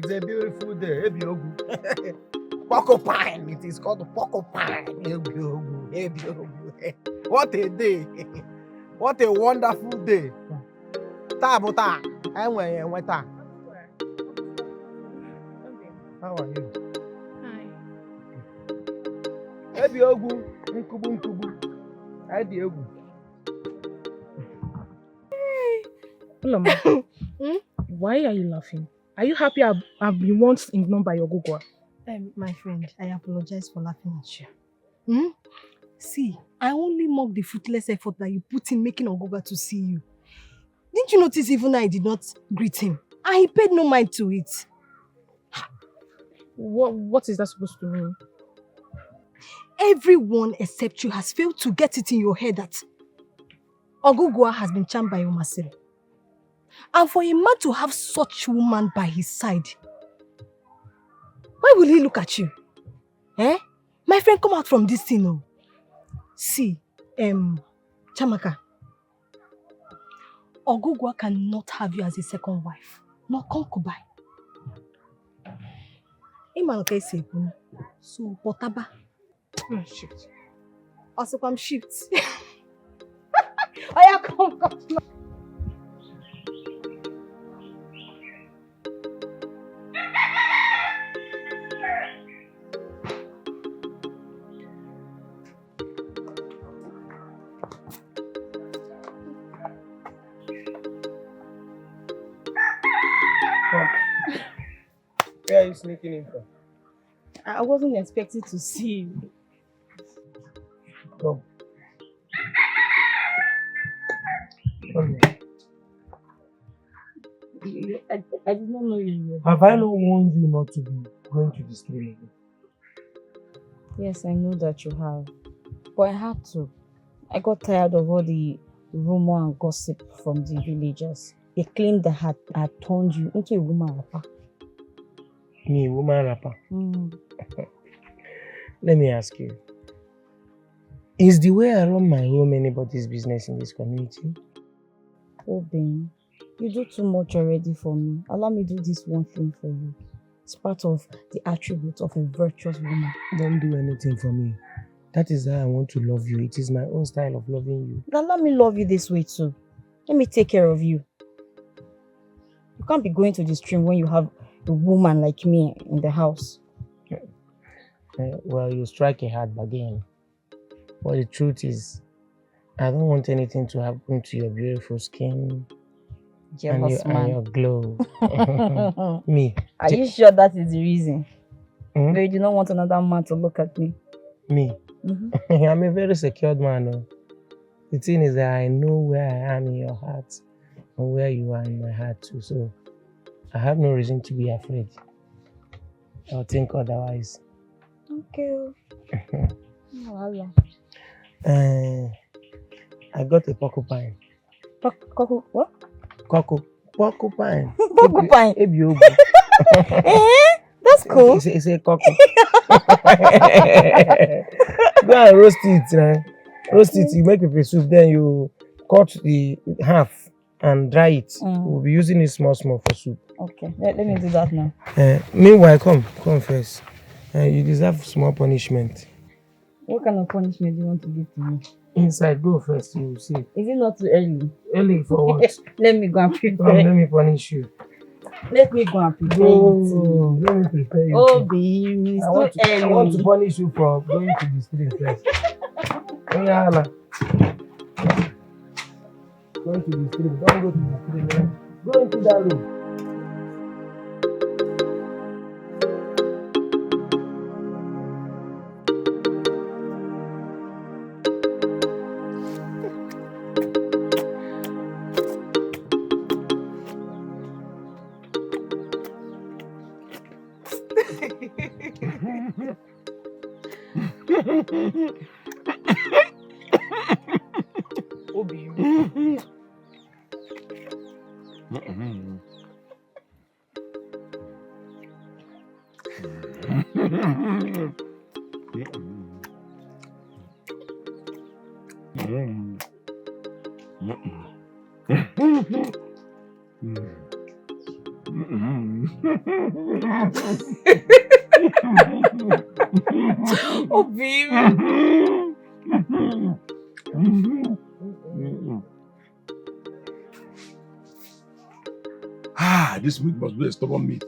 It's a beautiful day. Porcupine. It is called porcupine. What a day. What a wonderful day. Tabota. How are you? Hi. Nkubu. Why are you laughing? Are you happy I've been once ignored by your Gugwa? My friend, I apologize for laughing at you. See, I only mock the fruitless effort that you put in making Ogoga to see you. Didn't you notice even I did not greet him? And he paid no mind to it. What is that supposed to mean? Everyone except you has failed to get it in your head that Ogugwa has been charmed by Omasiri. And for a man to have such woman by his side, why will he look at you? My friend, come out from this thing. Oh. See, Chamaka, Ogugwa cannot have you as a second wife, nor concubine. So, Potaba. Shit. Also, come shift. Oh, come. Where are you sneaking in from? I wasn't expecting to see you. Come. I did not know you were. Have I not warned you not to be going to the stream again? Yes, I know that you have. But I had to. I got tired of all the rumor and gossip from the villagers. They claimed that I had turned you into a woman rapper. Me, woman rapper? Let me ask you. Is the way I run my home anybody's business in this community? Oh, Ben, you do too much already for me. Allow me to do this one thing for you. It's part of the attribute of a virtuous woman. Don't do anything for me. That is how I want to love you. It is my own style of loving you. Now let me love you this way too. Let me take care of you. You can't be going to the stream when you have a woman like me in the house. Well, you strike a hard bargain. But the truth is, I don't want anything to happen to your beautiful skin and your glow. Me. Are you sure that is the reason? Hmm? You do not want another man to look at me? Me? I'm a very secured man. No? The thing is that I know where I am in your heart and where you are in my heart too. So I have no reason to be afraid or think otherwise. Okay. Oh, I got a porcupine. What? Porcupine. Porcupine. That's cool. It's a cockle. Go and roast it. Right? Roast it. You make pepper soup. Then you cut the half and dry it. We'll be using it small for soup. Okay. Let me do that now. Meanwhile, come first. You deserve small punishment. What kind of punishment do you want to give to me? Inside, go first. You will see. Is it not too early? Early for what? Let me go and prepare. Let me punish you. Let me go and prepare. Oh, let me prepare you. Oh, baby, it's too early. I want to punish you for going to the street first. Going to the street. Don't go to the street. Man. Go into that room. Oh, baby. This meat must be a stubborn meat.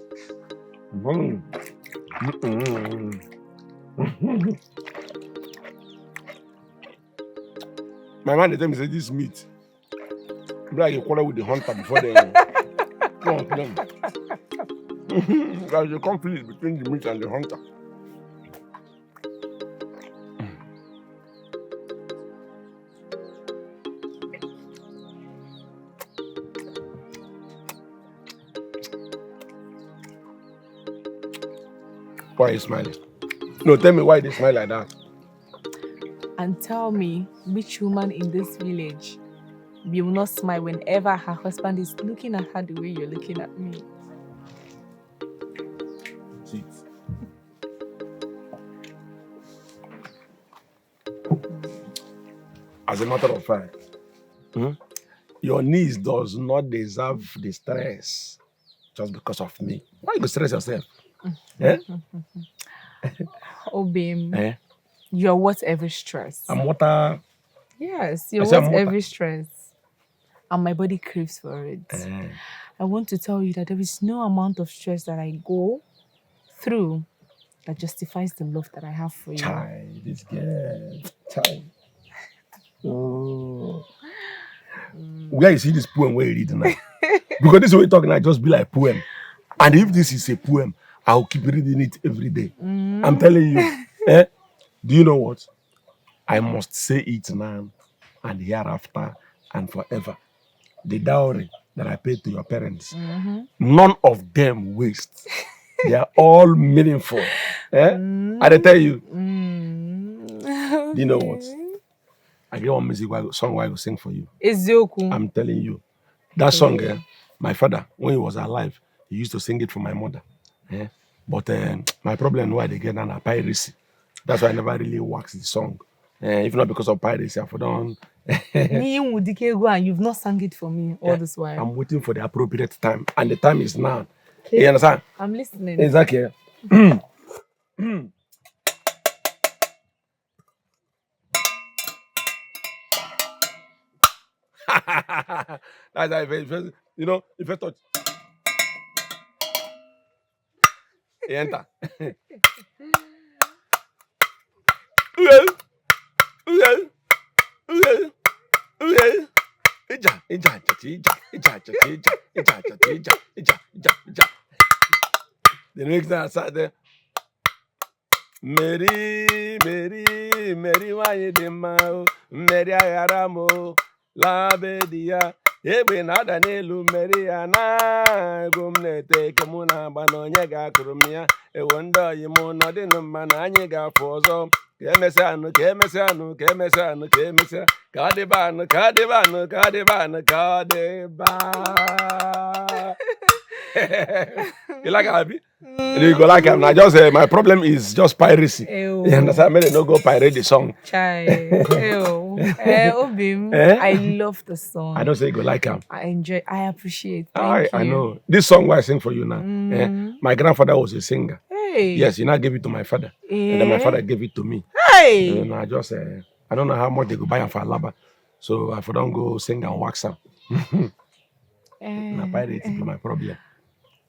My man, they tell me say this meat, be like you quarrel with the hunter before they come on them. There's a conflict between the meat and the hunter. Why are you smiling? No, tell me why they smile like that. And tell me which woman in this village will not smile whenever her husband is looking at her the way you're looking at me. See. As a matter of fact, your niece does not deserve the stress just because of me. Why you stress yourself? Oh, babe. You're worth every stress. I'm water. Yes, you're worth every stress. And my body craves for it. I want to tell you that there is no amount of stress that I go through that justifies the love that I have for you. Child, this girl. Child. Oh. Where you see this poem where you read now? Because this way you're talking, I just be like poem. And if this is a poem, I'll keep reading it every day. I'm telling you. Do you know what? I must say it now and hereafter and forever. The dowry that I paid to your parents, none of them waste. They are all meaningful. I tell you. Do you know what? I get one song where I will sing for you. I'm telling you. That song, my father, when he was alive, he used to sing it for my mother. But my problem why they get now piracy. That's why I never really wax the song. If not because of piracy, I've done. And you've not sung it for me all this while. I'm waiting for the appropriate time, and the time is now. Okay. You understand? I'm listening. Exactly. That's how if you touch. You enter. The next time I sat there, Mary, why you demand? Mary, I aramo, la bedia. Ebe nada nelu Mary ana gumnete kemuna banonye ga kurumia e wonder yimu no de no mana anyi ga fozo kemesanu kadebanu You like happy? You go like him. I just my problem is just piracy. You understand? Maybe no go pirate the song. Obim, I love the song. I don't say you go like him. I enjoy. I appreciate. I know this song where I sing for you now. My grandfather was a singer. Yes, you now gave it to my father, and then my father gave it to me. And I just I don't know how much they go buy him for a laba, so I don't go sing and wax him. My pirate be my problem.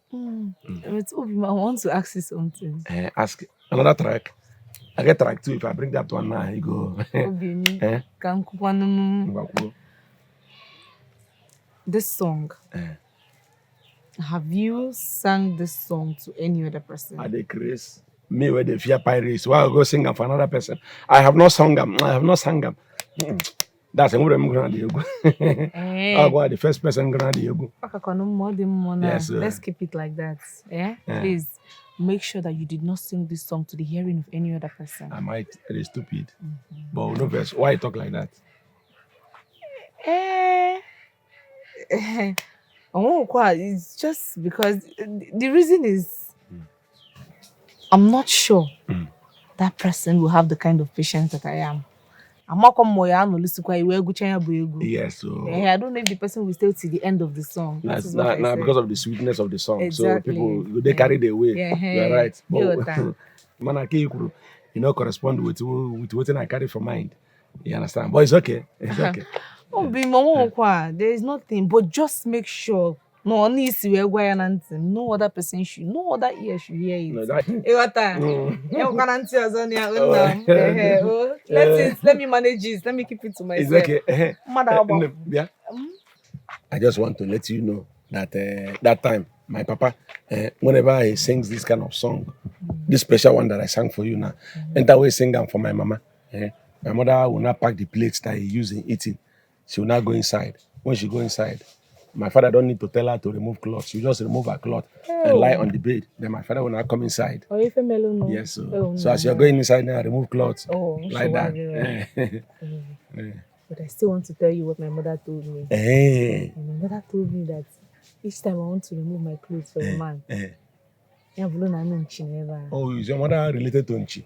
But Obim, I want to ask you something. Ask another track. I get track 2. If I bring that one now, you go. This song. Have you sang this song to any other person? Are they crazy? Me where they fear pirates. Why I go sing them for another person? I have not sung them. That's a good one. I'll go the first person gonna Yes, let's keep it like that. Please make sure that you did not sing this song to the hearing of any other person. I might. It is stupid. But no verse. Why you talk like that? It's just because the reason is I'm not sure that person will have the kind of patience that I am. I'm not come more no listen kwa iwe egu chanya bu egu. Yes, so I don't know if the person will stay till the end of the song. That is what I said. because of the sweetness of the song. Exactly. So people they carry their way. Yeah. You're right. But, Man, correspond with what I carry for mind. You understand? But it's okay. It's okay. There is nothing, but just make sure no other person should, no other ear should hear it. No, that, Let me manage this. Let me keep it to myself. It's okay. Yeah. I just want to let you know that that time, my papa, whenever he sings this kind of song, this special one that I sang for you now, and that way sing them for my mama. My mother will not pack the plates that he used in eating. She will not go inside. When she go inside, my father don't need to tell her to remove clothes. She just remove her cloth and lie on the bed. Then my father will not come inside. Oh, if no. Yes, so as you're going inside now, remove clothes. Like that. But I still want to tell you what my mother told me. My mother told me that each time I want to remove my clothes for a man, oh, is your mother related to Nchi?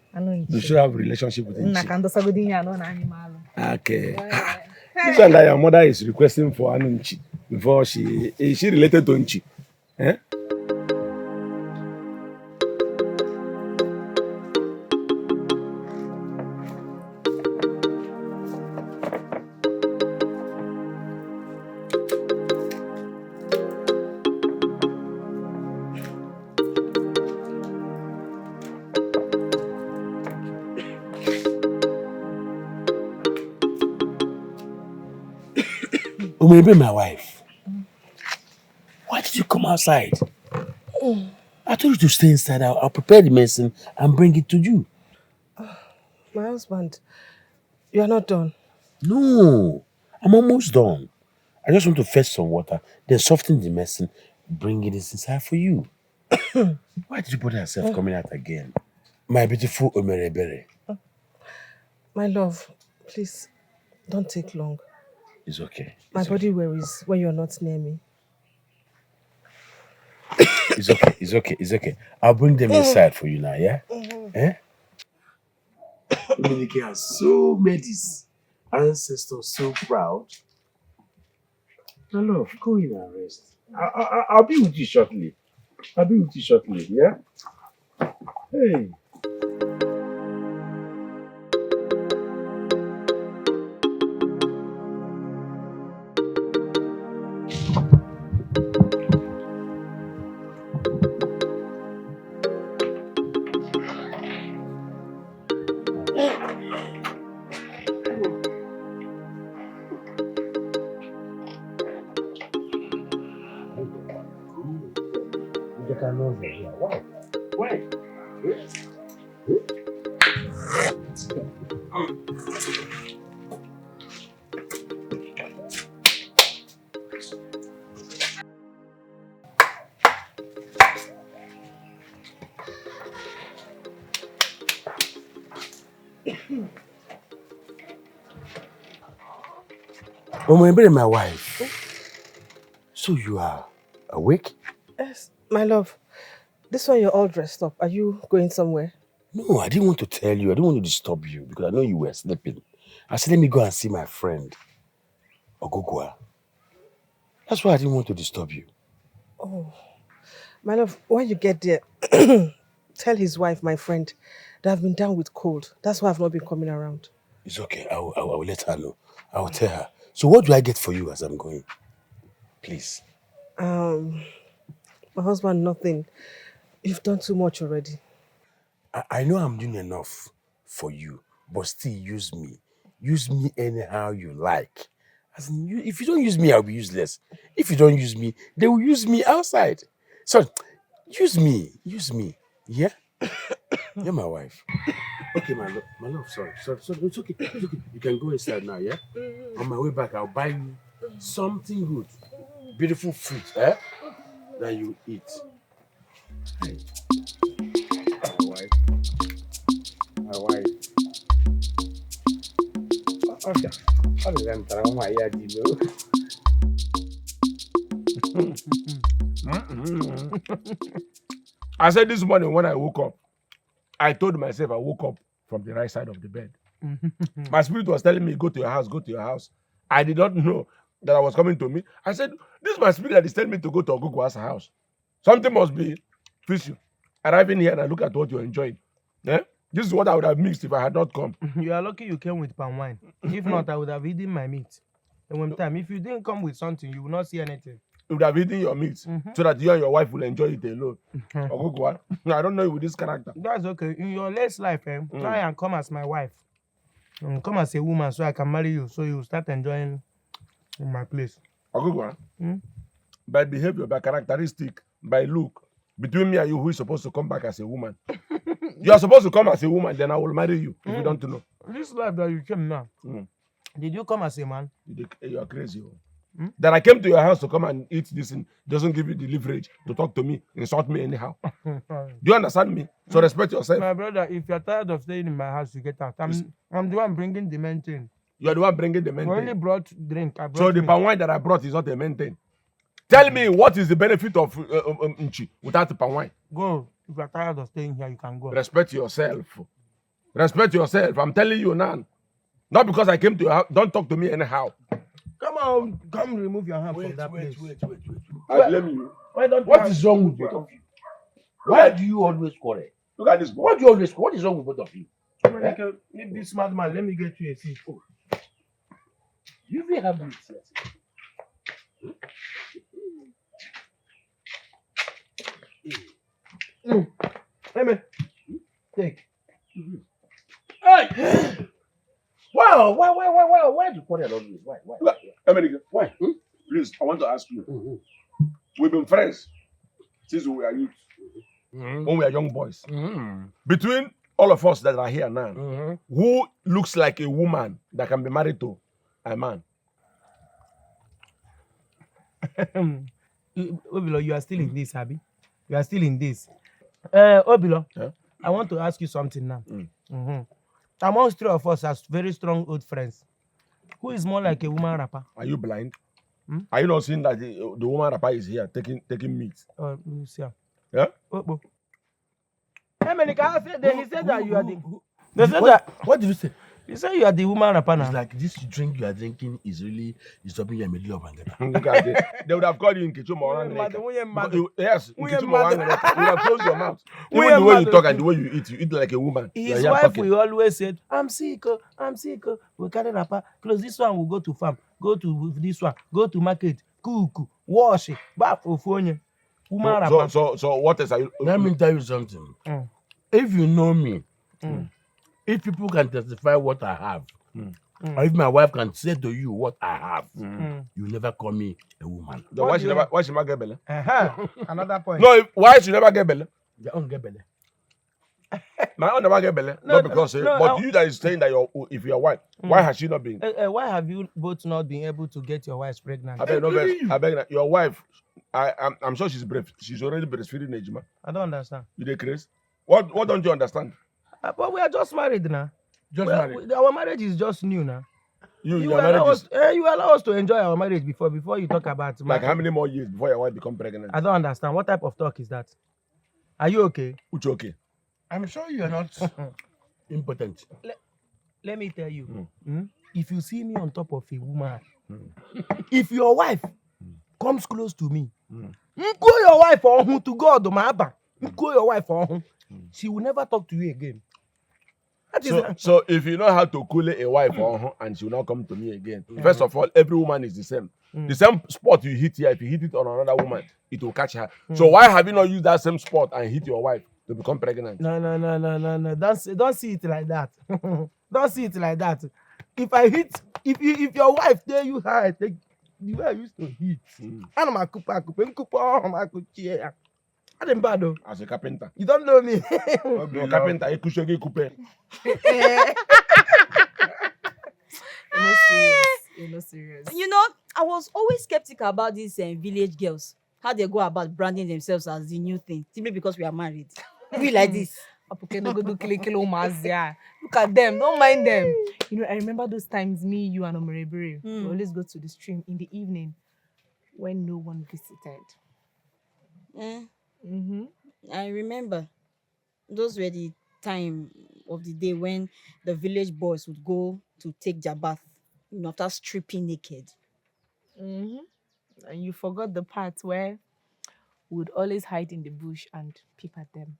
Do she have a relationship with Nchi? Okay. This one that your mother is requesting for Nchi before is she related to Nchi? Eh? Maybe my wife. Why did you come outside? I told you to stay inside. I'll prepare the medicine and bring it to you. My husband, you are not done. No, I'm almost done. I just want to fetch some water, then soften the medicine, bring it inside for you. Why did you bother yourself coming out again? My beautiful Ebere. My love, please, don't take long. It's okay. My body worries when you're not near me. It's okay. I'll bring them inside for you now, yeah? Eh? Dominica has so made his ancestors so proud. My love, go in and rest. I'll be with you shortly. Yeah? Hey. Why? My wife. So you are awake? Yes, my love. This one you're all dressed up. Are you going somewhere? No, I didn't want to tell you. I didn't want to disturb you because I know you were sleeping. I said, let me go and see my friend, Ogogwa. That's why I didn't want to disturb you. Oh, my love, when you get there, tell his wife, my friend, that I've been down with cold. That's why I've not been coming around. It's okay. I will let her know. I will tell her. So what do I get for you as I'm going? Please. My husband, nothing. You've done too much already. I know I'm doing enough for you, but still use me. Use me anyhow you like. As in, if you don't use me, I'll be useless. If you don't use me, they will use me outside. So, use me. Yeah? You're my wife. Okay, my love, sorry. It's okay. You can go inside now, yeah? On my way back, I'll buy you something good. Beautiful food, that you eat. Hey. My wife. Okay. How did I tell my I said this morning when I woke up, I told myself I woke up from the right side of the bed. My spirit was telling me, go to your house, go to your house. I did not know that I was coming to me. I said, this is my spirit that is telling me to go to Ogugua's house. Something must be fishy. Arriving here and I look at what you're enjoying. Eh? This is what I would have mixed if I had not come. You are lucky you came with palm wine. If not, I would have eaten my meat. And one time, if you didn't come with something, you will not see anything. You would have eaten your meat so that you and your wife will enjoy it alone. Ogugua, I don't know you with this character. That's okay. In your next life, try and come as my wife. Come as a woman so I can marry you. So you start enjoying in my place. Ogugua, by behavior, by characteristic, by look, between me and you, who is supposed to come back as a woman? You are supposed to come as a woman, then I will marry you if you don't know. This life that you came now, did you come as a man? You are crazy. That I came to your house to come and eat this and doesn't give you the leverage to talk to me, insult me anyhow. Do you understand me? So respect yourself. My brother, if you're tired of staying in my house, you get out. I'm the one bringing the main thing. You are the one bringing the main You thing. only brought drink. So the palm wine that I brought is not a main thing. Tell me what is the benefit of Nchi without the palm wine? Go. If you're tired of staying here, you can go. Respect yourself. Respect yourself. I'm telling you now. Not because I came to your house. Don't talk to me anyhow. Come on, come remove your hand from that place. Wait. I blame you. What is wrong with both of you? Why do you always quarrel? Look at this boy. Why do you always quarrel? What is wrong with both of you? Leave this smart man. Let me get you a seat. You will have this. Amen. Take. Hey! Wow, why do you quarrel always? Why? Look, America. Why? Please, I want to ask you. We've been friends since we were youth, when we were young boys. Between all of us that are here now, who looks like a woman that can be married to a man? Obilo, you are still in this, Abby. You are still in this. Obilo, I want to ask you something now. Amongst three of us as very strong old friends, who is more like a woman rapper? Are you blind? Are you not seeing that the woman rapper is here taking meat? Yeah? Hey, Menika, he said that you are the... They said that... What did you say? He said you are the woman rapper now. It's like this drink you are drinking is really disturbing your middle of anger. Look at it. They would have called you in Kichuma. Yes, in Kichuma. You would have closed your mouth. Even the way you talk and the way you eat like a woman. His wife will always say, I'm sick. We carry rapper. Close this one, we'll go to farm. Go to this one. Go to market. Cook. Wash it. Bath of woman rapper. So what else are you... Let me tell you something. If you know me, if people can testify what I have, or if my wife can say to you what I have, you never call me a woman. Why she never get belly? Another point. No, why she never get belly? Your own get belly. My own never get belly. Not because, but you that is saying that if you're white, why has she not been? Why have you both not been able to get your wife pregnant? I beg your wife. I'm sure she's brave. She's already breastfeeding Nejima. I don't understand. You dey crazy? What don't you understand? But we are just married now. Married. Our marriage is just new now. You allow us to enjoy our marriage before you talk about like how many more years before your wife become pregnant? I don't understand. What type of talk is that? Are you okay? Which okay? I'm sure you are not impotent. Let me tell you, if you see me on top of a woman, if your wife comes close to me, go your wife to God, go your wife she will never talk to you again. So if you know how to cool a wife and she will not come to me again, first of all, every woman is the same. The same spot you hit here, if you hit it on another woman, it will catch her. So why have you not used that same spot and hit your wife to become pregnant? No. Don't see it like that. Don't see it like that. If your wife tell you how I take the way I used to hit, I didn't bad though. As a carpenter. You don't know me. No, carpenter, you coupe. You're not serious. You know, I was always skeptical about these village girls. How they go about branding themselves as the new thing, simply because we are married. We like this. Look at them, don't mind them. You know, I remember those times me, you, and Ebere we always go to the stream in the evening when no one visited. I remember. Those were the time of the day when the village boys would go to take their bath, after stripping naked. And you forgot the part where we would always hide in the bush and peep at them.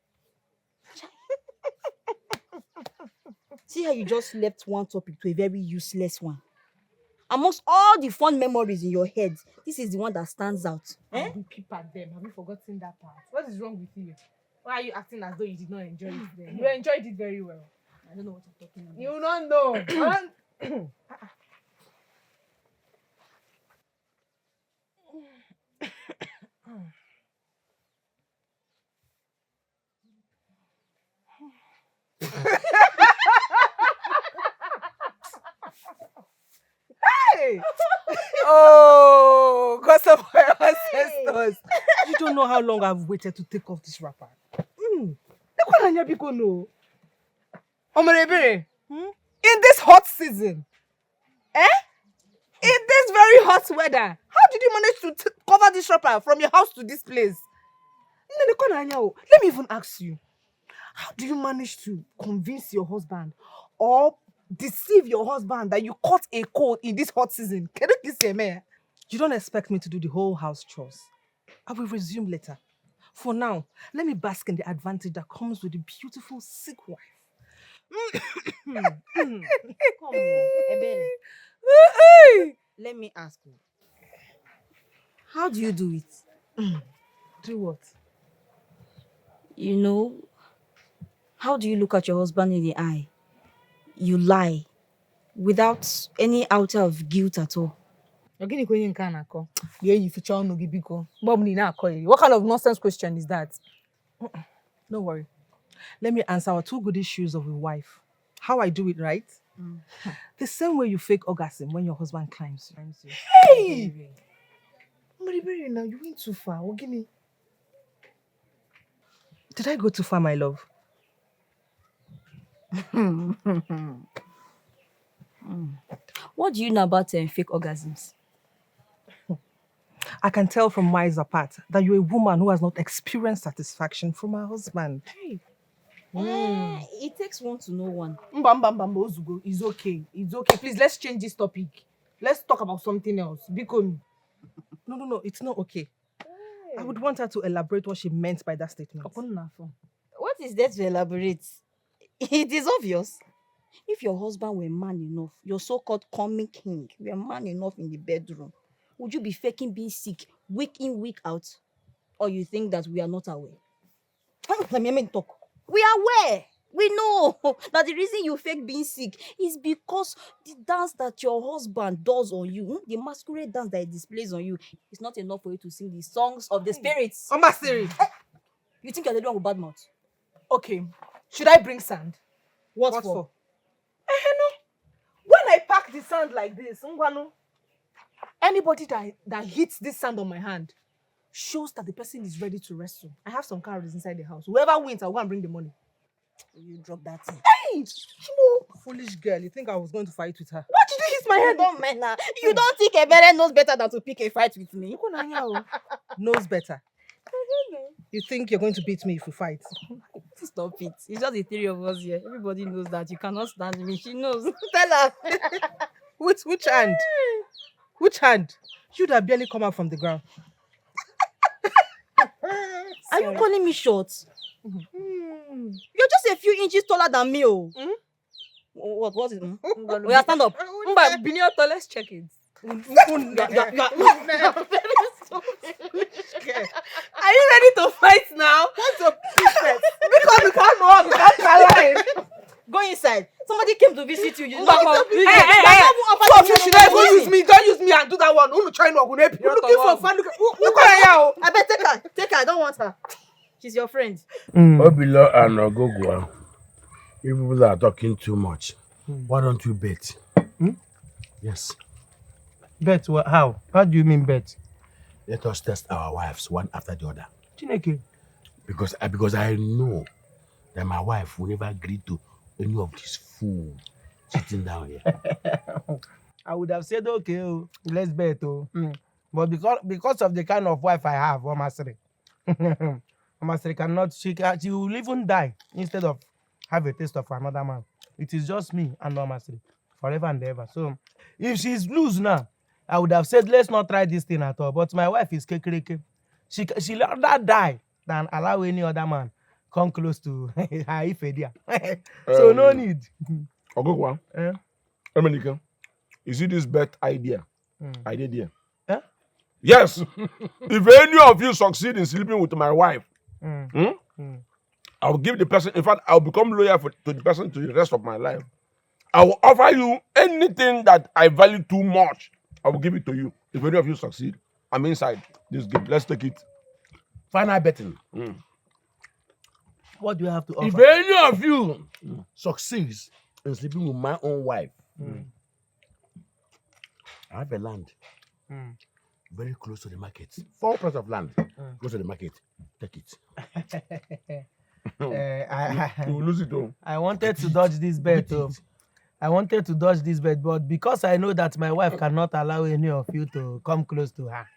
See how you just left one topic to a very useless one. Amongst all the fun memories in your head, this is the one that stands out. And we peep at them. Have you forgotten that part? What is wrong with you? Why are you acting as though you did not enjoy it then? You enjoyed it very well. I don't know what you're talking about. You don't know. Hey! Oh, because of my ancestors. You don't know how long I've waited to take off this wrapper. Ebere, in this hot season, in this very hot weather, how did you manage to cover this wrapper from your house to this place? Let me even ask you, how do you manage to convince your husband or deceive your husband that you caught a cold in this hot season? You don't expect me to do the whole house chores. I will resume later. For now, let me bask in the advantage that comes with a beautiful sick wife. Come on, Ebere. Let me ask you. How do you do it? Do what? How do you look at your husband in the eye? You lie without any outer of guilt at all. What kind of nonsense question is that? Don't worry. Let me answer our two good issues of a wife. How I do it, right? The same way you fake orgasm when your husband climbs you. Hey! Ebere, now you went too far. Ogini. Did I go too far, my love? What do you know about fake orgasms? I can tell from miles apart that you're a woman who has not experienced satisfaction from her husband. Hey. It takes one to know one. It's okay. It's okay. Please, let's change this topic. Let's talk about something else. Because No, it's not okay. I would want her to elaborate what she meant by that statement. What is there to elaborate? It is obvious. If your husband were man enough, your so-called coming king were man enough in the bedroom, would you be faking being sick week in, week out? Or you think that we are not aware? Let me talk. We are aware. We know that the reason you fake being sick is because the dance that your husband does on you, the masquerade dance that he displays on you, is not enough for you to sing the songs of the spirits. You think you're the one with bad mouth? Okay. Should I bring sand? What for? When I pack the sand like this, anybody that hits this sand on my hand shows that the person is ready to wrestle. I have some calories inside the house. Whoever wins, I'll go and bring the money. You drop that thing. Hey! Foolish girl, you think I was going to fight with her? What did you hit my head? Don't mind her. You don't think Ebere knows better than to pick a fight with me? Knows better. You think you're going to beat me if we fight? Stop it. It's just the three of us here. Everybody knows that. You cannot stand me. She knows. Tell her. Which hand? Which hand? You'd have barely come out from the ground. Are you calling me short? You're just a few inches taller than me. What was it? We are stand up. Binioto, let's check it. Are you ready to fight now? What's up, princess? Because we can't walk, we can't align. Go inside. Somebody came to visit you. Hey. Don't use me and do that one. We're looking for fun. I bet take her. I don't want her. She's your friend. Obilo and Ogogwa, you people are talking too much. Why don't you bet? Yes. Bet what? How? How do you mean bet? Let us test our wives one after the other. Chineke. Because I know that my wife will never agree to any of this fool sitting down here. I would have said okay, let's bet. But because of the kind of wife I have, Omasri cannot. She will even die instead of have a taste of another man. It is just me and Unmasking forever and ever. So if she's loose now, I would have said let's not try this thing at all. But my wife is kekereke. She rather die than allow any other man come close to her Ifedia. So no need. Ogogwa. Emenike, you see this bet idea? Idea there. Yes. If any of you succeed in sleeping with my wife, I'll give the person, in fact, I'll become loyal to the person to the rest of my life. I will offer you anything that I value too much. I will give it to you. If any of you succeed, I'm inside this game. Let's take it. Final betting. What do you have to offer? If any of you succeeds in sleeping with my own wife, I have a land very close to the market. 4 plots of land close to the market. Take it. You will lose it all. I wanted to dodge this bet. But because I know that my wife cannot allow any of you to come close to her.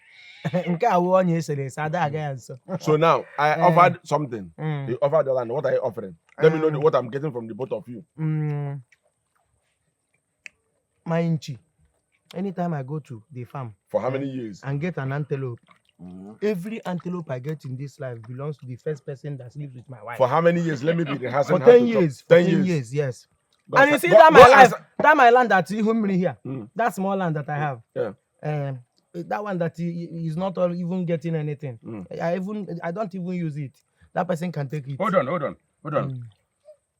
So now I offered something. You offered the land. What are you offering? Let me know what I'm getting from the both of you. My inchi. Anytime I go to the farm for how many years and get an antelope, every antelope I get in this life belongs to the first person that lives with my wife. For how many years? Let me be rehearsing. For 10 years. 10 years, yes. And you see that my land that's even here, that small land that I have. That one that is not even getting anything. I don't even use it. That person can take it. Hold on.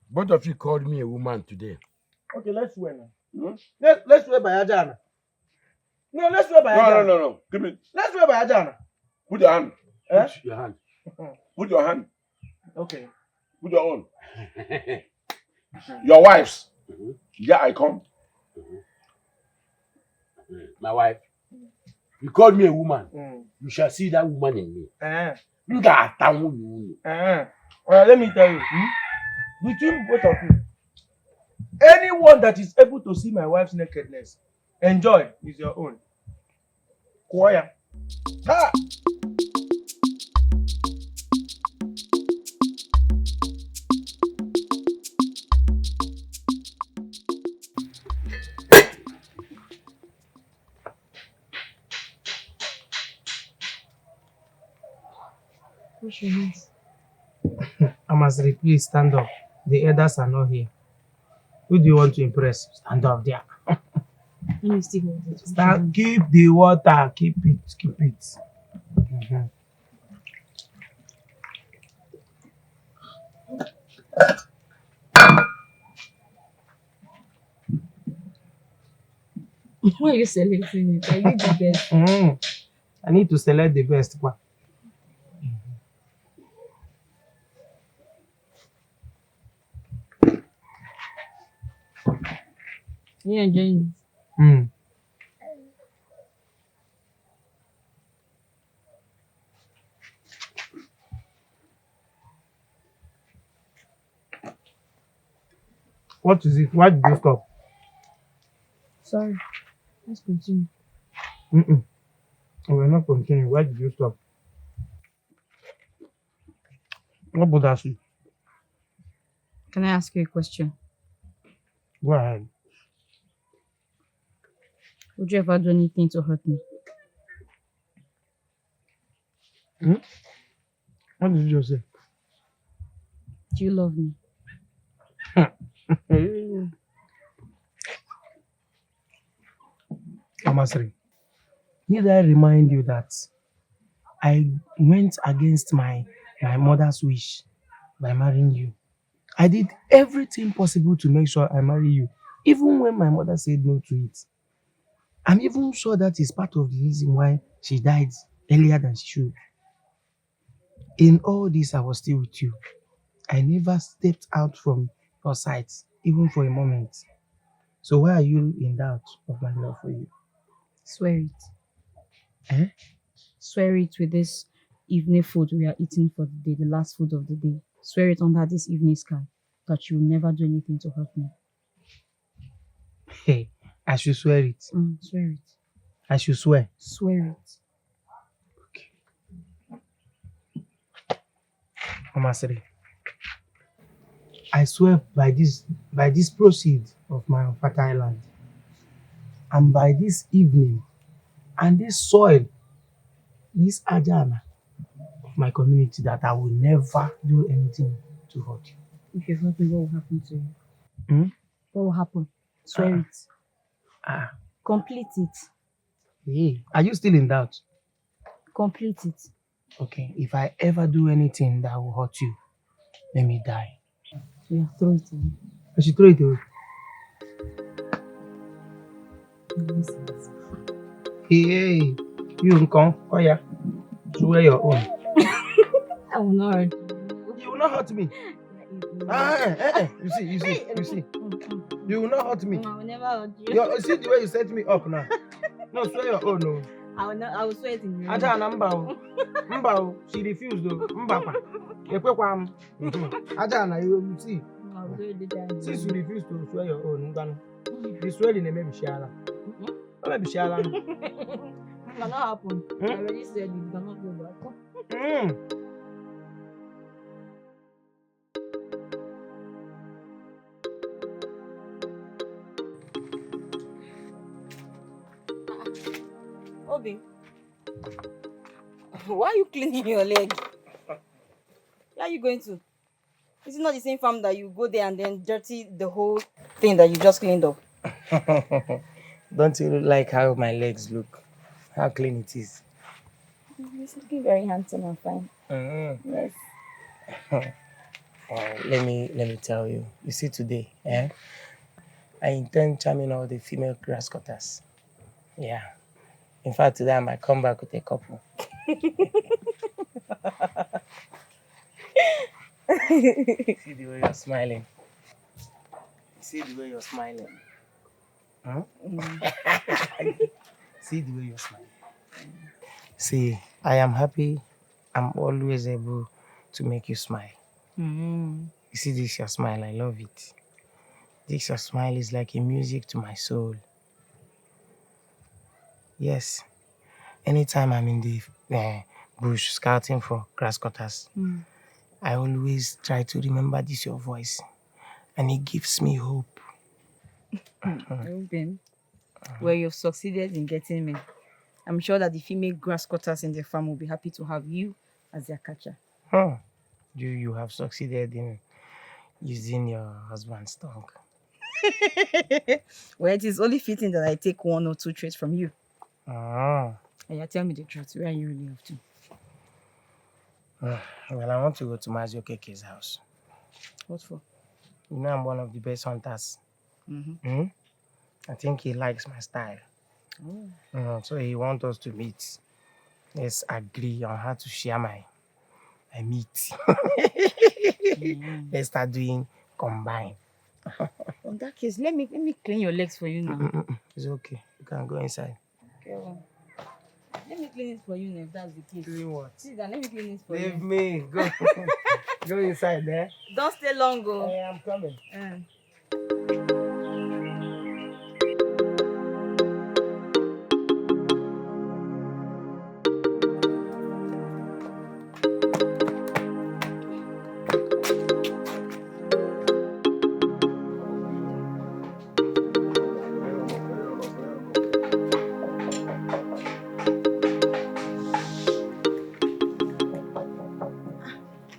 Both of you called me a woman today. Okay, let's swear now. Let's swear by Ajana. No, let's swear by Ajana. No. Give it. Let's swear by Ajana. Put your hand. Put your hand. Put your hand. Okay. Put your own. Your wife's. Yeah, I come. My wife. You called me a woman. You shall see that woman in me. Well, let me tell you. Between both of you, anyone that is able to see my wife's nakedness, enjoy is your own. Choir. Ha! What's your name? Amasri, please stand up. The elders are not here. Who do you want to impress? Stand up there. Let me still hold it. Keep the water. Keep it. Why are you selecting it? I need the best. I need to select the best one. You enjoying it? What is it? Why did you stop? Sorry. Let's continue. We're not continuing. Why did you stop? What bothers you? Can I ask you a question? Go ahead. Would you ever do anything to hurt me? What did you just say? Do you love me? Amasri, need I remind you that I went against my mother's wish by marrying you. I did everything possible to make sure I marry you, even when my mother said no to it. I'm even sure that is part of the reason why she died earlier than she should. In all this, I was still with you. I never stepped out from your sight, even for a moment. So why are you in doubt of my love for you? Swear it. Swear it with this evening food we are eating for the day, the last food of the day. Swear it under this evening sky that you will never do anything to hurt me. Hey, I should swear it. Swear it. I should swear. Swear it. Okay. Amasri, I swear by this proceed of my fertile land, and by this evening, and this soil, this ajana of my community, that I will never do anything to hurt you. If you hurt me, what will happen to you? Hmm? What will happen? Swear it. Ah, Complete it. hey, are you still in doubt? Complete it. Okay, if I ever do anything that will hurt you, let me die. Yeah, throw it away. I should throw it away. Hey, you come, Koya. Swear your own. I will not hurt You will not hurt me. You see. You will not hurt me. I will never hurt you. You see the way you set me up now. No, swear your own. No. I will swear it in your Aja na mbao. She refused though. Mbapa. Ekwekwam. Aja na you see. I will swear it in Since you refuse to swear your own, Ngano. The swearing may be shala. Maybe shala. It cannot happen. I already said it cannot go back. Obi, why are you cleaning your leg? Where are you going to? Is it not the same farm that you go there and then dirty the whole thing that you just cleaned up? Don't you like how my legs look? How clean it is? It's looking very handsome and fine. Yes. Let me tell you. You see today, I intend charming all the female grass cutters. Yeah. In fact, today I might come back with a couple. See the way you're smiling. See the way you're smiling. Huh? See the way you're smiling. See, I am happy. I'm always able to make you smile. You see this your smile, I love it. This your smile is like a music to my soul. Yes. Anytime I'm in the bush scouting for grass cutters, I always try to remember this your voice, and it gives me hope. Ruben, where you've succeeded in getting me, I'm sure that the female grass cutters in the farm will be happy to have you as their catcher. You have succeeded in using your husband's tongue. Well, it is only fitting that I take one or two traits from you. And yeah, tell me the truth. Where are you really off to? Well, I want to go to Mazio Keke's house. What for? You know I'm one of the best hunters. I think he likes my style. So he wants us to meet. Let's agree on how to share my meat. Let's start doing combine. In that case, let me clean your legs for you now. It's okay. You can go inside. Okay, well. Let me clean it for you now, if that's the case. Doing what? See that, let me clean it for Leave you. me. Go. Go inside there. Don't stay long, go. Hey, I'm coming.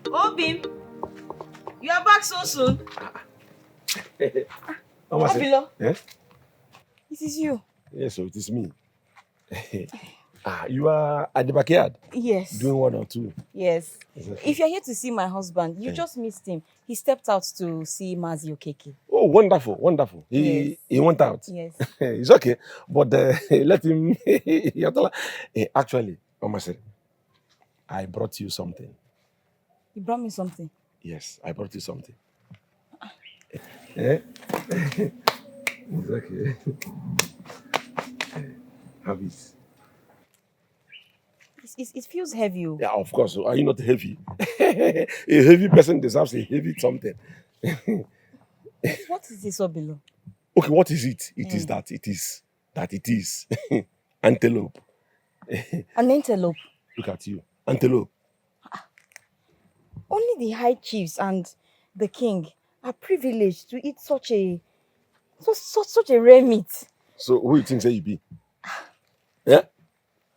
Obim, you are back so soon. Obilo. Yes? It is you. Yes, so it is me. You are at the backyard? Yes. Doing one or two? Yes. Okay. If you're here to see my husband, you just missed him. He stepped out to see Mazi Okeke. Oh, wonderful, wonderful. He went out. Yes. It's okay, but let him. Actually, Omasiri, I brought you something. You brought me something? Yes, I brought you something. It's okay. Have it. It feels heavy. Yeah, of course. Are you not heavy? A heavy person deserves a heavy something. What is this below? Okay, what is it? It is antelope. An antelope? Look at you. Antelope. Only the high chiefs and the king are privileged to eat such a rare meat. So who you think say you be? Yeah?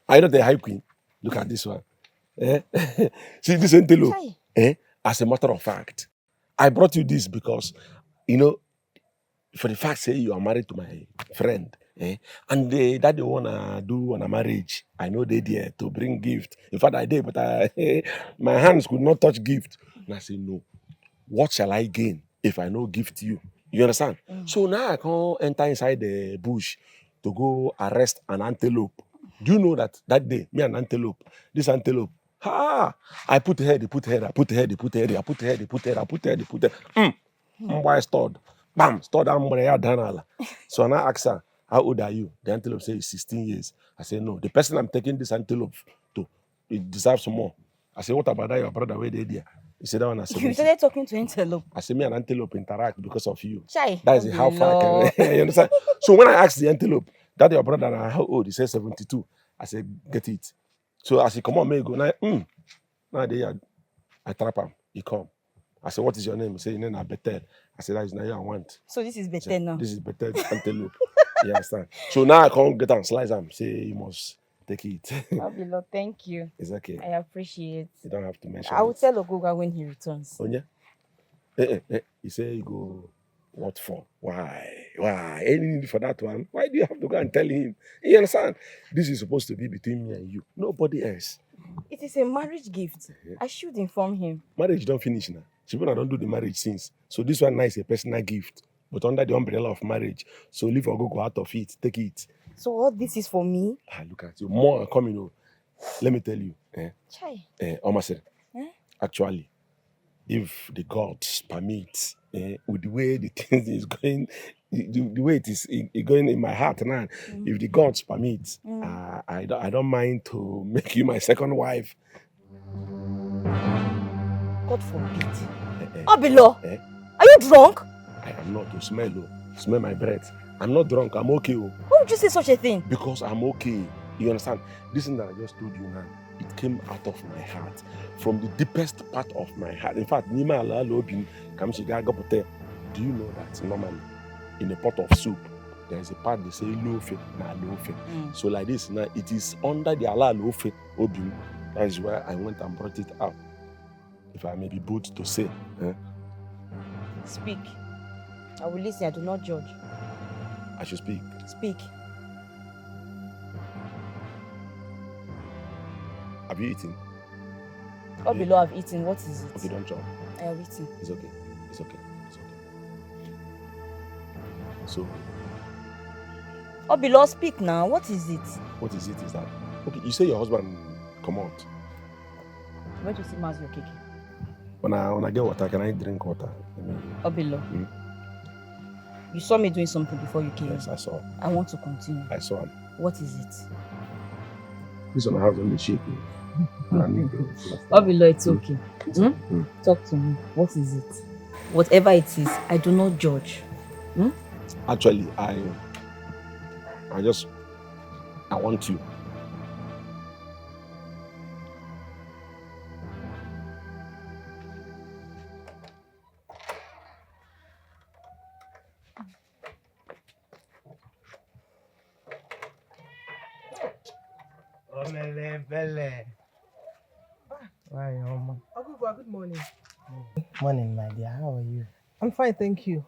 Are you not the high queen? Look at this one. Eh? See this antelope. Chai. Eh? As a matter of fact, I brought you this because, you know, for the fact say you are married to my friend, and that they wanna do on a marriage, I know they there to bring gift. In fact, I did, but my hands could not touch gift. And I say no. What shall I gain if I no gift you? You understand? So now I can enter inside the bush to go arrest an antelope. Do you know that day, me and antelope, this antelope, I put head, they put head, I put head, they put head, I put head, they put head, I put head, they put head. Why stored? Bam, stored down. So now I ask her, how old are you? The antelope says 16 years. I say, no, the person I'm taking this antelope to, it deserves some more. I say, what about that, your brother? Where they there? He said, that one. I said, You started talking to antelope. I say, me and antelope interact because of you. Chai. That is how far I can. You understand? So when I asked the antelope, that your brother, how old? He said 72. I said, get it. So I said, come on, may go. Now I trap him. He come. I said, what is your name? He said, your name is Betel. I said, that is now I want. So this is better now. This is Betel antelope. You understand? So now I can't get and slice him. Say, you must take it. Abilo, thank you. It's okay. I appreciate. You don't have to mention I will tell Ogoga when he returns. Oh, yeah? He say you go, what for? Why? Any need for that one? Why do you have to go and tell him? You understand? This is supposed to be between me and you. Nobody else. It is a marriage gift. I should inform him. Marriage don't finish now. Children don't do the marriage since. So this one now is a personal gift, but under the umbrella of marriage. So leave or go out of it. Take it. So all this is for me? Look at you. More are coming. Oh. Let me tell you. Chai. Omasir, actually, if the gods permit, with the way the things is going, the way it is going in my heart now, if the gods permit, I don't mind to make you my second wife. God forbid. Abilo, are you drunk? I am not. To smell my breath. I'm not drunk. I'm okay. Why would you say such a thing? Because I'm okay. You understand? This thing that I just told you now, it came out of my heart, from the deepest part of my heart. In fact, do you know that normally in a pot of soup, there is a part they say lofe, na lofe. So like this now, it is under the ala lofe obim. That is why I went and brought it out. If I may be bold to say. Speak. I will listen. I do not judge. I should speak. Speak. Have you eaten? All below I've eaten. What is it? Okay, don't jump. I have eaten. It's okay. It's okay. It's okay. So. All below, speak now. What is it? What is it? Is that okay? You say your husband come out. I went to see Ma's your cake. When I get water, can I drink water? Obilo, you saw me doing something before you came. Yes, I saw. I want to continue. I saw him. What is it? This one I have on the shaking. Obilo, it's okay. Talk to me. What is it? Whatever it is, I do not judge. Actually, I want you. Why, Oma? Ogugwa, good morning. Morning, my dear. How are you? I'm fine, thank you.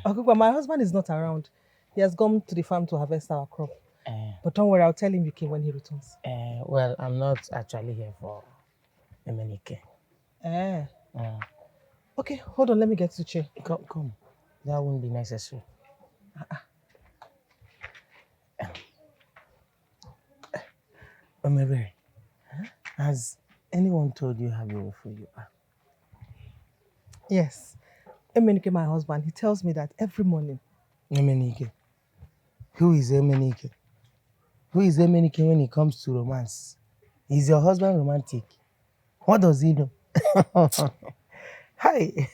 Ogugwa, my husband is not around. He has gone to the farm to harvest our crop. But don't worry, I'll tell him you came when he returns. Well, I'm not actually here for MNK. Okay, hold on, let me get to the chair. Come. That won't be necessary. Ebere, has anyone told you how beautiful you are? Yes. Emenike, my husband, he tells me that every morning. Emenike? Who is Emenike? Who is Emenike when it comes to romance? Is your husband romantic? What does he know? Hi.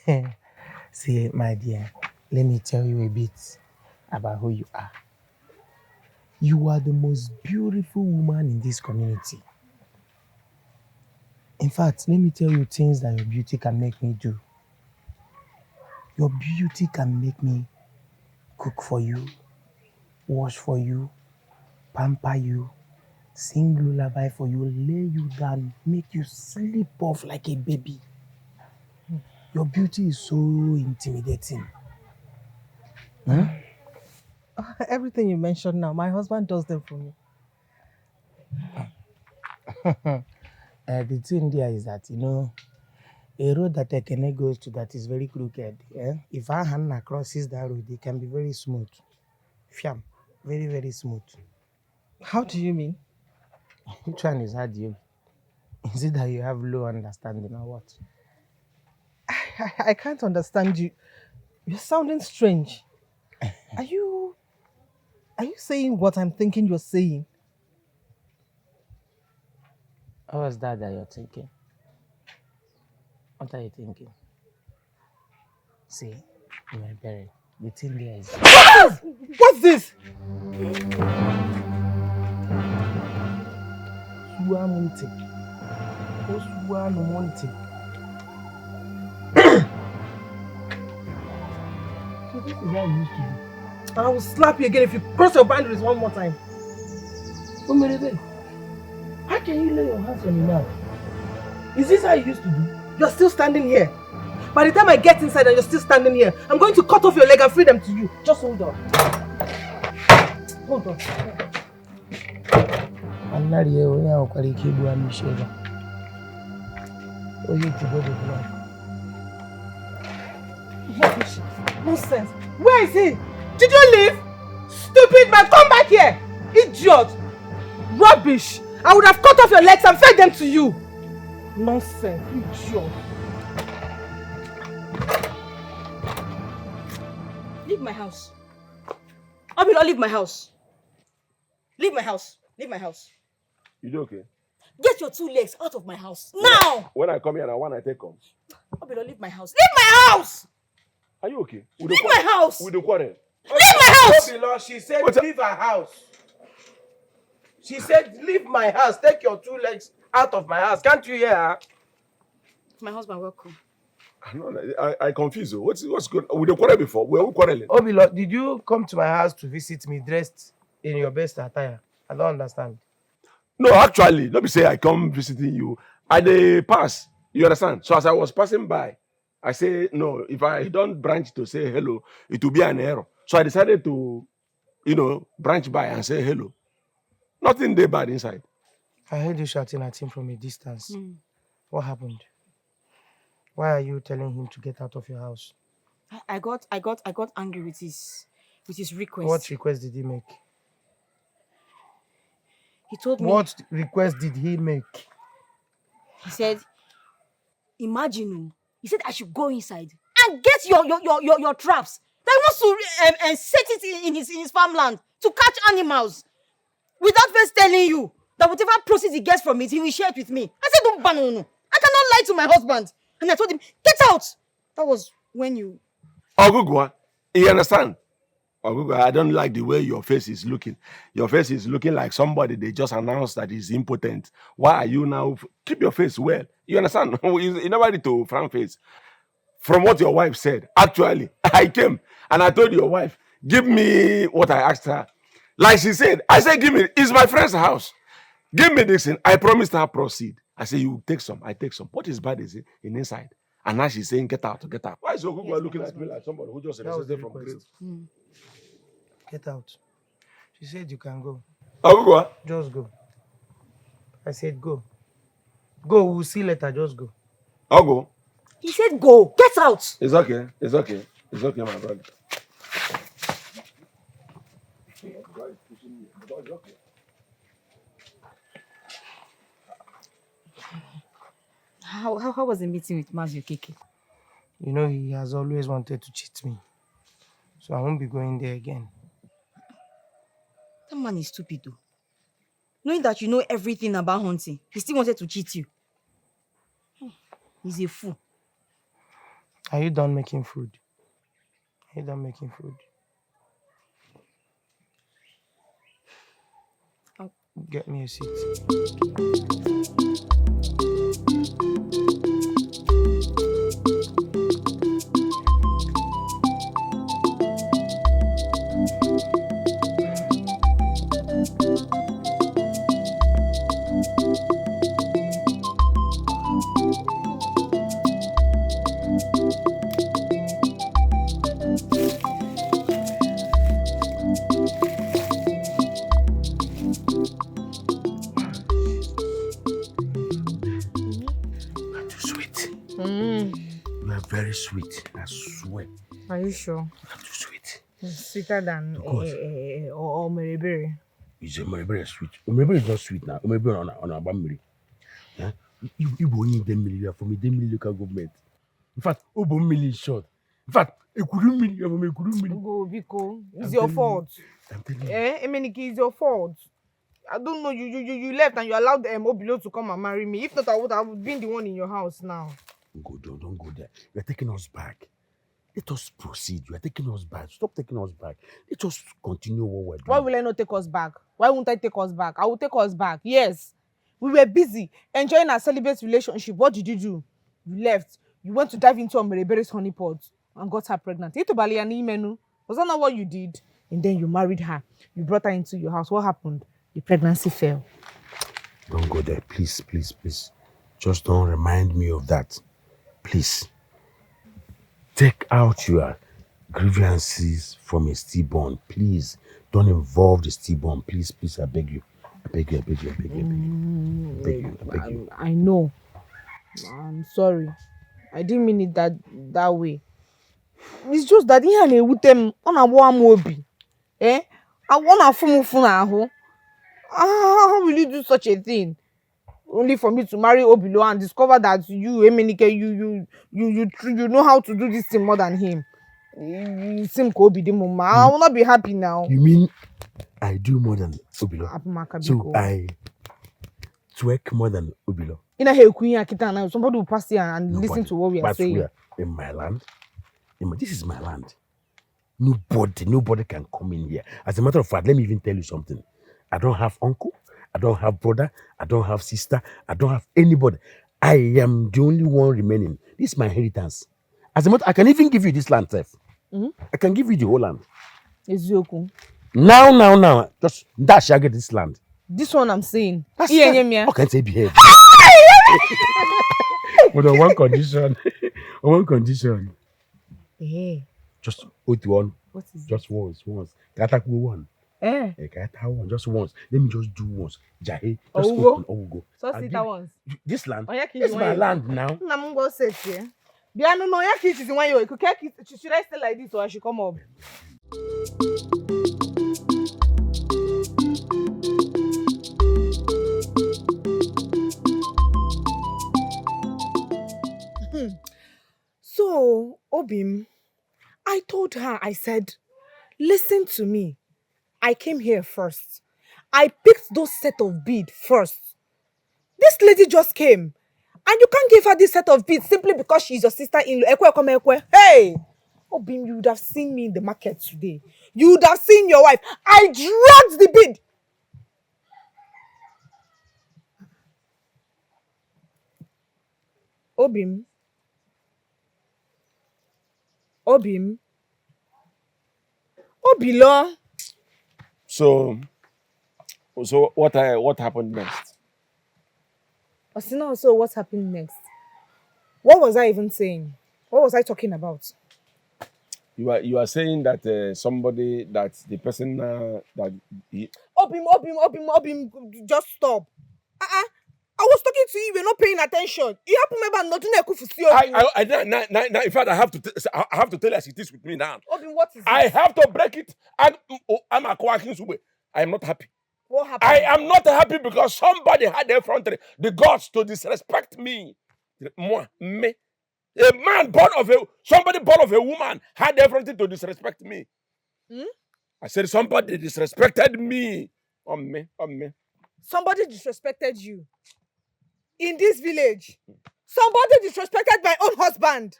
See, my dear, let me tell you a bit about who you are. You are the most beautiful woman in this community. In fact, let me tell you things that your beauty can make me do. Your beauty can make me cook for you, wash for you, pamper you, sing lullaby for you, lay you down, make you sleep off like a baby. Your beauty is so intimidating. Everything you mentioned now, my husband does them for me. The thing there is that, a road that Ekene goes to that is very crooked. If our hand crosses that road, it can be very smooth. Fiam, very, very smooth. How do you mean? Which one is hard you? Is it that you have low understanding or what? I can't understand you. You're sounding strange. Are you saying what I'm thinking you're saying? What was that you're thinking? What are you thinking? See, my parent, the thing there is... What's this? So this is how you used to do. I will slap you again if you cross your boundaries one more time. Omerebe, how can you lay your hands on a man? Is this how you used to do? You're still standing here. By the time I get inside and you're still standing here, I'm going to cut off your leg and free them to you. Just hold on. Hold on. I'm not here. We are going to keep one Michelle. Oh, you to go to work. Nonsense. Where is he? Did you leave? Stupid man, come back here! Idiot! Rubbish! I would have cut off your legs and fed them to you! Nonsense, idiot! Leave my house. Obilo, leave my house. Leave my house. Leave my house. You okay? Get your 2 legs out of my house. Now! When I come here, and when I take come. Obilo, leave my house. Leave my house! Are you okay? Leave my house! With the quarrel. Leave my house! Obilo, she said leave her house. She said leave my house. Take your 2 legs out of my house. Can't you hear her? My husband, welcome. I confuse you. What's good? We did quarrel before. We were quarreling. Obilo, did you come to my house to visit me dressed in your best attire? I don't understand. No, actually, let me say I come visiting you. I dey pass. You understand? So as I was passing by, I say no. If I don't branch to say hello, it will be an error. So I decided to, branch by and say hello. Nothing there bad inside. I heard you shouting at him from a distance. What happened? Why are you telling him to get out of your house? I got angry with his request. What request did he make? He told me. What request did he make? He said, imagine, he said I should go inside and get your traps. That he wants to set it in his farmland to catch animals without first telling you that whatever proceeds he gets from it, he will share it with me. I said, don't ban no. I cannot lie to my husband. And I told him, get out. That was when you... Ogugwa, you understand? Ogugwa, I don't like the way your face is looking. Your face is looking like somebody they just announced that is impotent. Why are you now? Keep your face well. You understand? You never need to frown face. From what your wife said, actually, I came and I told your wife, give me what I asked her. Like she said, I said, give me, it's my friend's house. Give me this thing. I promised her proceed. I say, you take some, I take some. What is bad is it in inside? And now she's saying, get out, get out. Why is Ogugwa looking at me like somebody who just resisted from grave? Get out. She said you can go. Ogugwa? Just go. I said go. Go, we'll see later, just go. I'll go. He said go, get out. It's okay, it's okay. It's okay, my brother. How was the meeting with Mazi Okeke? He has always wanted to cheat me. So I won't be going there again. That man is stupid though. Knowing that you know everything about hunting, he still wanted to cheat you. He's a fool. Are you done making food? Are you done making food? Get me a seat. Are you sure? I'm too sweet. It's sweeter than or Ebere. Is Ebere sweet? Ebere is not sweet now. Ebere on a bambri. You won't need them million for me, 10 million local government. In fact, over million short. In fact, a couldn't million, a couldn't million. Go, Biko. It's your fault. I'm telling you. Emeniki, it's your fault. I don't know. You left and you allowed Obilo to come and marry me. If not, I would have been the one in your house now. Don't go there. You're taking us back. Let us proceed. You are taking us back. Stop taking us back. Let us continue what we're doing. Why will I not take us back? Why won't I take us back? I will take us back. Yes. We were busy enjoying our celibate relationship. What did you do? You left. You went to dive into Ebere's honeypot and got her pregnant. Was that not what you did? And then you married her. You brought her into your house. What happened? The pregnancy fell. Don't go there. Please. Just don't remind me of that. Please. Take out your grievances from a stillborn. Please. Don't involve the stillborn. Please, I beg you. I beg you. I know. I'm sorry. I didn't mean it that way. It's just that he had with them on a warm mobi. I want a phone. How will you do such a thing? Only for me to marry Obilo and discover that you, Emenike, you know how to do this thing more than him. You seem to be the mama. I will not be happy now. You mean I do more than Obilo? So I twerk more than Obilo? Somebody will pass here and listen to what we are saying. In my land? This is my land. Nobody can come in here. As a matter of fact, let me even tell you something. I don't have uncle. I don't have brother. I don't have sister. I don't have anybody. I am the only one remaining. This is my inheritance. As a matter, I can even give you this land, Seth. I can give you the whole land. Now. Just that shall get this land. This one I'm saying. Okay, say behave. But on one condition. Hey. Just one. What is just it? Once. Kataku one. Just once. Let me just do once. Jahe. Just go. So sit that once. This land. It's my land now. I'm going to say here. Biano no ya kids is when you could should I stay like this or I should come up? So, Obim, I told her, I said, listen to me. I came here first. I picked those set of beads first. This lady just came. And you can't give her this set of beads simply because she's your sister-in-law. Hey! Obim, you would have seen me in the market today. You would have seen your wife. I dragged the bead. Obim. Obilo. So what happened next? So what happened next? What was I even saying? What was I talking about? You are saying that somebody that the person that he... Obim, just stop. I was talking to you. You were not paying attention. You have to remember in fact, I have to tell you as it is with me now. Obim, what is it? I have to break it. And I'm a Kingsley. I am not happy. What happened? I am not happy because somebody had the effrontery, the guts to disrespect me. Me. A man somebody born of a woman had the effrontery to disrespect me. I said somebody disrespected me. On me. Somebody disrespected you. In this village. Somebody disrespected my own husband.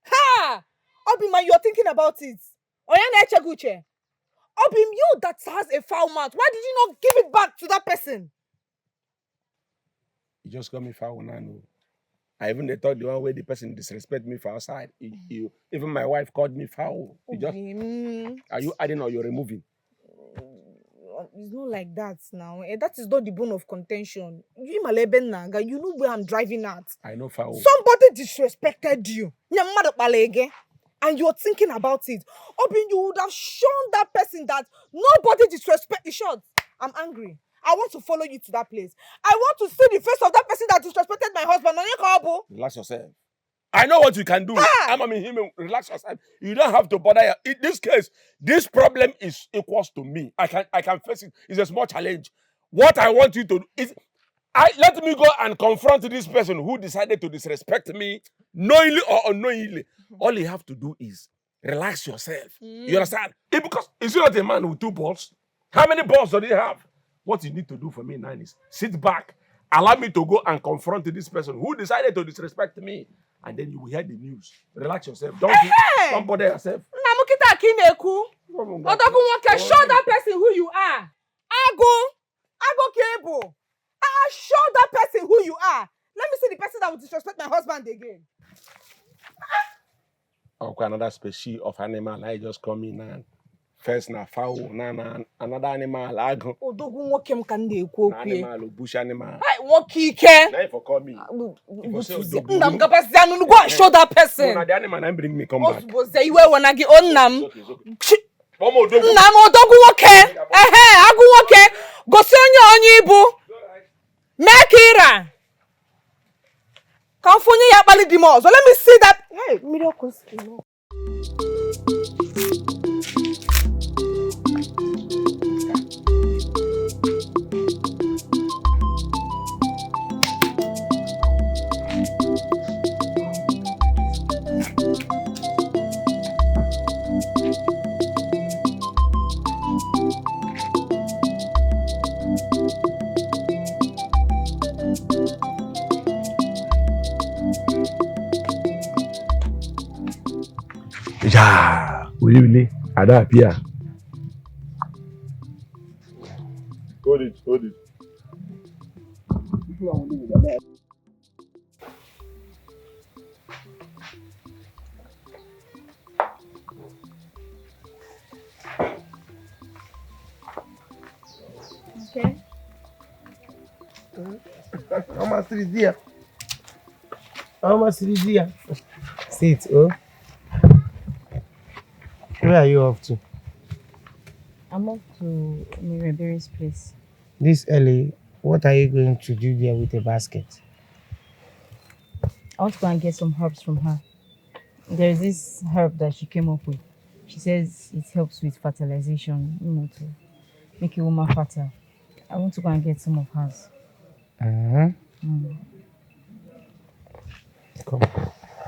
Ha! Obima, you're thinking about it. Obim, you that has a foul mouth, why did you not give it back to that person? You just call me foul now. I even thought the one way the person disrespect me for outside. Even my wife called me foul. Are you adding or you're removing? It's not like that now. That is not the bone of contention. You know where I'm driving at. I know foul. Somebody disrespected you. And you're thinking about it. Obin, you would have shown that person that nobody disrespected. Short. I'm angry. I want to follow you to that place. I want to see the face of that person that disrespected my husband. Relax yourself. I know what you can do. I'm him. Relax yourself. You don't have to bother. In this case, this problem is equals to me. I can face it. It's a small challenge. What I want you to do is, let me go and confront this person who decided to disrespect me, knowingly or unknowingly. All you have to do is relax yourself. You understand? Because is not a man with 2 balls. How many balls do they have? What you need to do for me now is sit back, allow me to go and confront this person who decided to disrespect me, and then you will hear the news. Relax yourself. Don't bother yourself. Show that person who you are. Ago cable. Show that person who you are. Let me see the person that will disrespect my husband again. Okay, another species of animal. I just come in now. First na fowl, na another animal. Ago. Odogu nwoke m ka na-ekwu okwu. Animal, bush animal. Hey, nwoke ike. Now for call me. Nnam kapasi anu go and show that person. No, the animal na bring me come back. Ozuruigbo iwe wana gi onnam. Nnam odogu nwoke. Agụ nwoke. Gosi onye ibu. Mekira. Ka mfunye ya kpali di m ọzọ. Let me see that. Hey, miracle. Yeah, really, I don't appear. Hold it. Okay. Almost here. Sit, oh. Where are you off to? I'm off to Ebere's place. This early, what are you going to do there with a basket? I want to go and get some herbs from her. There's this herb that she came up with. She says it helps with fertilization, to make a woman fertile. I want to go and get some of hers. Come,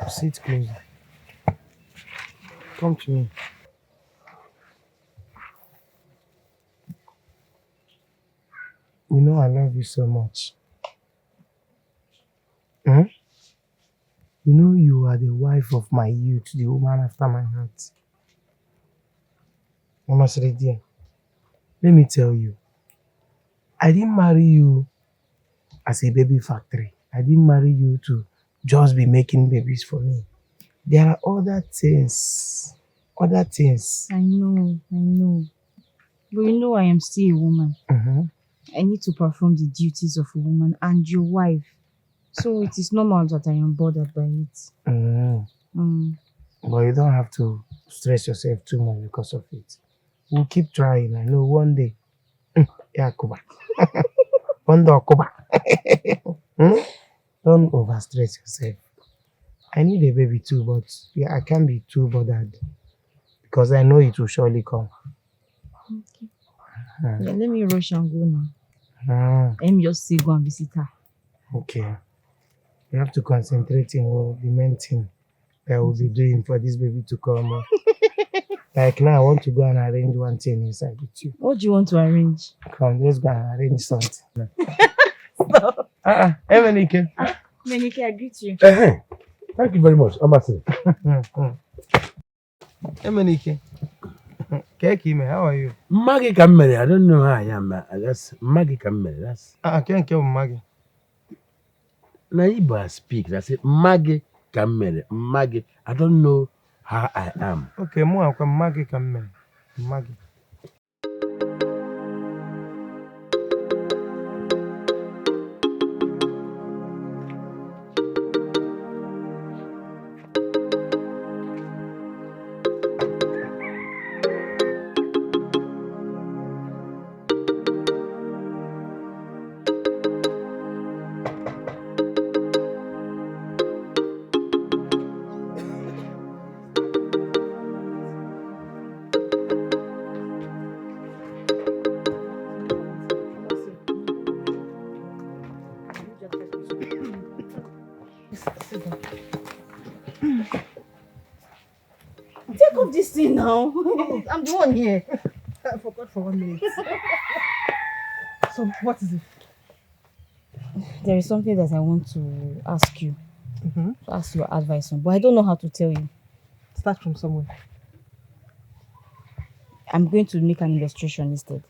sit closer. Come to me. You know I love you so much. You know you are the wife of my youth, the woman after my heart. Mama dear, let me tell you, I didn't marry you as a baby factory. I didn't marry you to just be making babies for me. There are other things. I know. But you know I am still a woman. I need to perform the duties of a woman and your wife. So it is normal that I am bothered by it. But you don't have to stress yourself too much because of it. We'll keep trying. I know one day. Yeah, Kuba. One day, Kuba. Don't overstress yourself. I need a baby too, but yeah, I can't be too bothered because I know it will surely come. Okay. Yeah, let me rush and go now. I'm just still go and visit her. Okay. You have to concentrate on the main thing that I will be doing for this baby to come. Like now, I want to go and arrange one thing inside with you. What do you want to arrange? Come, let's go and arrange something. Stop. Emenike. Menike, I greet you. Thank you very much, Ambassador. Emenike. Kekime, how are you? Maggie Kamere, I don't know how I am. That's Maggie Kamere. That's Kenke Maggie. Naiba speak. That's it. Maggie Kamere. Maggie. I don't know how I am. Okay, more Maggie Kamere. Maggie. See now. I'm the one here. I forgot for 1 minute. So, what is it? There is something that I want to ask you. To ask your advice on, but I don't know how to tell you. Start from somewhere. I'm going to make an illustration instead.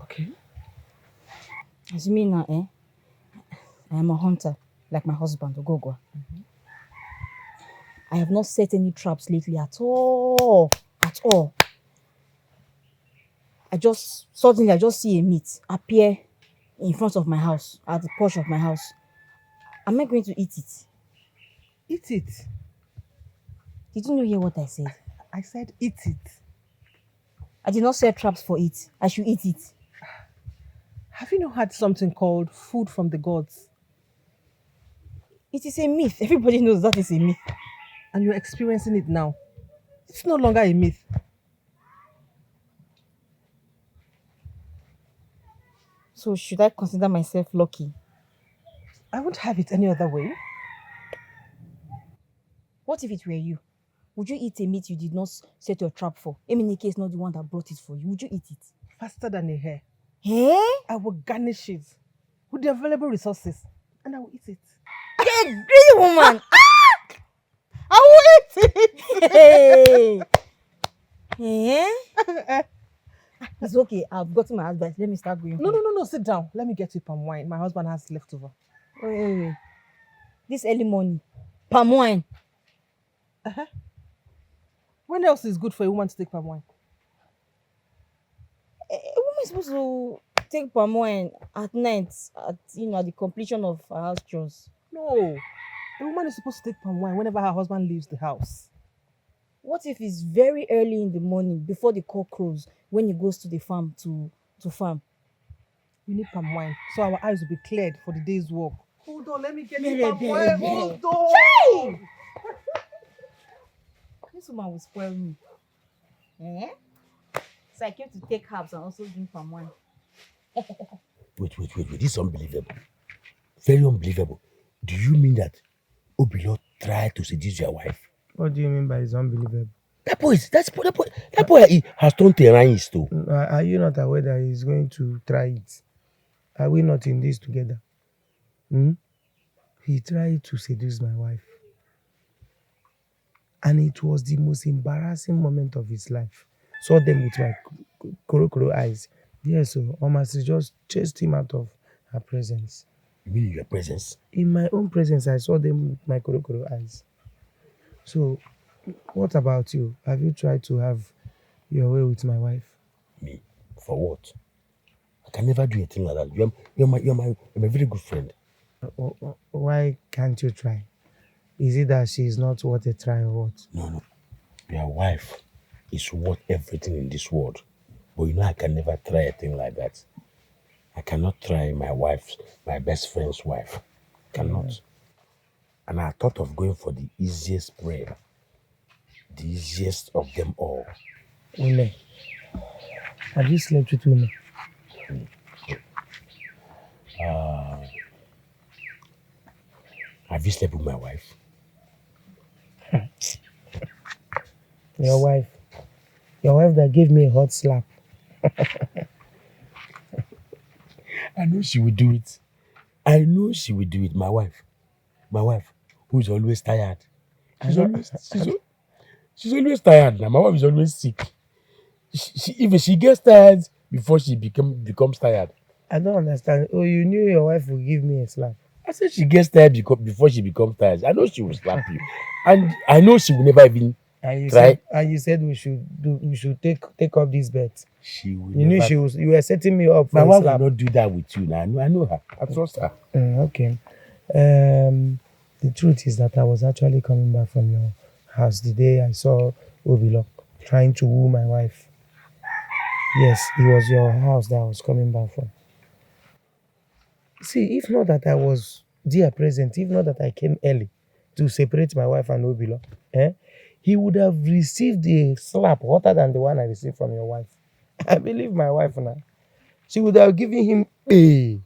Okay. Assuming now, I am a hunter, like my husband, Ogogwa. I have not set any traps lately at all. At all. I just see a meat appear in front of my house, at the porch of my house. Am I going to eat it? Eat it. Did you not hear what I said? I said eat it. I did not set traps for it. I should eat it. Have you not had something called food from the gods? It is a myth. Everybody knows that is a myth. And you're experiencing it now. It's no longer a myth. So should I consider myself lucky? I won't have it any other way. What if it were you? Would you eat a meat you did not set your trap for? Eminike is not the one that brought it for you. Would you eat it? Faster than a hair. Eh? I will garnish it with the available resources and I will eat it. A greedy woman! I will eat it! Hey. Eh? It's okay. I've gotten my advice. Let me start going. No. Sit down. Let me get you palm wine. My husband has leftover. Wait. This early morning. Palm wine. When else is good for a woman to take palm wine? A woman is supposed to take palm wine at night, at the completion of her house chores. No. A woman is supposed to take palm wine whenever her husband leaves the house. What if it's very early in the morning, before the cock crows, when he goes to the farm to farm? We need palm wine, so our eyes will be cleared for the day's work. Hold on, let me get you palm wine. Hold on. This woman will spoil me. So I came to take herbs and also drink palm wine. Wait. This is unbelievable. Very unbelievable. Do you mean that Obilo tried to seduce your wife? What do you mean by it's unbelievable? That boy he has turned terrorist too. Are you not aware that he's going to try it? Are we not in this together? He tried to seduce my wife. And it was the most embarrassing moment of his life. Saw them with my koro eyes. Yes, so almost just chased him out of her presence. You mean in your presence? In my own presence, I saw them with my koro eyes. So, what about you? Have you tried to have your way with my wife? Me? For what? I can never do anything like that. You're my very good friend. Why can't you try? Is it that she is not worth a try or what? No. Your wife is worth everything in this world. But I can never try a thing like that. I cannot try my best friend's wife. Cannot. And I thought of going for the easiest prey. The easiest of them all. Une. Have you slept with Une? Have you slept with my wife? Your wife that gave me a hot slap. I know she will do it. My wife, who is always tired. She's always tired now. My wife is always sick. Even she gets tired before she becomes tired. I don't understand. Oh, you knew your wife would give me a slap. I said she gets tired before she becomes tired. I know she will slap you. And I know she will never even try. You said we should take up this bet. She will. You were setting me up for my wife slap. will not do that with you now. I know her. I trust her. Okay. The truth is that I was actually coming back from your house the day I saw Obilo trying to woo my wife. Yes, it was your house that I was coming back from. See, if not that I was there present, if not that I came early to separate my wife and Obilo, he would have received a slap hotter than the one I received from your wife. I believe my wife now. She would have given him a.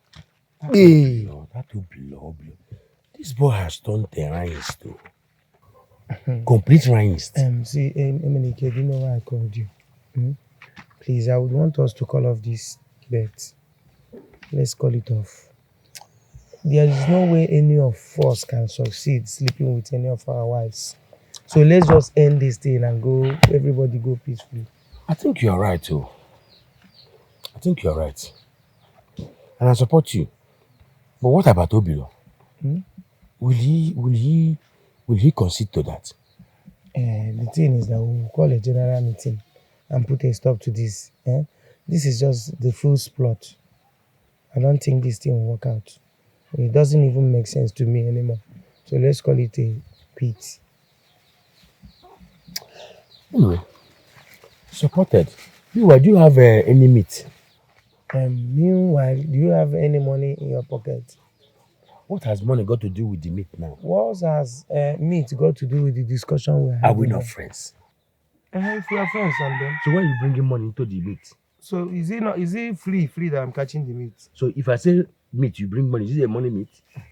That Obilo. This boy has turned terrorist too. Complete rhymist. See, Emenike, do you know why I called you? Please, I would want us to call off this bet. Let's call it off. There is no way any of us can succeed sleeping with any of our wives. So let's just end this thing and go. Everybody go peacefully. I think you're right, too. I think you're right. And I support you. But what about Obilo? Will he concede to that? The thing is that we'll call a general meeting and put a stop to this. This is just the fool's plot. I don't think this thing will work out. It doesn't even make sense to me anymore. So let's call it a pit. Anyway, supported. Meanwhile, do you have any meat? Meanwhile, do you have any money in your pocket? What has money got to do with the meat now? What has meat got to do with the discussion we're having? Are we not friends? If we are friends, and then. So why are you bringing money into the meat? So is it free that I'm catching the meat? So if I say meat, you bring money. Is it a money meat? I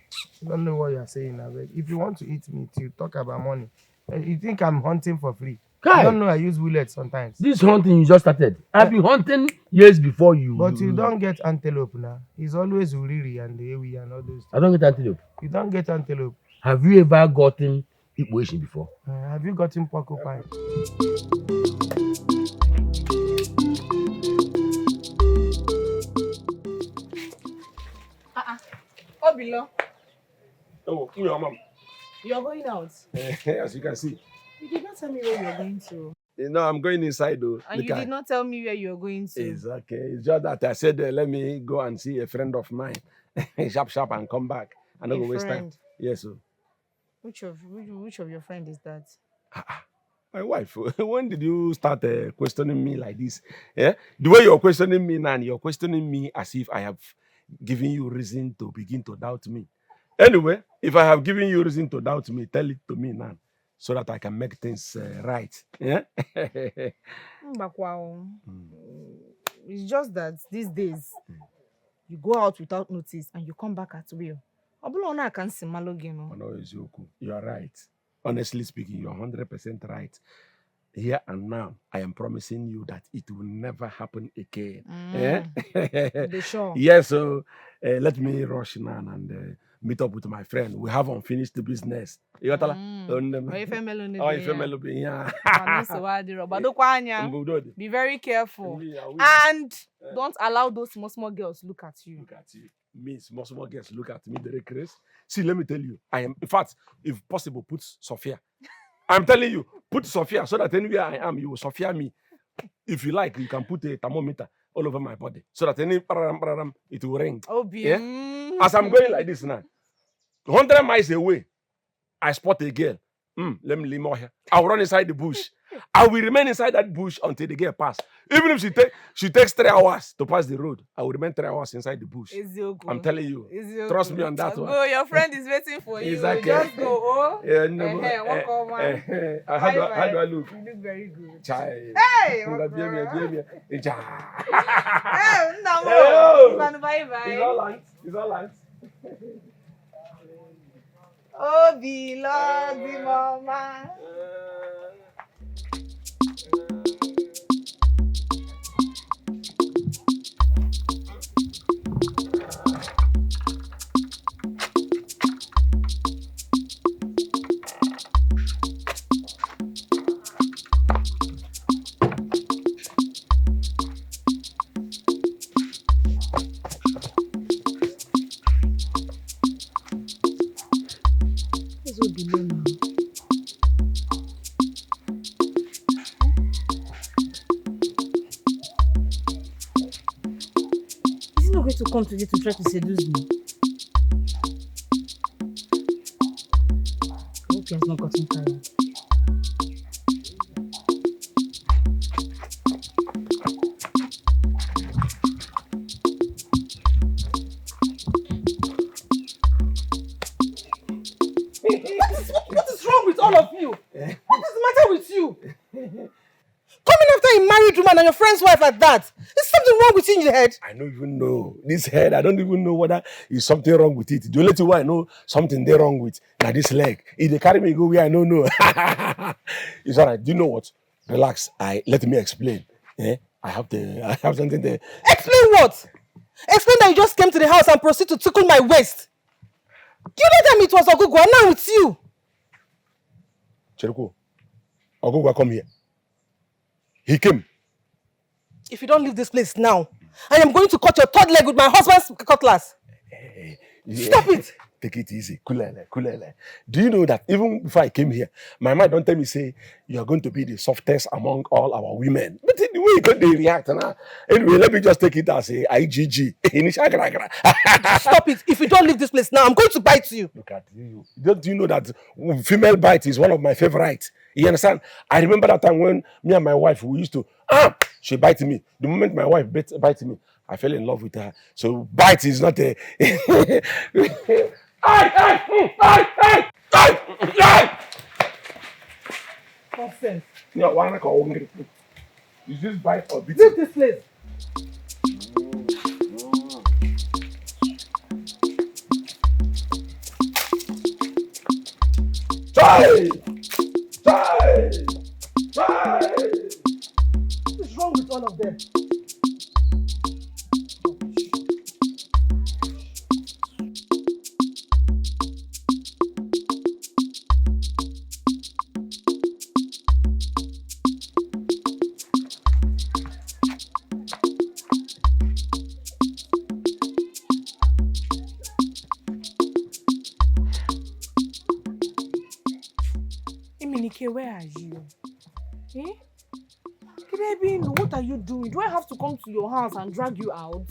don't know what you're saying, Abeg. If you want to eat meat, you talk about money. You think I'm hunting for free? Kai. I don't know. I use bullets sometimes. This hunting you just started. I've been hunting years before you. But you don't get antelope now. It's always uriri and ewi and all those things. I don't get antelope. You don't get antelope. Have you ever gotten equation before? Have you gotten porcupine? Obilo, Oh, your mom. you're going out. As you can see. You did not tell me where you're going to. You know, I'm going inside though. And you did not tell me where you're going to. It's okay. It's just that I said, let me go and see a friend of mine. Sharp, and come back. I don't go waste time. Yes, sir. Which of your friend is that? My wife. When did you start questioning me like this? Yeah? The way you're questioning me now, you're questioning me as if I have given you reason to begin to doubt me. Anyway, if I have given you reason to doubt me, tell it to me now, so that I can make things right. Yeah? It's just that these days, you go out without notice and you come back at will. I can't see Malogino. No, you are right. Honestly speaking, you're 100% right. Here and now, I am promising you that it will never happen again. Sure. Yes, so let me rush now and meet up with my friend. We have unfinished business. Be very careful. And don't allow those small girls look at you. Look at you. Me, small girls look at me, very crazy. See, let me tell you, I am, in fact, if possible, put Sophia. I'm telling you, put Sophia so that anywhere I am, you will Sophia me. If you like, you can put a thermometer all over my body so that any it will ring. Oh, yeah? As I'm going like this now, 100 miles away, I spot a girl. Let me leave more here. I'll run inside the bush. I will remain inside that bush until the girl pass. Even if she takes 3 hours to pass the road, I will remain 3 hours inside the bush. I'm telling you. Trust me on that one. Go, your friend is waiting for you. Exactly. Just go. Oh. Yeah, no, walk over. How do I look? You look very good. Child. Hey! Hey, no. Bye-bye. It's all right. Oh, beloved mama. To come today to try to seduce me. I hope he has not gotten tired. What is wrong with all of you? What is the matter with you? Coming after a married woman and your friend's wife like that. Is something wrong with you in your head? I don't even know. This head, I don't even know whether there's something wrong with it. The only thing I know something there wrong with now this leg. If they carry me go where I don't know. It's all right. Do you know what? Relax. Let me explain. I have something there. Explain what? Explain that you just came to the house and proceed to tickle my waist. You didn't tell me it was Ogugwa, now it's you. Cheruko, Ogugwa, come here. He came. If you don't leave this place now, I am going to cut your third leg with my husband's cutlass. Stop it. Take it easy. Kulele. Do you know that even before I came here, my mind don't tell me, say, you are going to be the softest among all our women. But the way they react, anyway, let me just take it as a IGG. Stop it. If you don't leave this place now, I'm going to bite you. Look at you. Do you know that female bite is one of my favorites? You understand? I remember that time when me and my wife, we used to, she bite me. The moment my wife bite me, I fell in love with her. So bite is not a... Nonsense. Is this bite or beat? Leave this place. Try! What is wrong with all of them? Where are you? Baby, what are you doing? Do I have to come to your house and drag you out?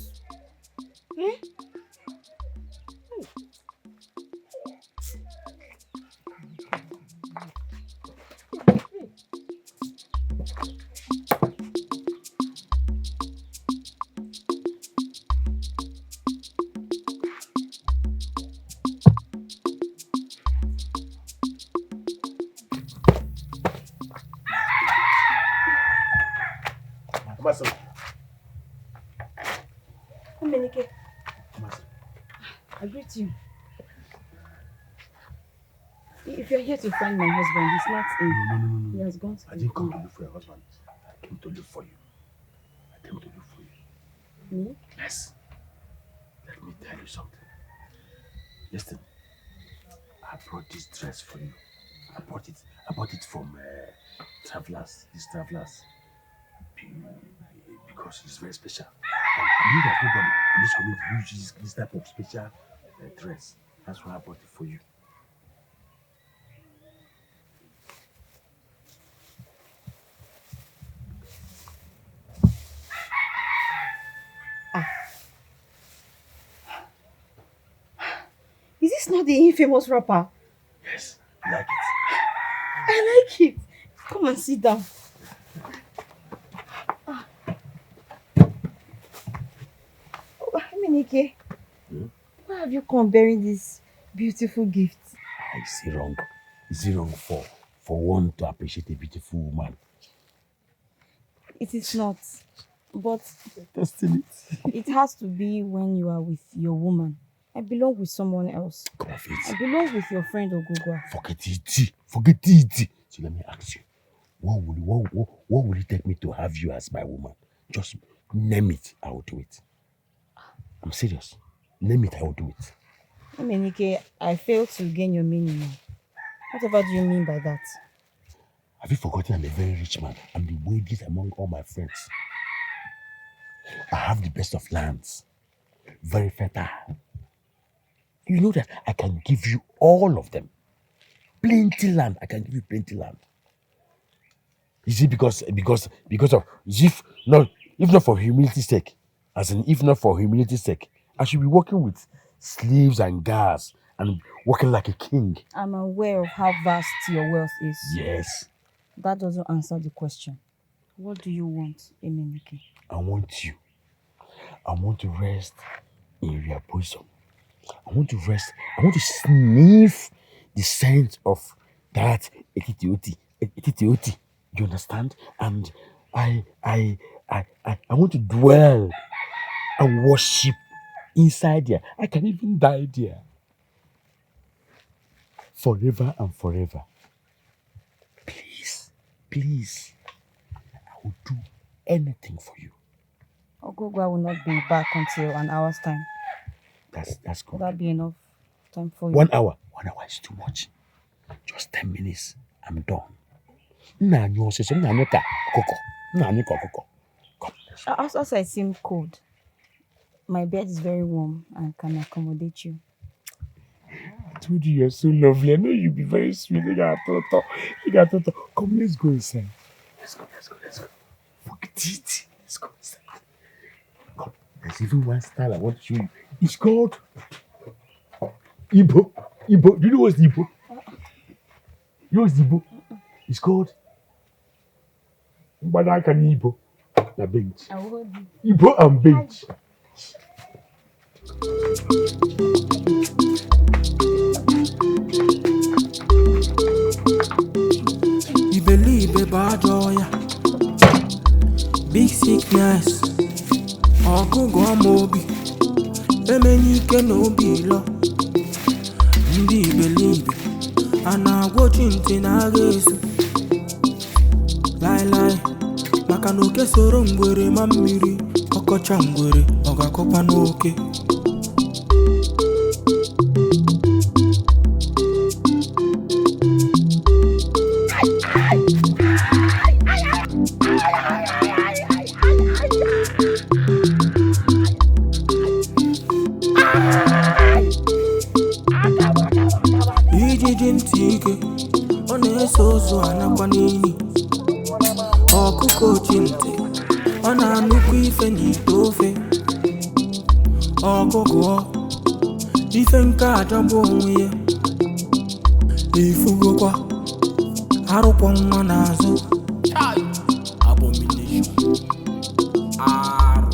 I greet you. If you're here to find my husband, he's not in. No. He has gone to I didn't come to look for your husband. I came to look for you. Me? Yes. Let me tell you something. Listen. I brought this dress for you. I bought it from Tcharls. These Tcharls. Because it's very special. And you that nobody in this community uses this type of special dress. That's why I bought it for you. Is this not the infamous rapper? Yes, I like it. I like it. Come and sit down. Nike, why have you come bearing this beautiful gift? Is it wrong? Is it wrong for one to appreciate a beautiful woman? It is not, but Destiny. It has to be when you are with your woman. I belong with someone else. Come on, Faith. I belong with your friend Ogugwa. Forget it. So let me ask you, what will it take me to have you as my woman? Just name it, I will do it. I'm serious. Name it, I will do it. Nike, I fail to gain your meaning now. Whatever do you mean by that? Have you forgotten I'm a very rich man? I'm the wealthiest among all my friends. I have the best of lands. Very fertile. You know that I can give you all of them. Plenty land. I can give you plenty land. Is it because of if not for humility's sake, if not for humility's sake, I should be working with slaves and guards and working like a king. I'm aware of how vast your wealth is. Yes. That doesn't answer the question. What do you want, Emenike? I want you. I want to rest in your bosom. I want to sniff the scent of that etitioti. You understand? And I I want to dwell and worship inside there. I can even die there. Forever and forever. Please, please. I will do anything for you. Ogogwa will not be back until an hour's time. That's good. Will that be enough time for you? 1 hour. 1 hour is too much. Just 10 minutes. I'm done. As I seem cold, my bed is very warm and can accommodate you. I told you you're so lovely. I know you'll be very sweet. You got to. Come, let's go inside. Let's go. Forget it. Let's go inside. Come. There's even one style I want to show you. It's called Igbo. Igbo. Do you know what's the Igbo? You know what's the Igbo? It's called Ogbonna and Igbo. The bench. Igbo and bench. You believe a bad joy, big sickness, or go mobi, a many can no be low. You believe, and I watching Tinagas. Lie, Makanoke Sorongwere Mamiri, Okochangwere, Ogakopanoke. Ijijintike, Onesozo Anakwanini. Ọkụkọ chinte, ọ na-anụkwu ife n'ite ofe. Ọgụgụ ife nke ajọgbu onwe ya. Ifugokwa arụkwọ nwa n'azụ. Abomination. Arụ.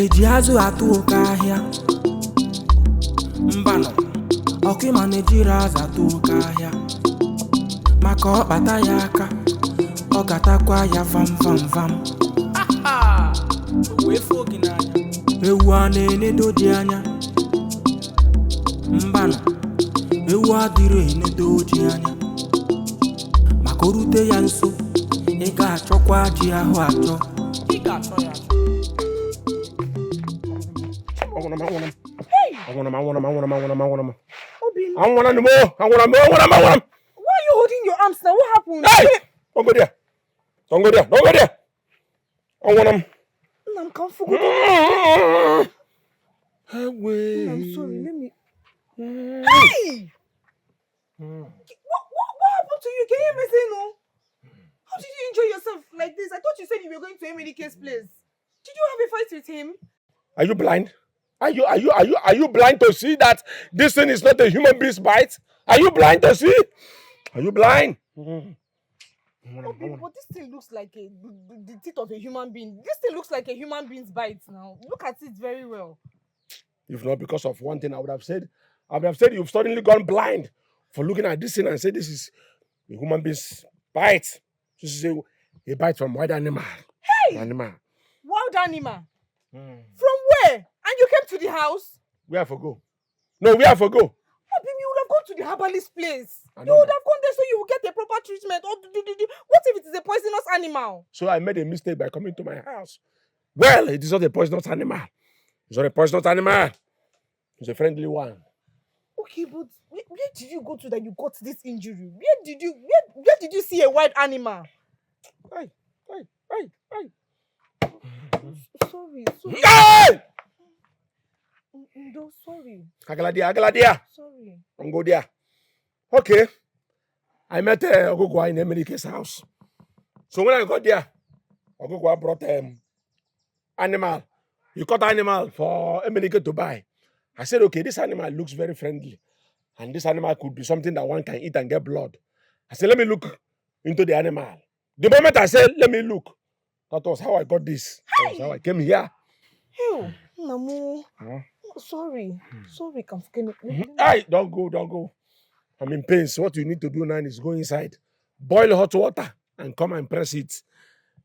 Eji azụ atụ oke ahịa. Mbanọ, ọkụma na-ejiri azụ atụ oke ahịa. Maka ọkpata ya aka. Ọ gatakwa ya vam. Wee fo gị n'anya. Ewu a na-enedo dị anya. Mbanụ, ewu adịrị enedo dị anya. Maka o rute ya nso, ị ga-achọkwa ji ahụ achọ. Ị ga-achọ ya achọ. Why are you holding your arms now? What happened? Hey! Don't go there. I want him. I'm comfortable. I'm sorry. Let me. Hey! What happened to you? Can you ever say no? How did you enjoy yourself like this? I thought you said you were going to Emenike's place. Did you have a fight with him? Are you blind? Are you blind to see that this thing is not a human being's bite? Are you blind to see? Are you blind? But this thing looks like the teeth of a human being. This thing looks like a human being's bite now. Look at it very well. If not because of one thing, I would have said you've suddenly gone blind for looking at this thing and said this is a human being's bite. This is a bite from wild animal. Hey! Wild animal? From where? And you came to the house? Where for go? No, where for go? Oh, baby, you would have gone to the herbalist place. You would have gone there so you will get a proper treatment. Or what if it is a poisonous animal? So I made a mistake by coming to my house. Well, it is not a poisonous animal. It's not a poisonous animal. It's a friendly one. Okay, but where did you go to that you got this injury? Where did you see a wild animal? Hey. Sorry. Hey! No, sorry. Agaladia. Sorry. Don't go there. Okay. I met Ogugwa in Emenike's house. So when I got there, Ogugwa brought animal. He caught animal for Emenike to buy. I said, okay, this animal looks very friendly. And this animal could be something that one can eat and get blood. I said, let me look into the animal. The moment I said, let me look, that was how I got this. That was how I came here. Ew, Namu. Sorry, Confronting. Hey, don't go. I'm in pain. So what you need to do now is go inside, boil hot water, and come and press it.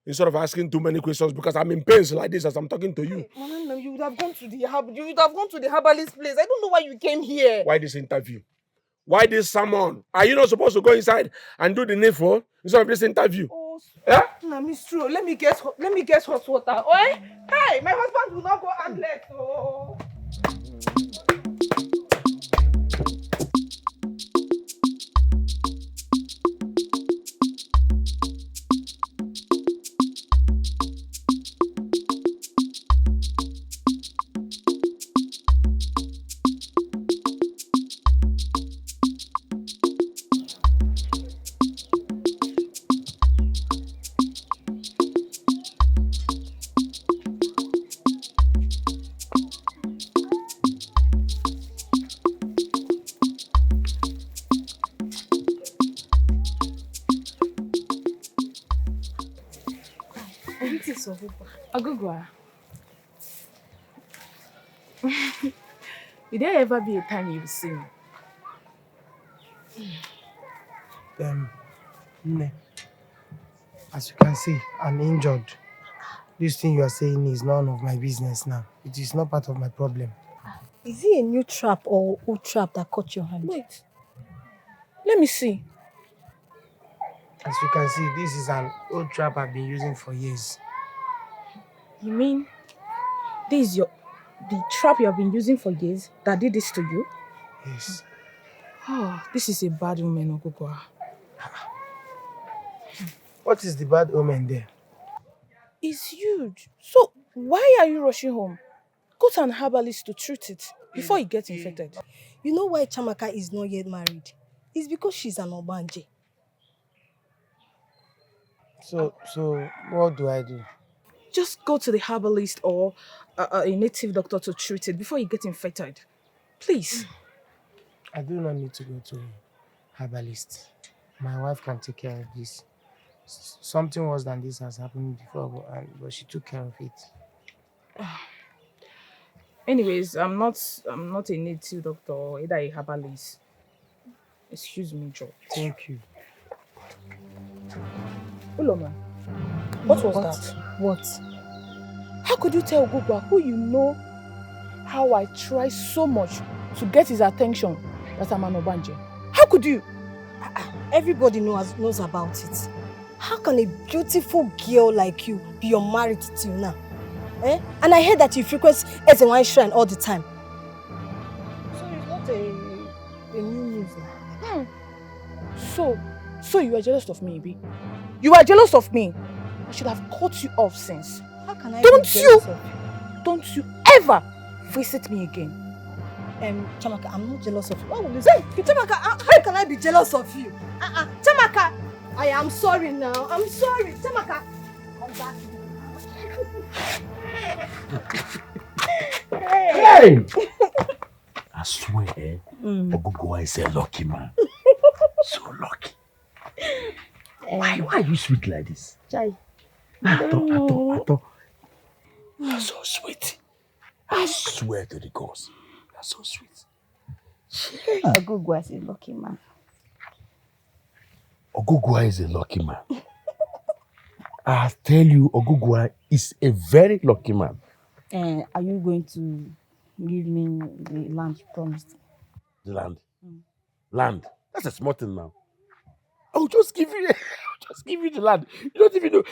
instead of asking too many questions because I'm in pains like this as I'm talking to you. Hey, Mama, you would have gone to the herbalist place. I don't know why you came here. Why this interview? Why this sermon? Are you not supposed to go inside and do the needful instead of this interview? Oh, yeah? Miss True. Let me get hot water. Oh, hey, my husband will not go and let. Oh. Agugwa. Will there ever be a time you sing? As you can see, I'm injured. This thing you are saying is none of my business now. It is not part of my problem. Is it a new trap or old trap that caught your hand? Wait. Let me see. As you can see, this is an old trap I've been using for years. You mean this is the trap you have been using for years that did this to you? Yes. Oh, this is a bad woman, Ogugwa. What is the bad omen there? It's huge. So why are you rushing home? Go to an herbalist to treat it before it gets infected. You know why Chamaka is not yet married? It's because she's an Obanje. So what do I do? Just go to the herbalist or a native doctor to treat it before you get infected. Please. I do not need to go to a herbalist. My wife can take care of this. Something worse than this has happened before, but she took care of it. Anyways, I'm not a native doctor or either a herbalist. Excuse me, Joe. Thank you. Uloma, what was that? What? How could you tell Ogugwa, who you know how I try so much to get his attention, that I'm an Obanje? How could you? Everybody knows about it. How can a beautiful girl like you be unmarried till now? Eh? And I heard that you frequent Ezenwai shrine all the time. So it's not a new news now. So you are jealous of me, Ibi? You are jealous of me? I should have cut you off since. How can I be jealous of you? Don't you ever visit me again. Chamaka, I'm not jealous of you. What will you say? Chamaka, how can I be jealous of you? Chamaka, I am sorry now. I'm sorry. Chamaka, come back. Hey! I swear, Ogugwa is a lucky man. So lucky. Why are you sweet like this? Chai. I thought. You're so sweet. I swear to the gods. You're so sweet. Ogugwa is a lucky man. Ogugwa is a lucky man. I tell you, Ogugwa is a very lucky man. Are you going to give me the land you promised? The land? Land? That's a small thing now. I'll just give you the land. You don't even know.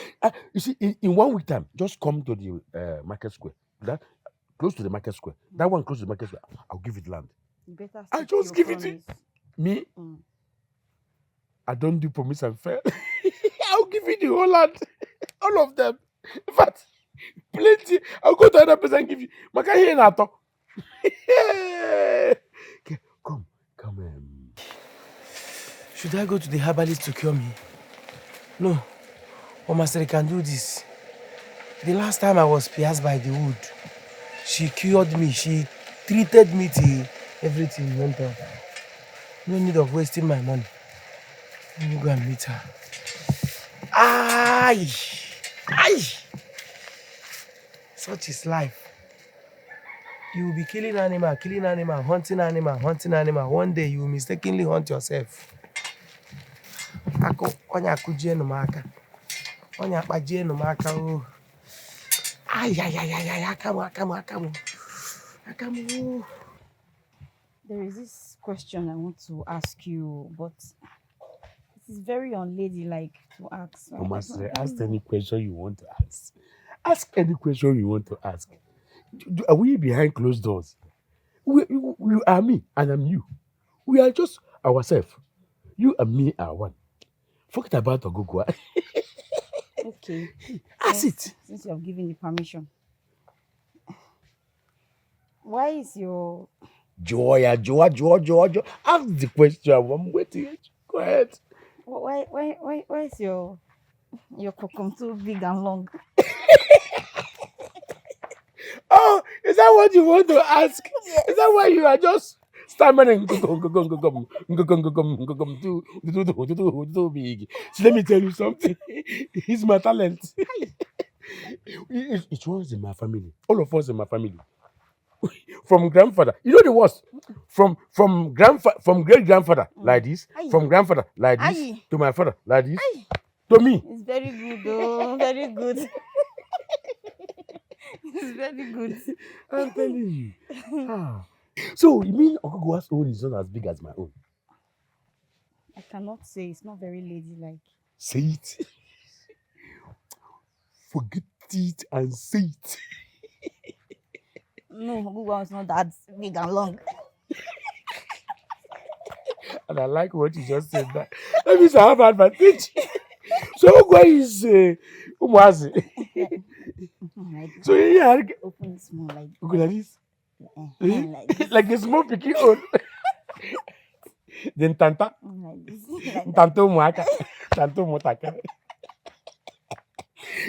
You see, in 1 week time, just come to the market square. That close to the market square. That one close to the market square. I'll give you the land. You better I'll just give it to you. Me? I don't do promise and fail. I'll give you the whole land. All of them. In fact, plenty. I'll go to another place and give you. Maka here nato. Come. Should I go to the herbalist to cure me? No. Omasere can do this. The last time I was pierced by the wood, she cured me. She treated me till everything went off. No need of wasting my money. Let me go and meet her. Aye! Such is life. You will be killing animal, hunting animal. One day you will mistakenly hunt yourself. Onya paje no maka o. Ay, akamu. There is this question I want to ask you, but it is very unladylike to ask. Ask any question you want to ask. Ask any question you want to ask. Are we behind closed doors? You are me and I'm you. We are just ourselves. You and me are one. Forget about Ogugwa. Okay. Ask it. Since you have given the permission. Why is your... Joy. Ask the question. I'm waiting. Go ahead. Why is your cocoon too big and long? Oh, is that what you want to ask? Yes. Is that why you are just stammering? Too big. So let me tell you something. It's my talent. It runs in my family. All of us in my family. From grandfather, you know the worst. From great grandfather like this, from grandfather like this to my father like this, to me. It's very good, though. Very good. It's very good. I'm telling you. So you mean Ogugwa's own is not as big as my own? I cannot say. It's not very ladylike. Say it. Forget it and say it. No, Ogugwa is not that big and long. And I like what you just said. That means I have advantage. So Ogugwa is Umuazi. So yeah, open small like this. Like a small picky old. Then Tanta. Tanto Muaka. Tanto Motaka.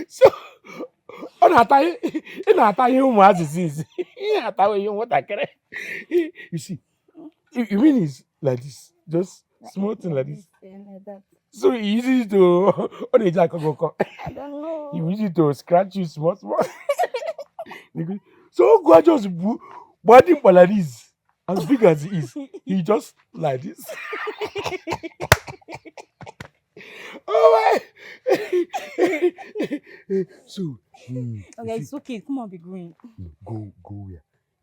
So on a tie Umuazi sees. You see, you mean it's like this, just small thing like this. Like that. So easy to on a jack of I don't know. You easy to scratch you small. So God just body like this, as big as he is, he just like this. Oh my! So okay, it's okay. Come on, be growing. Go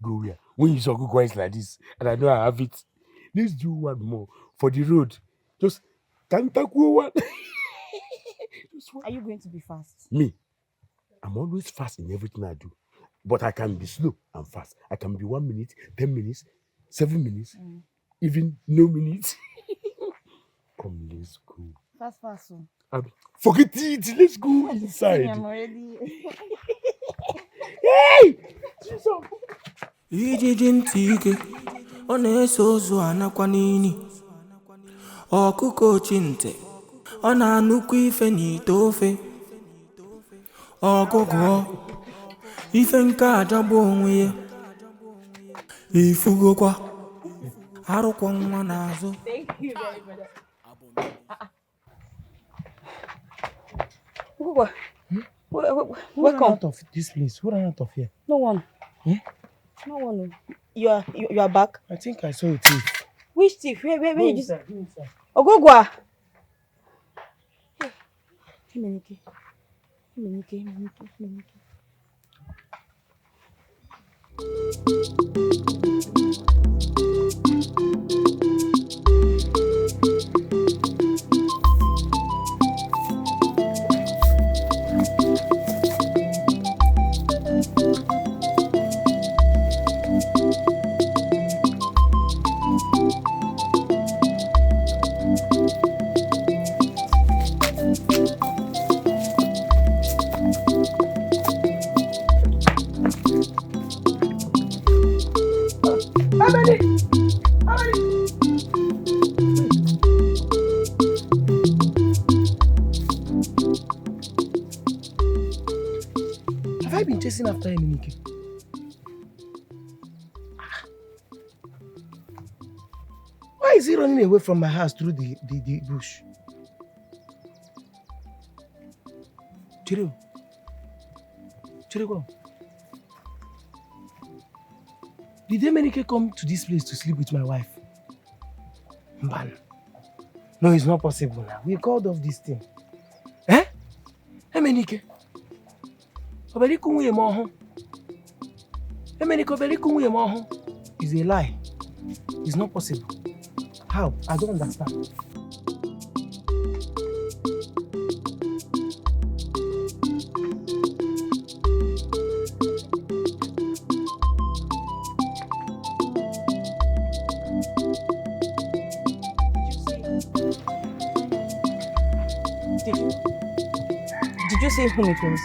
where? When you saw good guys like this, and I know I have it. Let's do one more for the road. Just can't talk one. Are you going to be fast? Me, I'm always fast in everything I do, but I can be slow and fast. I can be 1 minute, 10 minutes, 7 minutes, even no minutes. Come, let's go. Fast. So. Forget it. Let's go inside. I'm already. Hey! Ijiji ntị ike ọ na-eso ozu anakwa n'ini ọkụkọ ochi ntị ọ na-anụkwa ife n'ite ofe ọgụgụ ife nke ajagbu onwe ya ifugokwa arụkwa nwa n'azụ. Who ran out of this place? Who ran out of here? No one. Yeah? No one. You are back. I think I saw a thief. Which thief? Where did you? Go inside. Ogugwa. Menike. Have I been chasing after him, Nike? Why is he running away from my house through the bush? Chiro, go. Did Emenike come to this place to sleep with my wife? Mban. No, it's not possible now. We called off this thing. Eh? Emenike. Obeliku nwunye m ọhụụ. Emenike Obeliku nwunye m ọhụụ. Is a lie. It's not possible. How? I don't understand. Did you say whom it was?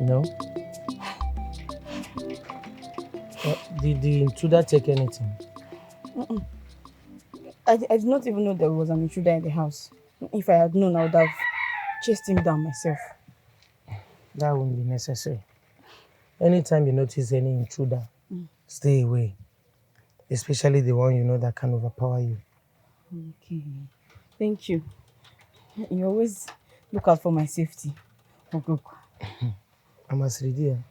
No. Did the intruder take anything? I did not even know there was an intruder in the house. If I had known, I would have chased him down myself. That wouldn't be necessary. Anytime you notice any intruder, stay away. Especially the one you know that can overpower you. Okay. Thank you. You always look out for my safety. Amasridia,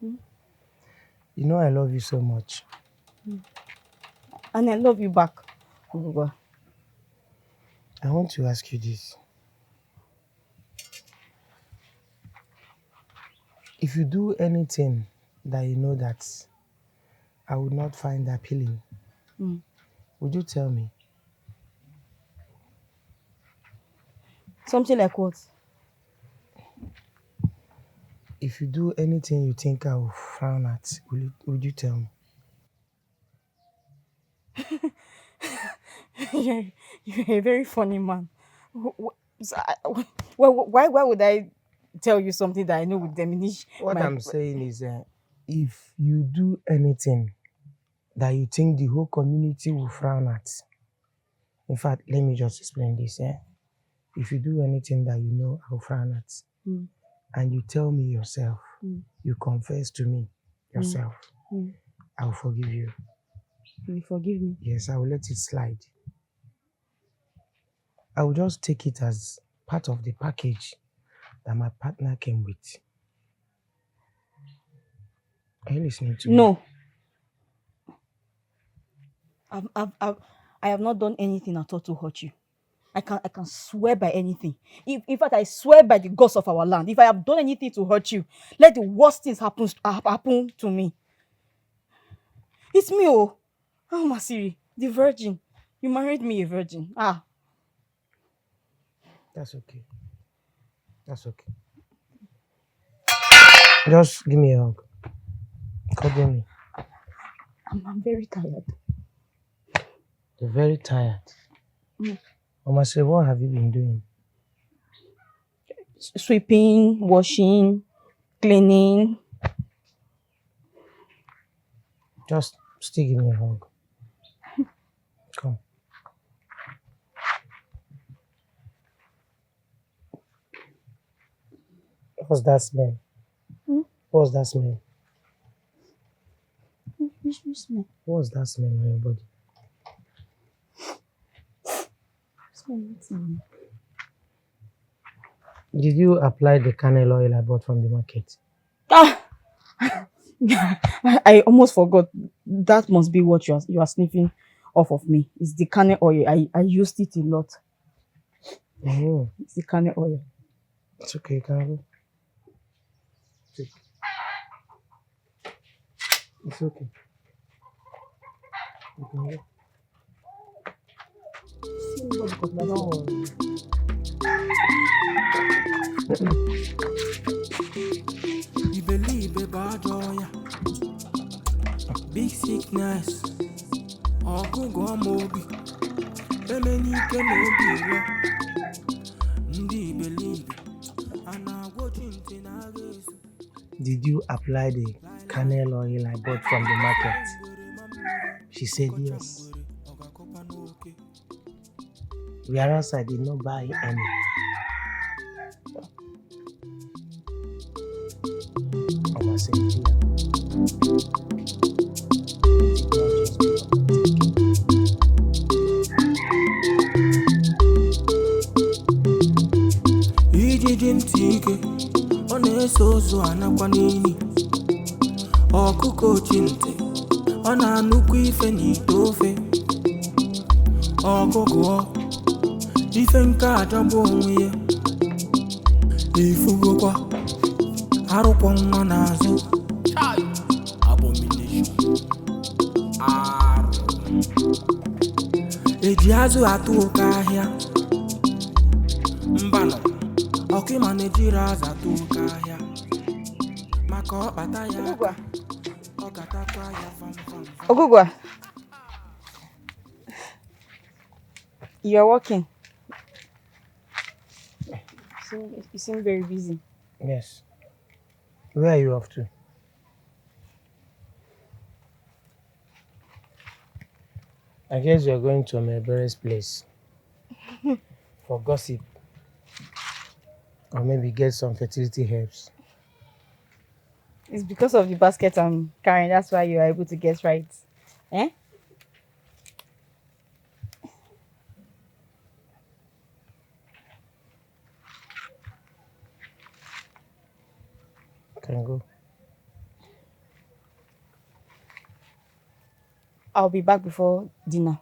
you know I love you so much. And I love you back. I want to ask you this. If you do anything that you know that I would not find appealing, would you tell me? Something like what? If you do anything you think I will frown at, would you tell me? You're a very funny man. Why would I tell you something that I know would diminish What I'm saying is, if you do anything that you think the whole community will frown at, in fact, let me just explain this. If you do anything that you know I will frown at, and you tell me yourself, you confess to me yourself, I will forgive you. You forgive me? Yes, I will let it slide. I will just take it as part of the package that my partner came with. Are you listening to me? No. I have not done anything at all to hurt you. I can swear by anything. In fact, I swear by the gods of our land. If I have done anything to hurt you, let the worst things happen to me. It's me, oh Masiri, the virgin. You married me a virgin. That's okay. That's okay. Just give me a hug. Cuddle me. I'm very tired. You're very tired. Mama say, what have you been doing? Sweeping, washing, cleaning. Just still give me a hug. Come. What's that smell? What's that smell? Which smell? What's that smell on your body? Did you apply the cannel oil I bought from the market? I almost forgot. That must be what you are sniffing off of me. It's the cannel oil. I used it a lot. Oh. It's the cannel oil. It's okay, can I go? It's okay. You can go. Don't worry. You believe a bad joy, big sickness, or go mobi. Emenike no be believe, and I watching things. Did you apply the cannel oil I bought from the market? She said yes. Whereas I did not buy any. Mama said, ọ na-eso ozu anakwa n'ili ọkụkọ ochinte ọ na-anụkwa ife n'ite ofe ọgụgụ ife nke ajọgbu onwe ya ifugokwa arụkwọ nwa n'azụ abomination arụ eji azụ atụ oke ahịa mbanụ ọkụma na-ejiri azụ atụ oke ahịa maka ọkpata ya ọ gatakwa ya famfam. Ogugwa, you're working. You seem very busy. Yes. Where are you off to? I guess you're going to Ebere's place for gossip. Or maybe get some fertility herbs. It's because of the basket I'm carrying. That's why you are able to get right. Eh? Can go. I'll be back before dinner.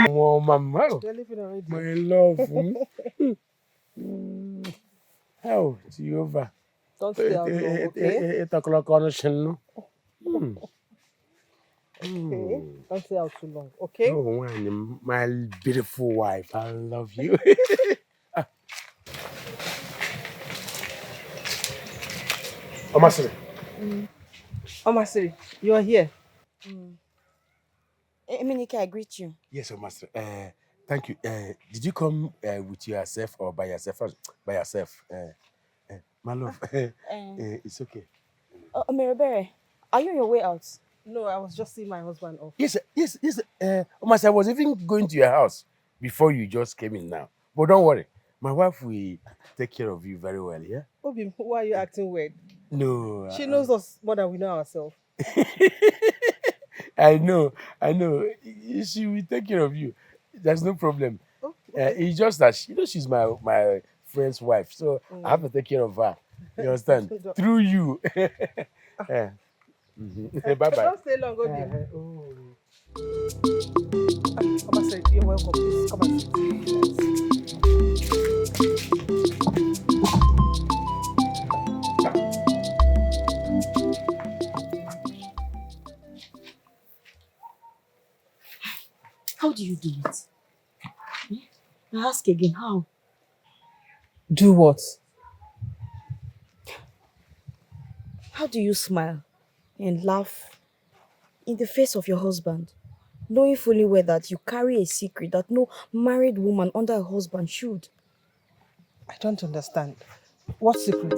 Oh, mama, my love. How it's over. Don't stay out long, okay? 8 o'clock on the channel. Okay. Don't stay out too long, okay? Oh, my beautiful wife, I love you. Omasiri. Omasiri, you're here. Eminike, I greet you. Yes, Omasiri. Thank you. Did you come with yourself or by yourself? By yourself. My love, it's okay. Ebere, are you on your way out? No, I was just seeing my husband off. Yes. Omasiri, I was even going to your house before you just came in now. But don't worry. My wife will take care of you very well, yeah? Obi, why are you acting weird? No. She knows us more than we know ourselves. I know. She will take care of you. There's no problem. Oh, okay. It's just that she's my friend's wife, so I have to take care of her. You understand? Through you. Bye bye. Don't stay long, Obi. Omasiri, you're welcome. Please come and sit. How do you do it? I ask again, how? Do what? How do you smile and laugh in the face of your husband, knowing fully well that you carry a secret that no married woman under a husband should? I don't understand. What secret?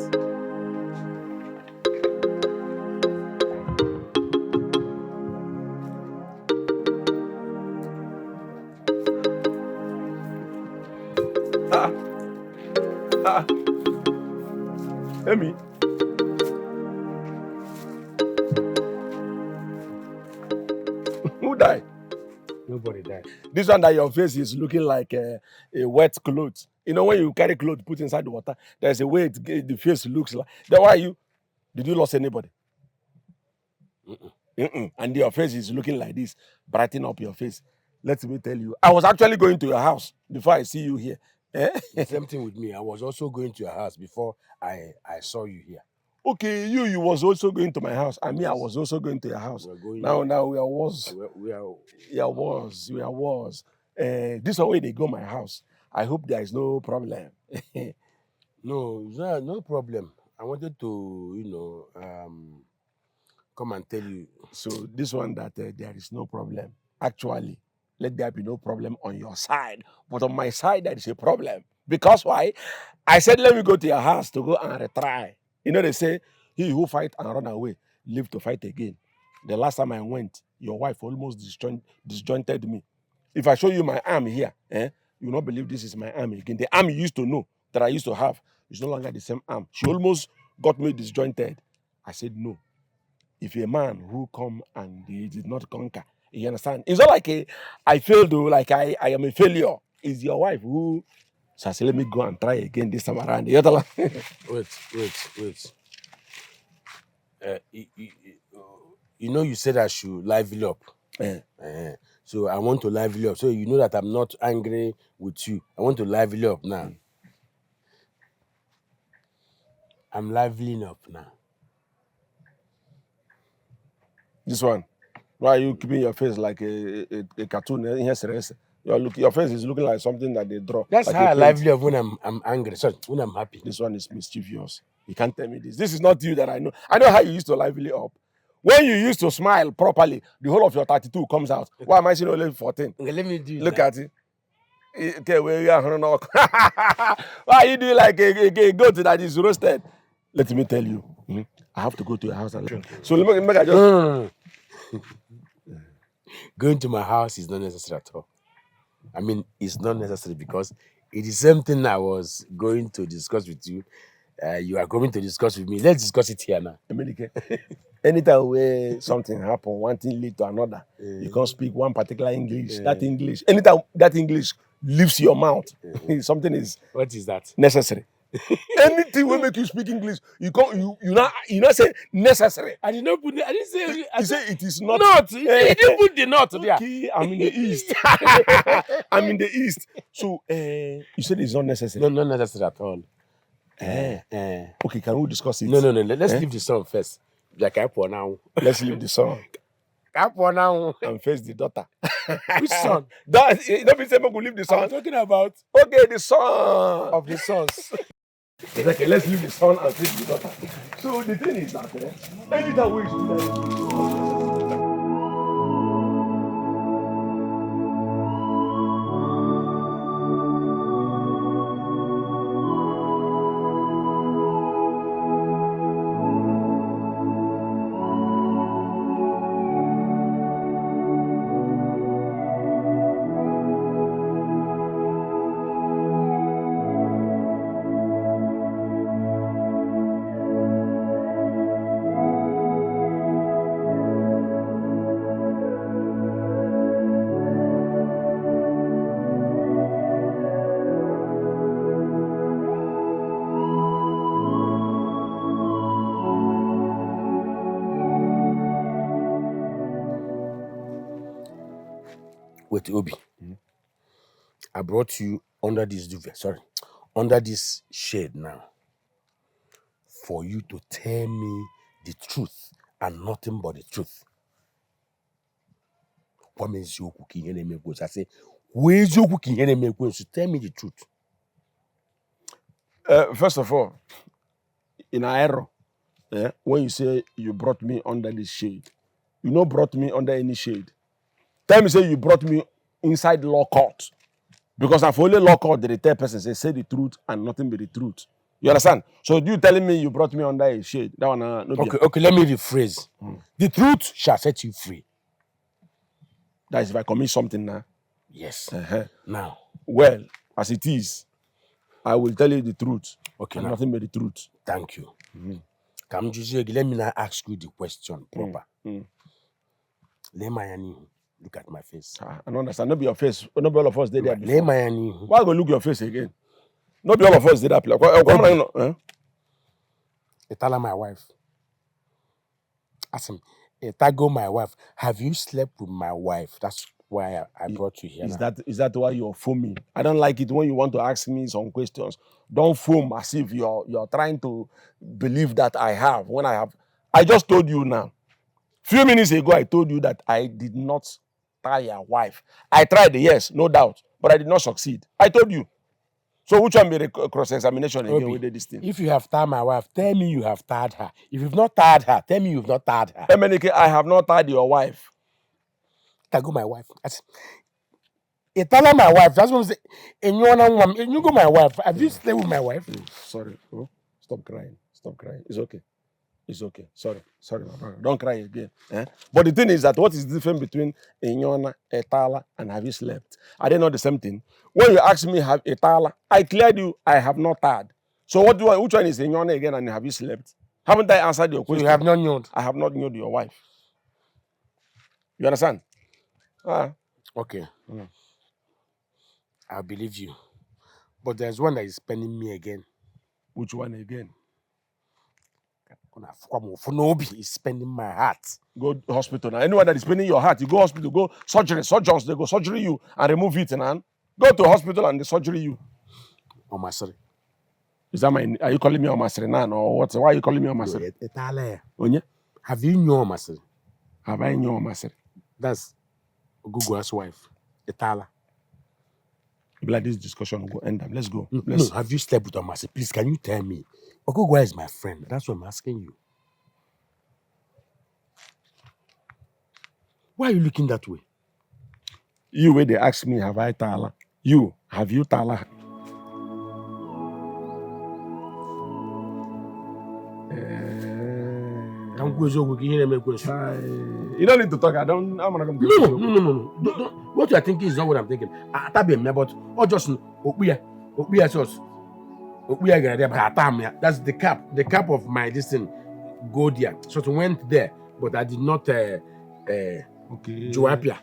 Emi. Who that Nobody died. This one that your face is looking like a wet cloth. You know when you carry clothes put inside the water, there's a way the face looks like. Then why you? Did you lose anybody? And your face is looking like this. Brighten up your face. Let me tell you. I was actually going to your house before I see you here. The same thing with me. I was also going to your house before I saw you here. Okay, you was also going to my house. I mean, I was also going to your house. Now we are wars. We are wars. We are wars. This way they go my house. I hope there is no problem. No, no problem. I wanted to, come and tell you. So this one that there is no problem. Actually, let there be no problem on your side. But on my side, there is a problem. Because why? I said, let me go to your house to go and retry. You know, they say, he who fight and run away, live to fight again. The last time I went, your wife almost disjointed me. If I show you my arm here, you will not believe this is my arm again. The arm you used to know that I used to have is no longer the same arm. She almost got me disjointed. I said, no. If a man who come and he did not conquer, you understand? It's not like I failed, like I am a failure. It's your wife who... So I said, let me go and try again this time around. Wait. You said I should liven up. So I want to liven up. So you know that I'm not angry with you. I want to liven up now. I'm livening up now. This one. Why are you keeping your face like a cartoon? Your face is looking like something that they draw. That's like how I lively up when I'm angry. Sorry, when I'm happy. This one is mischievous. You can't tell me this. This is not you that I know. I know how you used to lively up. When you used to smile properly, the whole of your 32 comes out. Okay. Why am I seeing only 14? Okay, let me do Look at it. Okay, where you are. Why are you doing like a goat that is roasted? Let me tell you. I have to go to your house. So let me just... Going to my house is not necessary at all. I mean, it's not necessary because it is the same thing I was going to discuss with you. You are going to discuss with me. Let's discuss it here now. Anytime where something happen, one thing lead to another, you can't speak one particular English. That English, anytime that English leaves your mouth, something is... What is that? Necessary. Anything will make you speak English, you not say necessary. I did not put I didn't say... You say it is not. Not. You didn't put the not there. Okay, I'm in the east. I'm in the east. So, you said it's not necessary. No, not necessary at all. Okay, can we discuss it? No. Let's leave the song first. Like I pour now. Let's leave the song. I pour now. And face the daughter. Which song? Don't be saying we leave the song. I'm talking about... Okay, the song. Of the songs. Okay, let's leave the son and face the daughter. So the thing is that anytime we should Wait, Obi. I brought you under this duvet, under this shade now, for you to tell me the truth and nothing but the truth. What means you cooking any make? I say, where's your cooking any make? So tell me the truth. First of all, in our error, when you say you brought me under this shade, you not brought me under any shade. Tell me, say you brought me inside law court. Because I've only law court, the third person say the truth and nothing but the truth. You understand? So you telling me you brought me under a shade. That one, okay, let me rephrase. The truth shall set you free. That is if I commit something now. Yes. Now. Well, as it is, I will tell you the truth. Okay. And nothing but the truth. Thank you. Let me now ask you the question proper. Let me Look at my face. I don't understand. Not be your face. Not be all of us did that before. Why go look your face again? Not be all of us did that. Tell my wife. Ask him. Tago my wife. Have you slept with my wife? That's why I brought you here. Is that why you're foaming? I don't like it when you want to ask me some questions. Don't foam as if you're trying to believe that I have. When I have, I just told you now. Few minutes ago, I told you that I did not tie your wife. I tried, yes, no doubt, but I did not succeed. I told you. So which one be the cross-examination again with this thing? If you have tied my wife, tell me you have tied her. If you've not tied her, tell me you've not tied her. Emenike, I have not tied your wife. Tago my wife. Tell my wife. That's what I'm saying. And you go my wife. Have you slept with my wife? Sorry. Oh, stop crying. Stop crying. It's okay. It's okay. Sorry, my brother. Don't cry again. But the thing is that what is the difference between Inyona, Etala, and have you slept? Are they not the same thing? When you ask me have Etala, I cleared you, I have not tied. So which one is Inyona again and have you slept? Haven't I answered your question? So you have not known. I have not known your wife. You understand? Okay. I believe you. But there's one that is spending me again. Which one again? Is spending my heart. Go to hospital now. Anyone that is spending your heart, you go hospital, go surgery. Surgeons, they go surgery you and remove it, man. Go to hospital and they surgery you. Oh my sorry. Is that my? Are you calling me Omasri now or what? Why are you calling me Omasri? Onye? Have you known Omasri? Have I known Omasri? That's Ogugua's wife. Etala. Like this discussion will go end up. Let's go. No, have you slept with Omasri? Please, can you tell me? Ogugua is my friend. That's what I'm asking you. Why are you looking that way? You, when they ask me, have I Tala? You, have you Tala? You don't need to talk. I'm not going to No. What you are thinking is not what I'm thinking. But just that's the cap. The cap of my distance go there. So it went there, but I did not Joapia.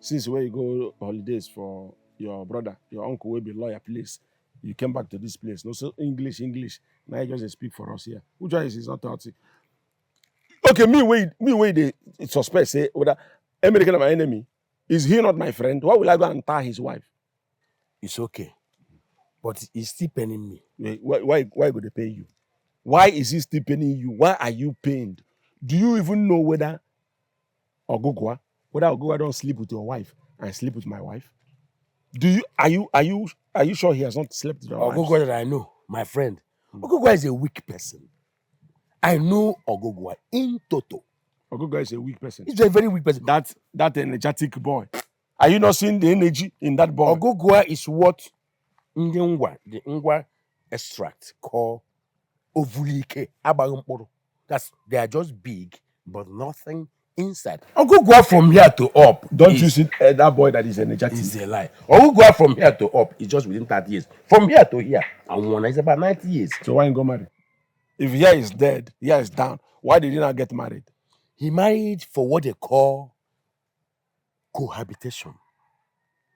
Since where you go holidays for your brother, your uncle will be lawyer place. You came back to this place. No, so English. Now you just speak for us here. Which one is not 30? Okay, me wait the suspect say whether American my enemy. Is he not my friend? Why will I go and tie his wife? It's okay. But he's still paying me. Why would they pay you? Why is he still paying you? Why are you pained? Do you even know whether Ogugwa don't sleep with your wife and sleep with my wife? Are you sure he has not slept with your wife? Ogugwa that I know, my friend. Ogugwa is a weak person. I know Ogugwa in total. Ogugwa is a weak person. He's a very weak person. That energetic boy. Are you not seeing the energy in that boy? Ogugwa is what the Ngwa extract called ovulike. They are just big, but nothing inside. Ogugwa from here to up. Don't you see that boy that is energetic? Is a lie. Ogugwa from here to up is just within 30 years. From here to here, and one is about 90 years. So why you go marry? If here is dead, here is down, why did he not get married? He married for what they call cohabitation.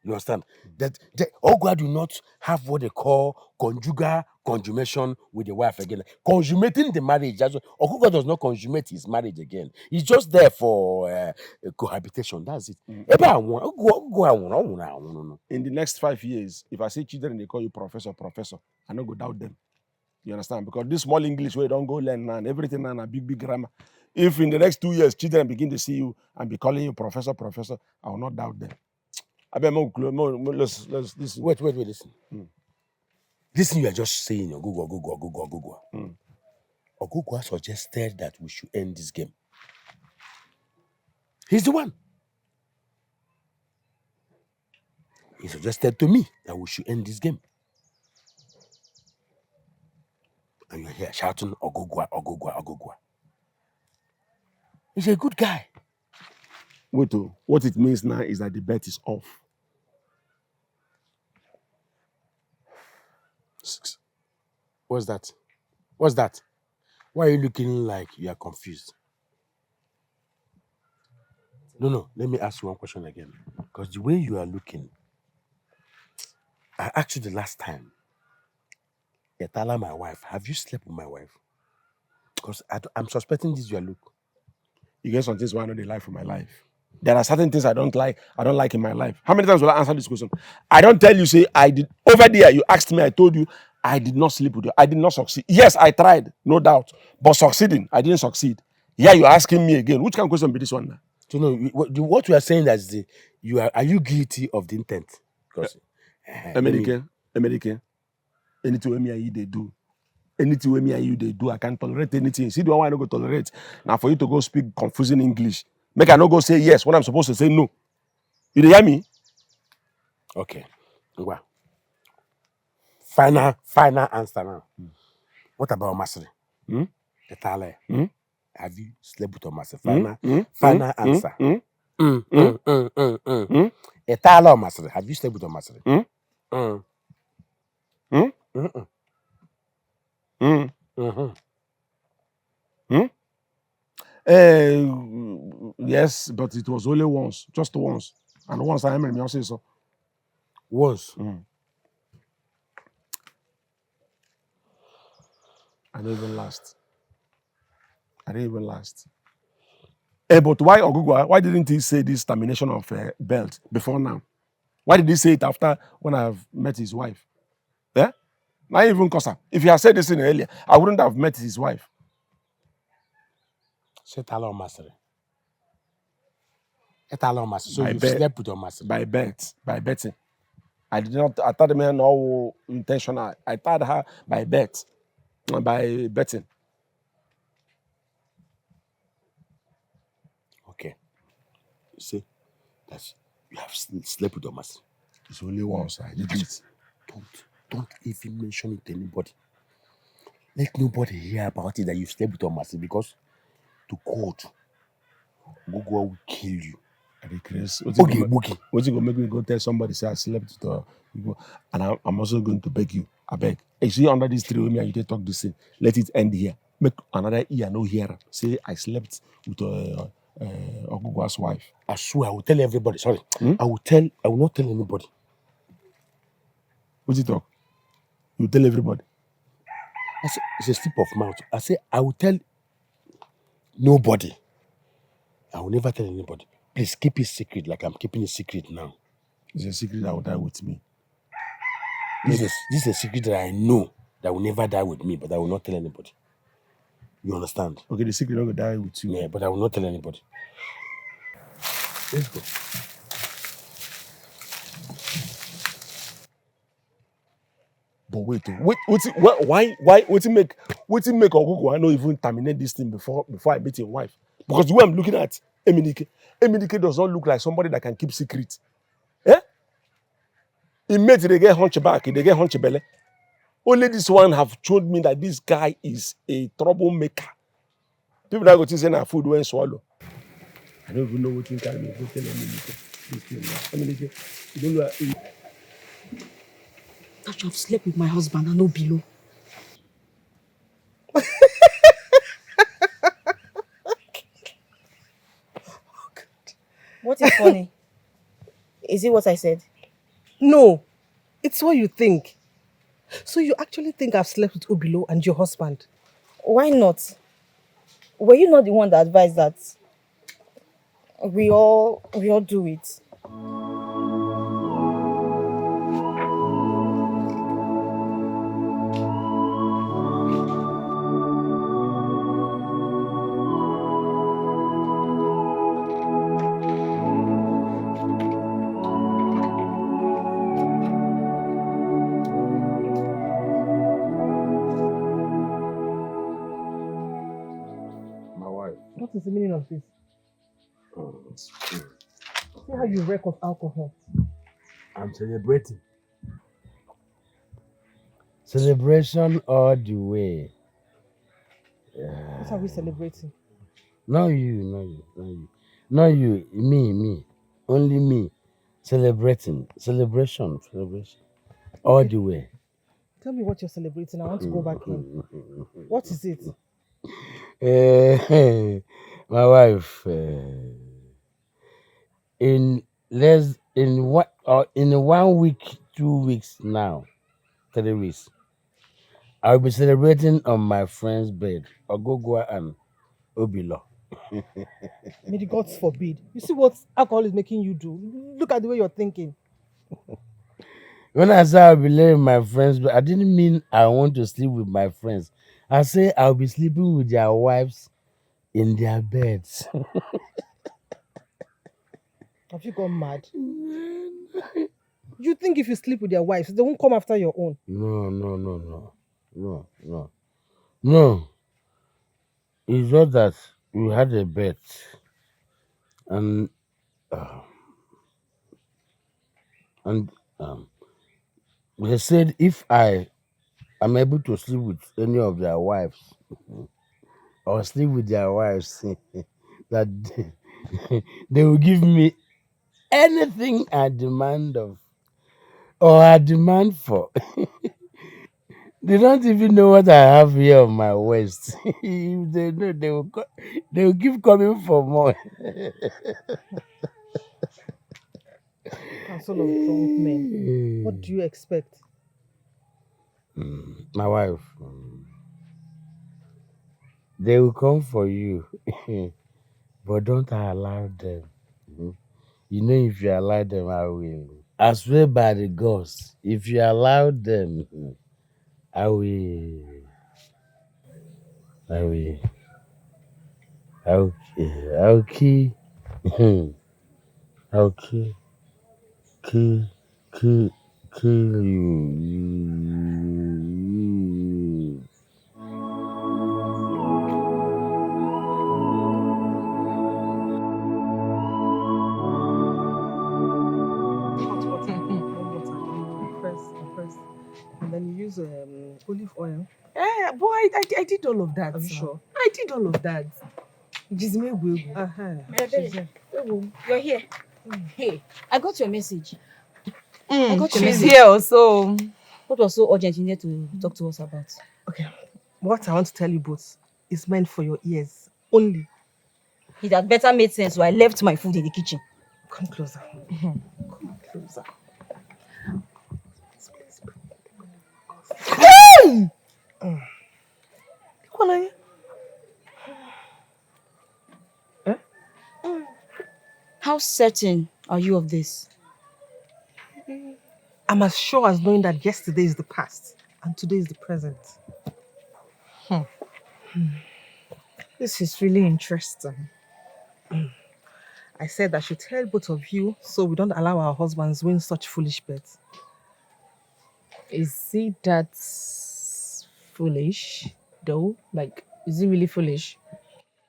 You understand? That Ogwa do not have what they call conjugal consummation with the wife again. Consummating the marriage. Ogwa does not consummate his marriage again. He's just there for cohabitation. That's it. In the next 5 years, if I say children, they call you professor, I don't go doubt them. You understand? Because this small English way don't go learn and everything and a big grammar. If in the next 2 years children begin to see you and be calling you professor, I will not doubt them. Let's listen. Wait, listen. Listen, you are just saying Ogugwa. Ogugwa suggested that we should end this game. He's the one. He suggested to me that we should end this game. And you're here shouting Ogugwa. He's a good guy. Wait, what it means now is that the bet is off. What's that? Why are you looking like you are confused? No. Let me ask you one question again. Because the way you are looking, I asked you the last time. Etala, my wife. Have you slept with my wife? Because I'm suspecting this your look. You get some things why I know they like for my life. There are certain things I don't like in my life. How many times will I answer this question? I don't tell you, say I did over there. You asked me, I told you I did not sleep with you. I did not succeed. Yes, I tried, no doubt. But succeeding, I didn't succeed. Yeah, you're asking me again. Which kind of question be this one now? So no, what we are saying is are you guilty of the intent? Because American, anything with me and you they do. Anything with me and you they do, I can't tolerate anything. See the one I don't go tolerate. Now for you to go speak confusing English, make I not go say yes when I'm supposed to say no. You dey hear me? Okay. Well, final answer now. What about Masri? Etale. Have you slept with Masri? Final answer. Etale or Masri? Have you slept with Masri? Yes, but it was only once, just once. And once I remember me say so. Once. I don't even last. But why Ogugwa? Why didn't he say this termination of belt before now? Why did he say it after when I've met his wife? Yeah? Not even Kosa. If he had said this in earlier, I wouldn't have met his wife. Say Etale or Masri. Etale or Masri. So By you bet. slept with your Masri. By betting. I thought the man no intentional. I thought her by betting. Okay. You say that you have slept with your Masri. It's only once I did it. Don't even mention it to anybody. Let nobody hear about it that you slept with your Masri, because to court, Google will kill you. Boogie. What's it gonna make me go tell somebody say I slept with and I'm also going to beg you. I beg. Actually, under these three women, you did talk this thing. Let it end here. Make another ear no hear. Say I slept with Ogugwa's wife. I swear I will tell everybody. Sorry. I will not tell anybody. What's it talk? You tell everybody. I say it's a slip of mouth. I say I will tell nobody. I will never tell anybody. Please keep it secret, like I'm keeping it secret now. It's a secret that will die with me. This is a secret that I know that will never die with me, but I will not tell anybody. You understand? Okay, the secret will die with you. Yeah, but I will not tell anybody. Let's go. But why make Ogugwa not even terminate this thing before I meet your wife? Because the way I'm looking at Eminike does not look like somebody that can keep secret. Eh? He made they get hunchback, they get hunchbelly. Only this one have told me that this guy is a troublemaker. People that go to say na food when swallow. I don't even know what you can do. Go tell Eminike. You don't know. That you have slept with my husband and no below. What is funny? Is it what I said? No, it's what you think. So you actually think I've slept with Obilo and your husband? Why not? Were you not the one that advised that we all do it? What is the meaning of this? See how you wreck of alcohol. I'm celebrating. Celebration all the way. What are we celebrating? Not you. Me. Only me. Celebration. All the way. Tell me what you're celebrating. I want to go back in. What is it? My wife. in in 1 week, 2 weeks now, 3 weeks, I'll be celebrating on my friend's bed, Ogogwa and Obilo. May the gods forbid. You see what alcohol is making you do? Look at the way you're thinking. When I say I'll be laying my friends, but I didn't mean I want to sleep with my friends. I say I'll be sleeping with their wives in their beds. Have you gone mad? You think if you sleep with their wives, they won't come after your own? No. It's just that we had a bet, and uh, and they said if I am able to sleep with any of their wives or sleep with their wives, that they will give me anything I demand of or I demand for. They don't even know what I have here on my waist. If they know, they will keep coming for more. Council of drunk men. What do you expect? My wife, they will come for you, but don't allow them. You know, if you allow them, I will. I swear by the gods, if you allow them, I will. I will. I'll kill. I'll kill, kill, kill you. Press. And then you use olive oil. Boy, I did all of that. Are you sure? I did all of that. You're here. Hey, I got your message. She's here also. What was so urgent you need to talk to us about? Okay. What I want to tell you both is meant for your ears only. It had better made sense, so I left my food in the kitchen. Come closer. Come closer. Hey! How certain are you of this? I'm as sure as knowing that yesterday is the past and today is the present. This is really interesting. I said I should tell both of you so we don't allow our husbands win such foolish bets. Is it that foolish, though? Like, is it really foolish?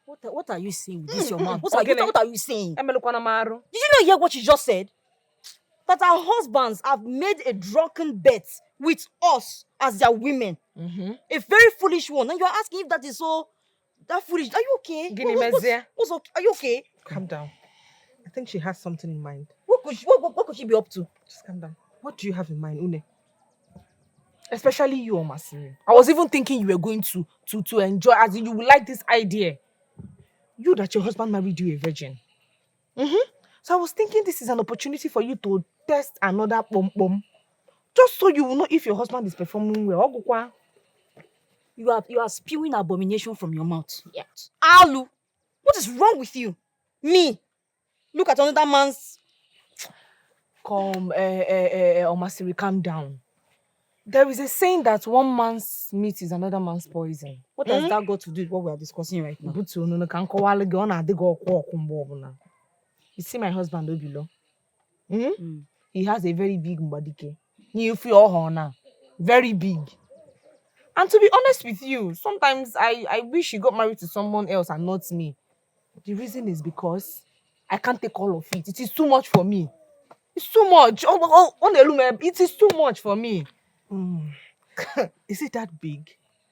What are you saying with this, your mouth? What are you saying? Did Did you not hear what you just said? That our husbands have made a drunken bet with us as their women. A very foolish one. And you're asking if that is so that foolish. Are you okay? What's okay? Are you okay? Calm down. I think she has something in mind. What could she be up to? Just calm down. What do you have in mind, Une? Especially you, Omasiri. I was even thinking you were going to enjoy, as in you would like this idea. You that your husband married you a virgin. So I was thinking this is an opportunity for you to test another pom-pom. Just so you will know if your husband is performing well. You are spewing abomination from your mouth. Yeah. Alu, what is wrong with you? Me? Look at another man's... Come, Omasiri, calm down. There is a saying that one man's meat is another man's poison. What has that got to do with what we are discussing right now? You see my husband, Obilo? He has a very big mbadike. You feel honor. Very big. And to be honest with you, sometimes I wish he got married to someone else and not me. The reason is because I can't take all of it. It is too much for me. It's too much. It is too much for me. Is it that big?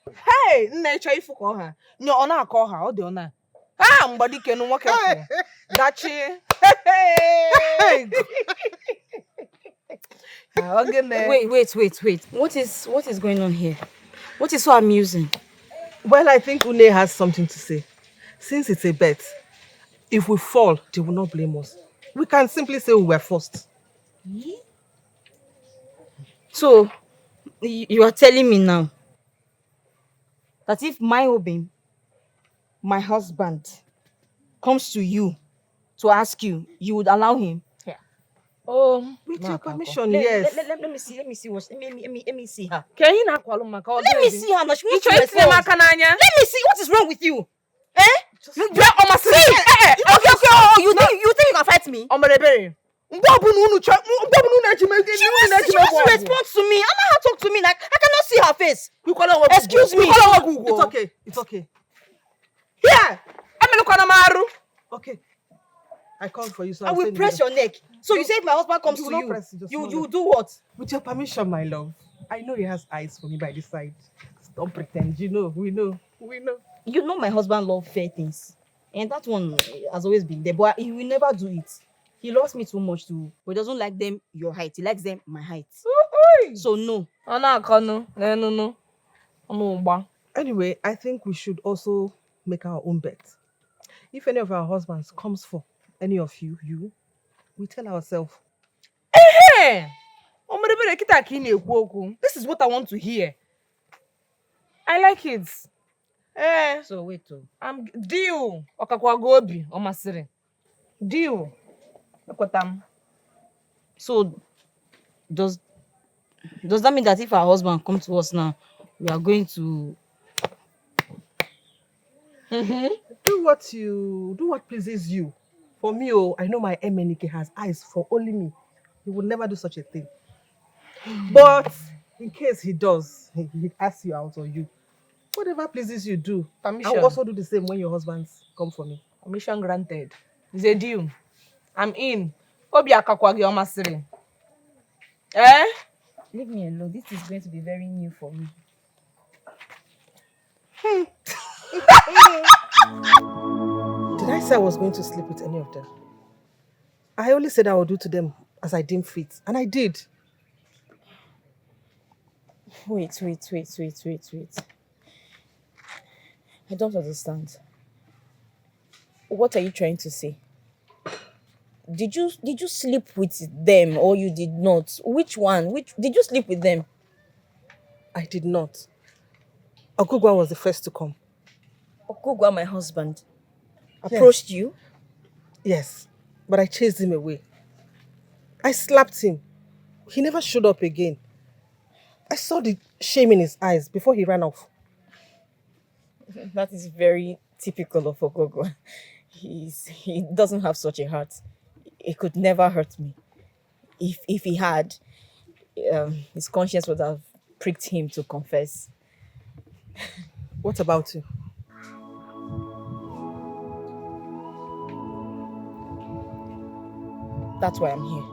Hey, nature if you call her. No, ona call her. Ode ona. Ah, mbadike no work out. Dachi. Hey. Wait. What is going on here? What is so amusing? Well, I think Une has something to say. Since it's a bet, if we fall, they will not blame us. We can simply say we were forced. So, you are telling me now that if my Obim, my husband, comes to you to ask you, you would allow him? Oh, With your permission, yes. Let me see. Let me see what. Let me see her. Can you not call him? Let me see her. Now she wants to Let respond. Let me see what is wrong with you. Eh? You are almost See. Okay. Oh, you think you can fight me? Ebere. She wants to respond to me. Allow her talk to me. Like I cannot see her face. Excuse me. It's okay. It's okay. Here. Okay. I called for you, so I will press your neck. So you say if my husband comes to you, you do what? With your permission, my love. I know he has eyes for me by this side. Don't pretend. You know, we know. You know my husband loves fair things. And that one has always been there. But he will never do it. He loves me too much too. But he doesn't like them your height. He likes them my height. So no. Anyway, I think we should also make our own bet. If any of our husbands comes for any of you, we tell ourselves. Hey! This is what I want to hear. I like it. So wait. I'm deal. Okakwagobi omasiri. Deal. So does that mean that if our husband comes to us now, we are going to do what pleases you? For me, I know my MNK has eyes for only me. He would never do such a thing. But in case he does, he asks you out or you. Whatever pleases you, do. Permission. I will also do the same when your husbands come for me. Permission granted. It's a deal. I'm in. Obi akakwagi omasiri. leave me alone? This is going to be very new for me. Did I say I was going to sleep with any of them? I only said I would do to them as I deemed fit, and I did. Wait. I don't understand. What are you trying to say? Did you sleep with them or you did not? Which one? Did you sleep with them? I did not. Ogugwa was the first to come. Ogugwa, my husband, approached you? Yes, but I chased him away. I slapped him. He never showed up again. I saw the shame in his eyes before he ran off. That is very typical of Ogugwa. He doesn't have such a heart. It could never hurt me. If he had, his conscience would have pricked him to confess. What about you? That's why I'm here.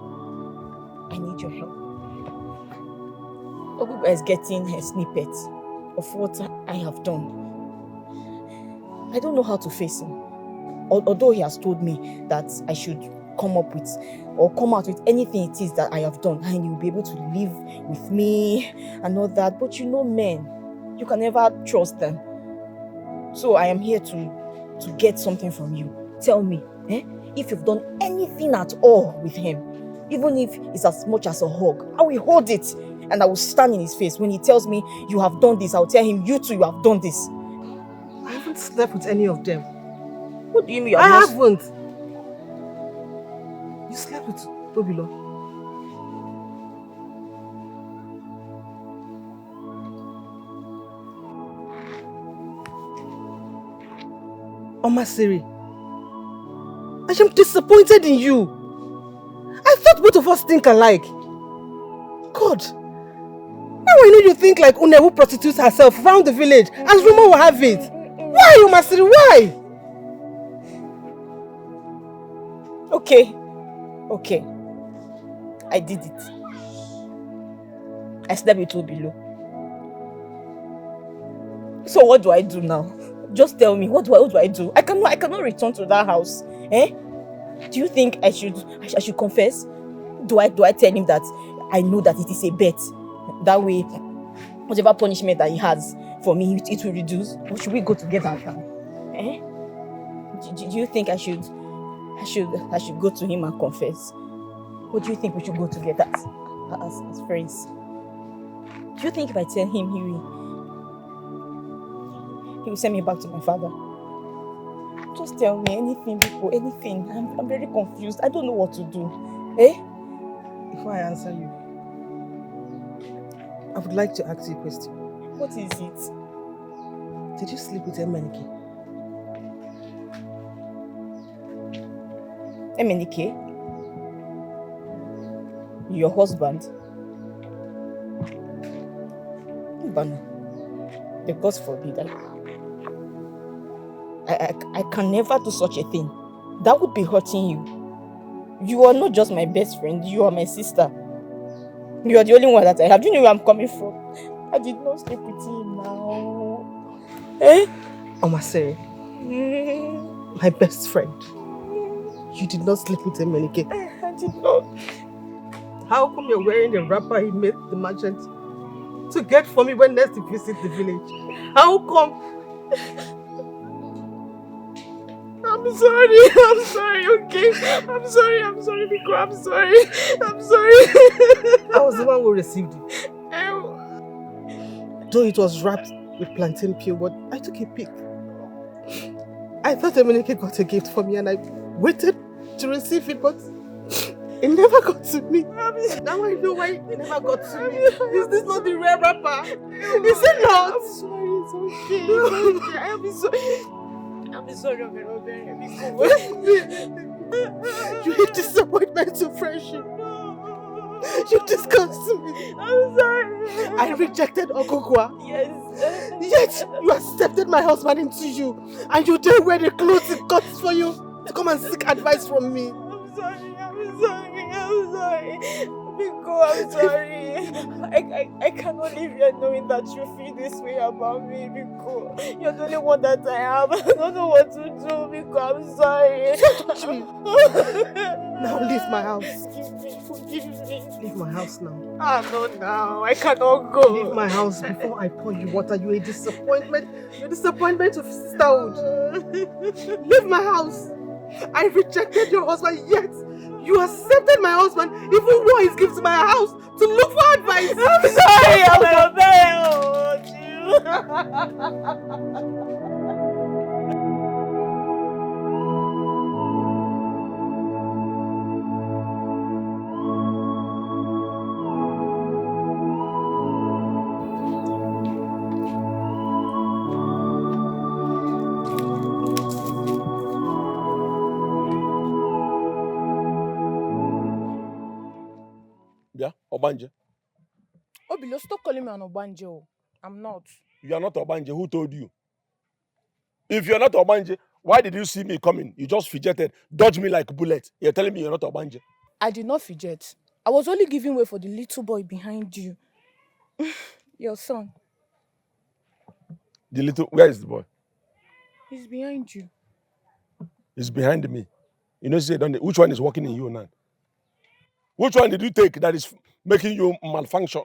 I need your help. Ogugwa is getting a snippet of what I have done. I don't know how to face him. Although he has told me that I should come up with or come out with anything it is that I have done, and you'll be able to live with me and all that. But you know men, you can never trust them. So I am here to get something from you. Tell me, if you've done anything at all with him, even if it's as much as a hug, I will hold it and I will stand in his face. When he tells me you have done this, I'll tell him you too, you have done this. I haven't slept with any of them. What do you mean? I haven't. You slept with Obilo. Omasiri, I am disappointed in you. I thought both of us think alike. God, now I know you think like Une who prostitutes herself around the village, as rumor will have it. Why, Omasiri, why? Okay. I did it. I slept with Obilo. So what do I do now? Just tell me, what do I do? I cannot return to that house. Do you think I should confess? Do I tell him that I know that it is a bet? That way, whatever punishment that he has for me, it will reduce. Or should we go together now? Do you think I should I should go to him and confess. What do you think we should go together as friends? Do you think if I tell him he will send me back to my father? Just tell me anything, people, anything. I'm very confused. I don't know what to do. Eh? Before I answer you, I would like to ask you a question. What is it? Did you sleep with Emenike? Emenike? Your husband? Ogbonna, the gods forbid. I can never do such a thing. That would be hurting you. You are not just my best friend, you are my sister. You are the only one that I have. Do you know where I'm coming from? I did not sleep with him now. Eh? Omasere, my best friend. You did not sleep with Emenike. I did not. How come you're wearing the wrapper he made the merchant to get for me when next he visit the village? How come? I'm sorry, okay? I'm sorry, Biko, I'm sorry. I was the one who received it. Though it was wrapped with plantain peel, but I took a peek. I thought Emenike got a gift for me and I waited to receive it, but it never got to me. Now I know why it never got to me. Is this not the rare wrapper? Is it not? I'm sorry, it's okay. I'm sorry, You're a disappointment to friendship. You disgust me. I'm sorry. I rejected Ogugwa. Yes. Yet you accepted my husband into you, and you dare wear the clothes it costs for you to come and seek advice from me. I'm sorry. Biko, I'm sorry. I cannot live here knowing that you feel this way about me, Biko. You're the only one that I have. I don't know what to do, Biko. I'm sorry. Touch me. Now leave my house. Forgive me. Leave my house now. No, now. I cannot go. Leave my house before I pour you water. You're a disappointment. You're a disappointment of sisterhood. Leave my house. I rejected your husband, yet you accepted my husband, even wore his gifts to my house to look for advice. I'm sorry, I'm Yeah, Obanje. Obilo, stop calling me an Obanjo. I'm not. You are not Obanje. Who told you? If you're not Obanje, why did you see me coming? You just fidgeted, dodged me like a bullet. You're telling me you're not Obanje. I did not fidget. I was only giving way for the little boy behind you. Your son. Where is the boy? He's behind you. He's behind me. You know, say, which one is working in you now? Which one did you take that is making you malfunction?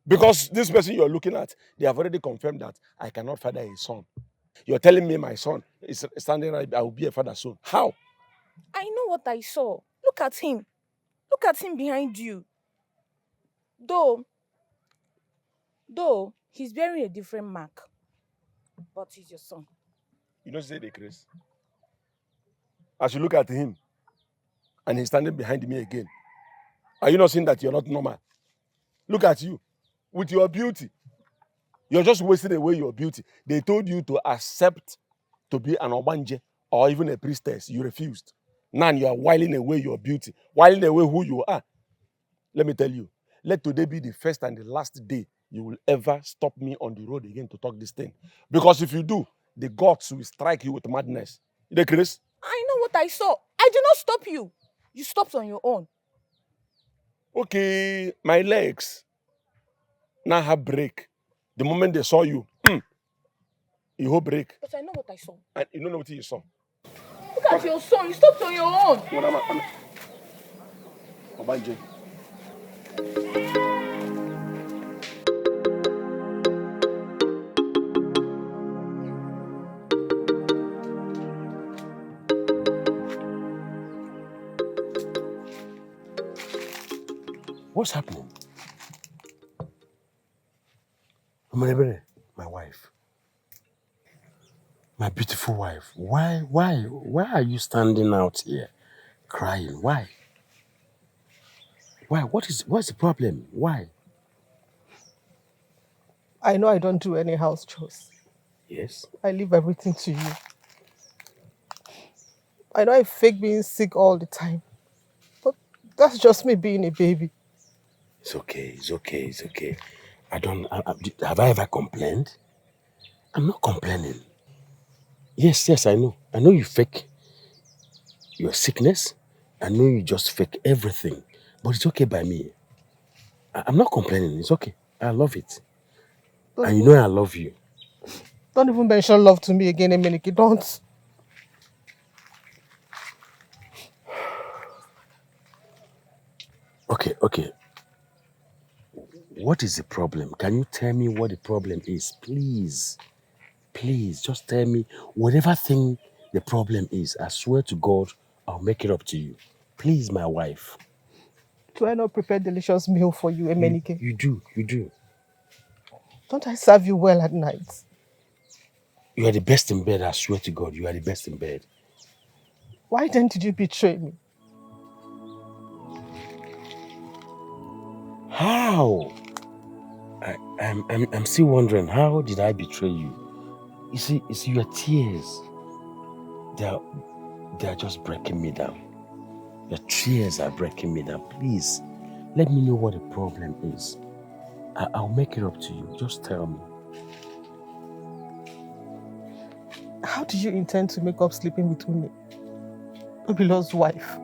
Because this person you're looking at, they have already confirmed that I cannot father a son. You're telling me my son is standing right, I will be a father soon. How? I know what I saw. Look at him. Look at him behind you. Though he's bearing a different mark. But he's your son. You know, say the Chris. As you look at him, and he's standing behind me again. Are you not seeing that you're not normal? Look at you. With your beauty. You're just wasting away your beauty. They told you to accept to be an Obanje or even a priestess. You refused. Now you are whiling away your beauty. Whiling away who you are. Let me tell you. Let today be the first and the last day you will ever stop me on the road again to talk this thing. Because if you do, the gods will strike you with madness. You know, Chris? I know what I saw. I did not stop you. You stopped on your own. Okay, my legs now have break. The moment they saw you, you whole break. But I know what I saw. And you don't know what you saw. Look at your son. You stopped on your own. Obanje. What's happening? Ebere, my wife. My beautiful wife. Why are you standing out here crying? Why? Why? What's the problem? Why? I know I don't do any house chores. Yes. I leave everything to you. I know I fake being sick all the time. But that's just me being a baby. It's okay. Have I ever complained? I'm not complaining. Yes, I know. I know you fake your sickness. I know you just fake everything. But it's okay by me. I'm not complaining. It's okay. I love it. And you know I love you. Don't even mention love to me again, Emenike. Don't. Okay. What is the problem? Can you tell me what the problem is? Please, just tell me whatever thing the problem is. I swear to God, I'll make it up to you. Please, my wife. Do I not prepare delicious meal for you, Emenike? You do. Don't I serve you well at night? You are the best in bed, I swear to God, you are the best in bed. Why then did you betray me? How? I'm still wondering, how did I betray you? You see your tears. They are just breaking me down. Your tears are breaking me down. Please, let me know what the problem is. I'll make it up to you. Just tell me. How do you intend to make up sleeping with Uni, Obilo's wife?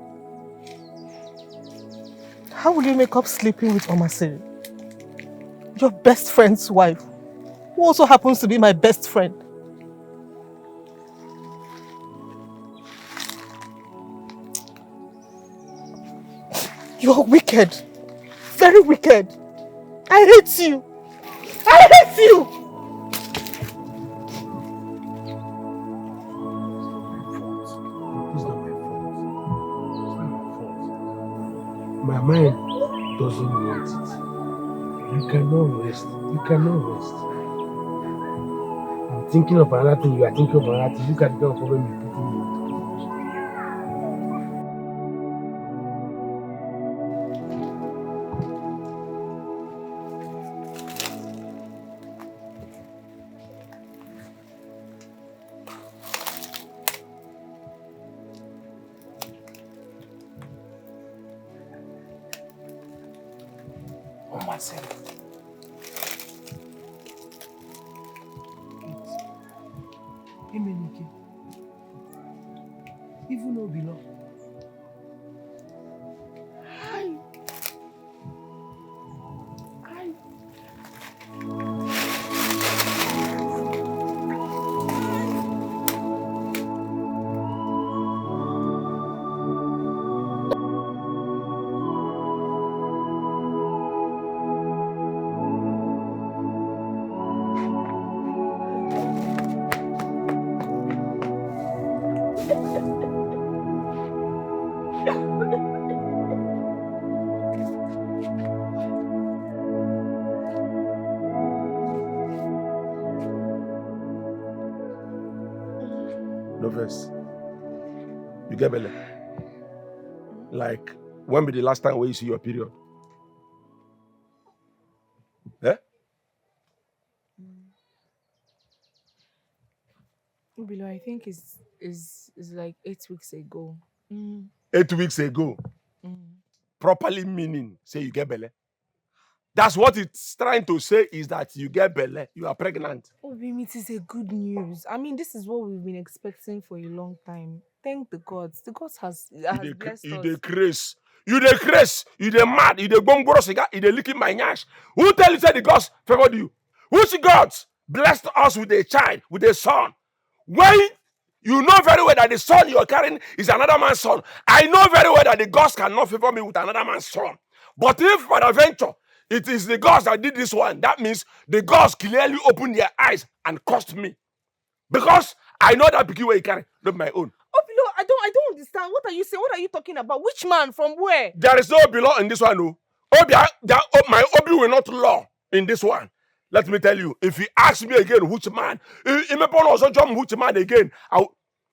How will you make up sleeping with Omasiri, your best friend's wife, who also happens to be my best friend? You're wicked. Very wicked. I hate you. I hate you! It's not my fault. It's not my fault. My mind doesn't want it. You cannot rest. I'm thinking of another thing. You are thinking of another thing. Look at the kind of problem you put in me. Oh, myself. Emenike. Even Obilo. Hi. No verse. You get belly. Like, when be the last time where you see your period? Eh? Obilo, I think is like 8 weeks ago. 8 weeks ago. Properly meaning, say you get belly. That's what it's trying to say, is that you get belly, you are pregnant. Oh, Bimi, it is a good news. I mean, this is what we've been expecting for a long time. Thank the gods. The gods has blessed You us. dey craze. You dey mad, you dey gongoro cigar, you dey licking my nyash. Who tell you say the gods favored you? Which gods blessed us with a child, with a son? When you know very well that the son you're carrying is another man's son. I know very well that the gods cannot favor me with another man's son. But if by adventure it is the gods that did this one, that means the gods clearly opened their eyes and cursed me. Because I know that pikin where you carry, not my own. Obilo, I don't understand. What are you saying? What are you talking about? Which man? From where? There is no below in this one, no. My Obi will not law in this one. Let me tell you, if you ask me again, which man, which man again,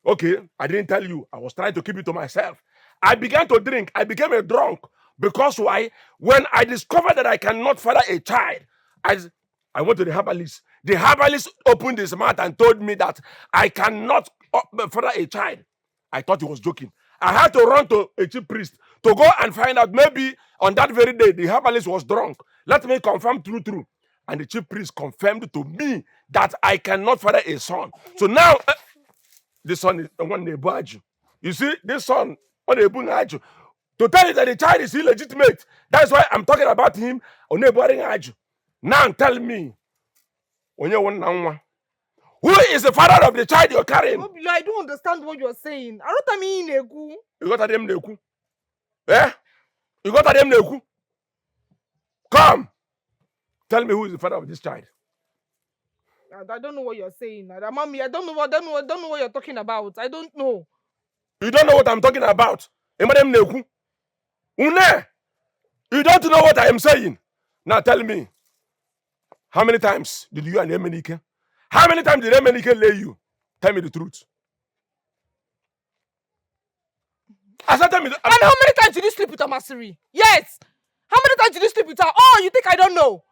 okay, I didn't tell you. I was trying to keep it to myself. I began to drink. I became a drunk. Because why? When I discovered that I cannot father a child, I went to the herbalist. The herbalist opened his mouth and told me that I cannot father a child. I thought he was joking. I had to run to a chief priest to go and find out. Maybe on that very day, the herbalist was drunk. Let me confirm true. And the chief priest confirmed to me that I cannot father a son. So now, this son is one Nebuaju. You see, this son, on Nebuaju, to tell you that the child is illegitimate. That's why I'm talking about him on Nebuaju. Now tell me, who is the father of the child you're carrying? I don't understand what you're saying. I don't mean Neku. You got a damn Neku. Eh? You got a damn Neku. Come. Tell me who is the father of this child. I don't know what you're saying. Mommy, I don't know what you're talking about. I don't know. You don't know what I'm talking about. You don't know what I am saying. Now tell me. How many times did you and Emenike? How many times did Emenike lay you? Tell me the truth. I said, tell me. And how many times did you sleep with Amasiri? Yes. How many times did you sleep with her? Oh, you think I don't know?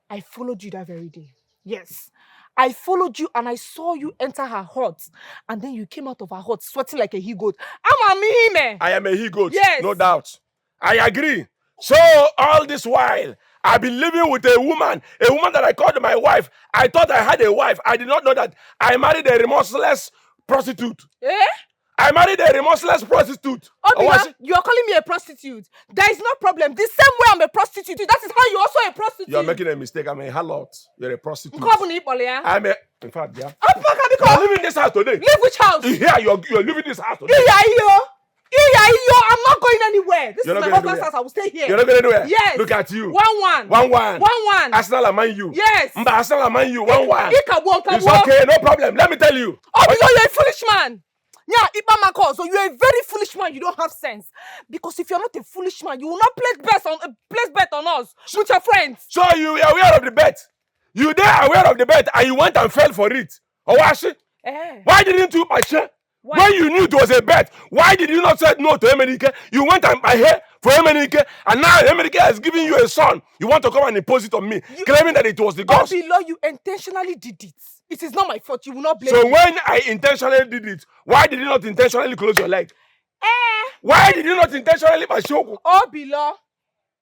I followed you that very day. Yes. I followed you and I saw you enter her hut. And then you came out of her hut sweating like a he-goat. I am a he-goat. Yes. No doubt. I agree. So all this while, I've been living with a woman that I called my wife. I thought I had a wife. I did not know that I married a remorseless prostitute. Eh? I married a remorseless prostitute. Obina, you are calling me a prostitute. There is no problem. The same way I'm a prostitute, that is how you're also a prostitute. You're making a mistake. I'm a harlot. You're a prostitute. I'm a... In fact, yeah. You're leaving this house today. Leave which house? Yeah, you're leaving this house today. I'm not going anywhere. This is my husband's house. I will stay here. You're not going anywhere? Yes. Look at you. 1-1. 1-1. Arsenal and Man U. Yes. Arsenal and Man U. 1-1. It's okay, no problem. Let me tell you. Oh, you know you're a foolish man. Yeah, Ipamako, so you're a very foolish man. You don't have sense. Because if you're not a foolish man, you will not place bet on us with your friends. So you are aware of the bet. You were aware of the bet and you went and fell for it. Owashi? Why didn't you Pache? When you knew it was a bet, why did you not say no to Emenike? You went and paid for Emenike, and now Emenike has given you a son. You want to come and impose it on me, claiming that it was the gods. Below, you intentionally did it. It is not my fault. You will not blame me. So when I intentionally did it, why did you not intentionally close your leg? Why did you not intentionally Bashoku? Oh, below,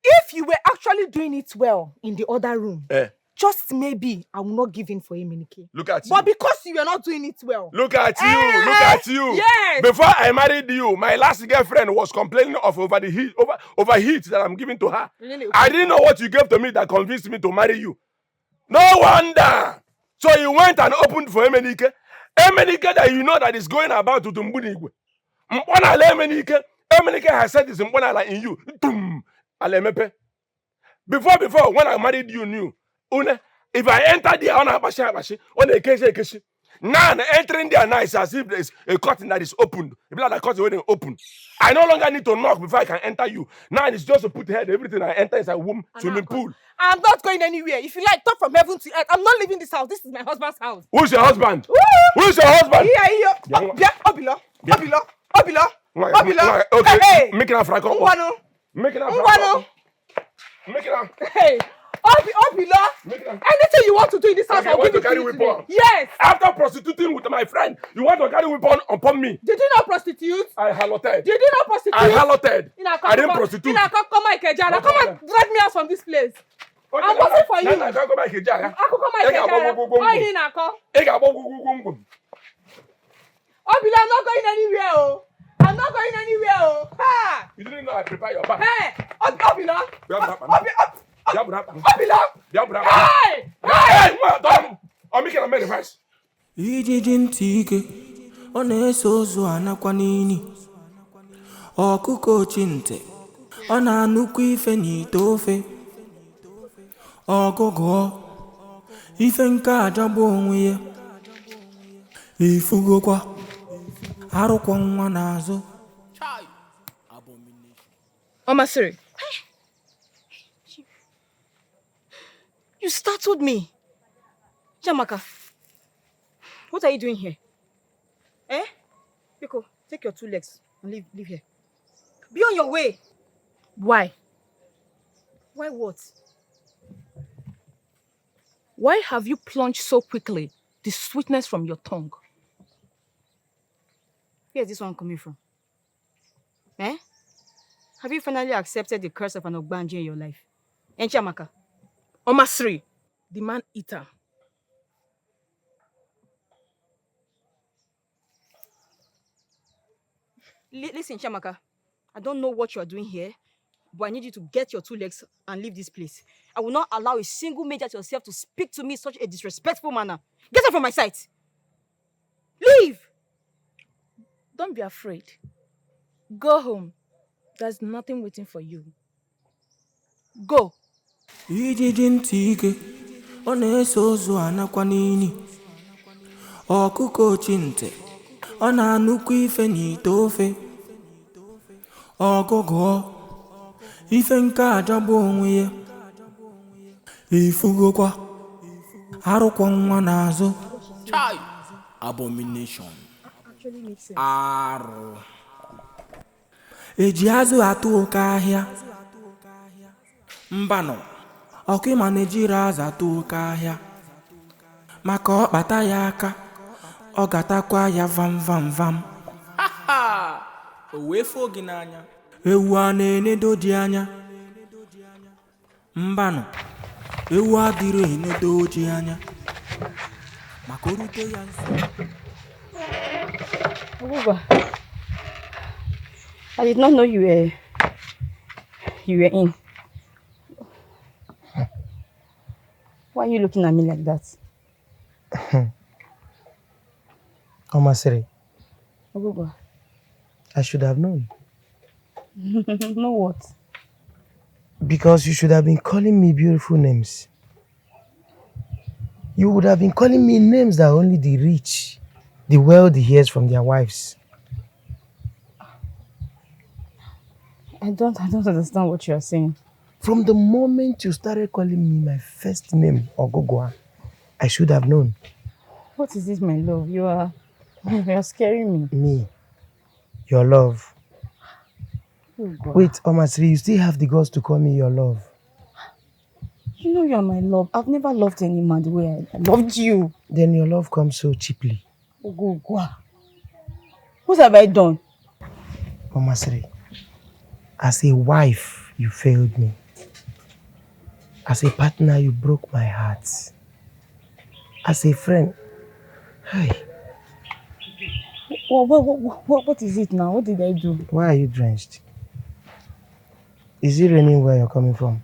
if you were actually doing it well in the other room, just maybe I will not give in for Emenike. Look at you. But because you are not doing it well. Look at you. Look at you. Yes. Before I married you, my last girlfriend was complaining of overheat that I'm giving to her. I didn't know what you gave to me that convinced me to marry you. No wonder. So you went and opened for Emenike. Emenike that you know that is going about to Tumbunigwe. Emenike has said this in you. Before, when I married you, knew. If I enter there on a case, now entering there now is as if there is a curtain that is opened. If like the curtain waiting open, I no longer need to knock before I can enter you. Now it's just to put head everything I enter is a womb swimming pool. I'm not going anywhere. If you like, talk from heaven to earth. I'm not leaving this house. This is my husband's house. Who's your husband? Who's your husband? Obilo. Okay. Make it a fraco. Make it a fraco. Make it a. Hey. Obila, anything you want to do in this house, I'll give it to you today. Yes. After prostituting with my friend, you want to carry weapon upon me? Did you not prostitute? I halloted. Did you not prostitute? I halloted. I didn't prostitute. Come and drag me out from this place. I'm waiting for you. I can't come back here. Obila, I'm not going anywhere. Oh. I'm not going anywhere. Oh. Ha! You didn't know I prepare your bag. Hey, Obila. Ijiji ntị ike ọ na-eso ozu anakwa n'ini ọkụkọ ochi ntị ọ na-anụkwa ife n'ite ofe ọgụgụ ife nke ajọgbu onwe ya ifugokwa arụkwọ nwa n'azụ Omasiri. You startled me. Jamaka, what are you doing here? Eh? Biko, take your 2 legs and leave here. Be on your way. Why? Why what? Why have you plunged so quickly the sweetness from your tongue? Where's this one coming from? Eh? Have you finally accepted the curse of an Ogbanji in your life? And Chamaka? Omasiri, the man eater. Listen, Chamaka. I don't know what you are doing here, but I need you to get your 2 legs and leave this place. I will not allow a single mate like yourself to speak to me in such a disrespectful manner. Get out from my sight. Leave! Don't be afraid. Go home. There's nothing waiting for you. Go. Ijiji ntị ike, ọ na-eso ozu anakwa n'ini. Ọkụkọ ochi ntị, ọ na-anụkwa ife n'ite ofe. Ọgụgụ, ife nke ajọgbu onwe ya. Ifugokwa, arụkwa nwa n'azụ. Chai! Abomination. Arụ. Eji azụ atụ oke ahịa. Mbano, ọkụ ịma na-ejiri azụ atụ oke ahịa. Maka ọ kpata ya aka, ọ gatakwa ya vam vam vam. O wee foo gị n'anya. Ewu a na-enedo dị anya. Mbano, ewu adịrị enedo dị anya. Maka o rute ya nso. Oguba, I did not know you were in. Why are you looking at me like that? Omasiri, Oguba. I should have known. Know what? Because you should have been calling me beautiful names. You would have been calling me names that only the rich, the wealthy hears from their wives. I don't understand what you are saying. From the moment you started calling me my first name, Ogogwa, I should have known. What is this, my love? You are scaring me. Me, your love. Oh, God. Wait, Omasiri, you still have the guts to call me your love. You know you are my love. I've never loved any man the way I loved you. Then your love comes so cheaply. Ogugwa. What have I done? Omasiri, as a wife, you failed me. As a partner, you broke my heart. As a friend, hi. What is it now? What did I do? Why are you drenched? Is it raining where you're coming from?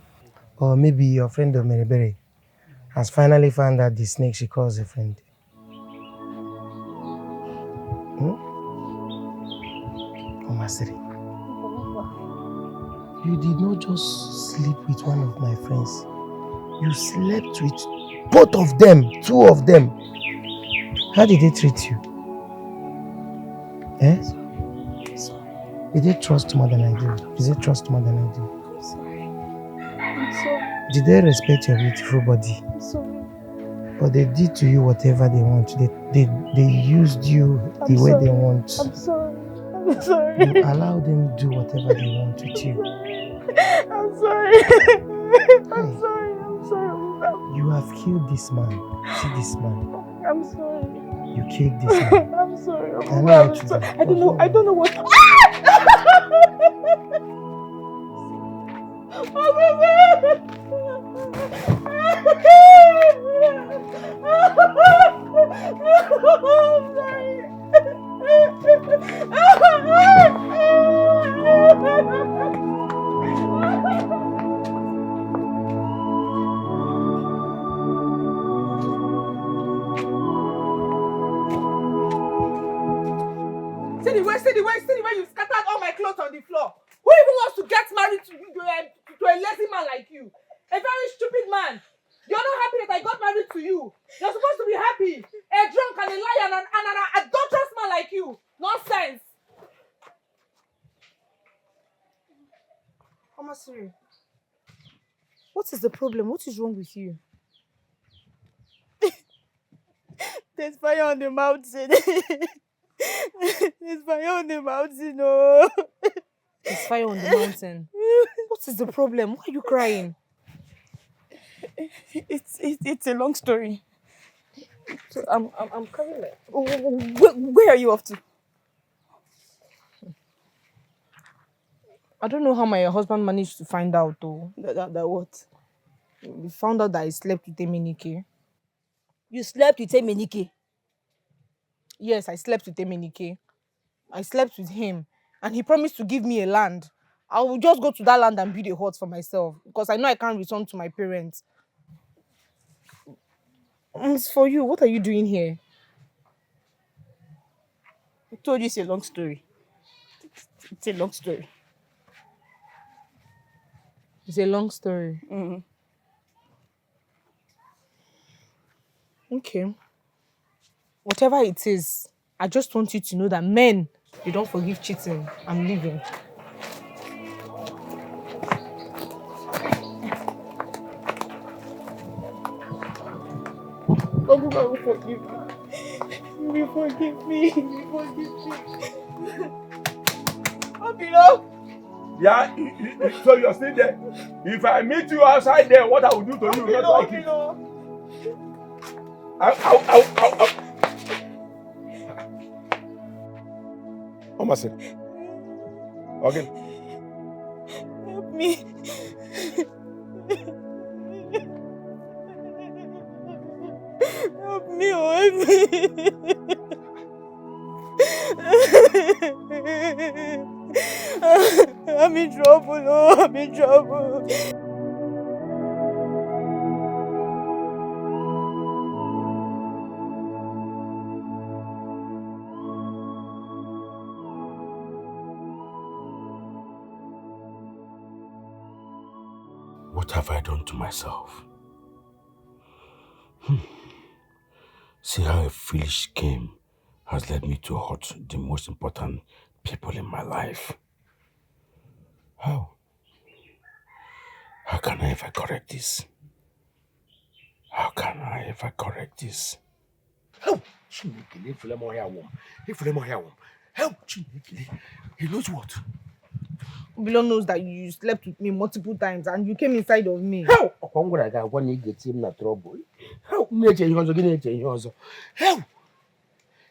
Or maybe your friend of Ebere has finally found out the snake she calls a friend. Omasiri, you did not just sleep with one of my friends. You slept with both of them, 2 of them. How did they treat you? Eh? Did they trust more than I do? Is it trust more than I do? I'm sorry. Did they respect your beautiful body? I'm sorry. But they did to you whatever they want. They used you the way they want. I'm sorry. I'm sorry. You allow them do whatever they want with you. I'm sorry. I'm sorry. You have killed this man. See this man. I'm sorry. You killed this man. I'm sorry. I'm sorry. I don't know what. See the way you scattered all my clothes on the floor. Who even wants to get married to a lazy man like you? A very stupid man. You're not happy that I got married to you. You're supposed to be happy. A drunk and a liar and an adulterous man like you. Nonsense. Omasiri, what is the problem? What is wrong with you? There's fire on the mountain. There's fire on the mountain. Oh. There's fire on the mountain. What is the problem? Why are you crying? It's a long story. So I'm coming. Where are you off to? I don't know how my husband managed to find out though. That what? We found out that I slept with Emenike. You slept with Emenike? Yes, I slept with Emenike. I slept with him, and he promised to give me a land. I will just go to that land and build a hut for myself because I know I can't return to my parents. It's for you. What are you doing here? I told you it's a long story. It's a long story. It's a long story. Mm-hmm. Okay. Whatever it is, I just want you to know that men, they don't forgive cheating. I'm leaving. Ogbonna will forgive me. You forgive me. You forgive me. Obilo! Yeah, so you're still there. If I meet you outside there, what I will do to you, not like it. Ow. Almost it. Okay. Help me. Help me, help me. I'm in trouble, oh, I'm in trouble. What have I done to myself? See how a foolish game has led me to hurt the most important people in my life. How? How can I ever correct this? How can I ever correct this? Help! Help! He knows what? Obilo knows that you slept with me multiple times and you came inside of me. How? Help! Help!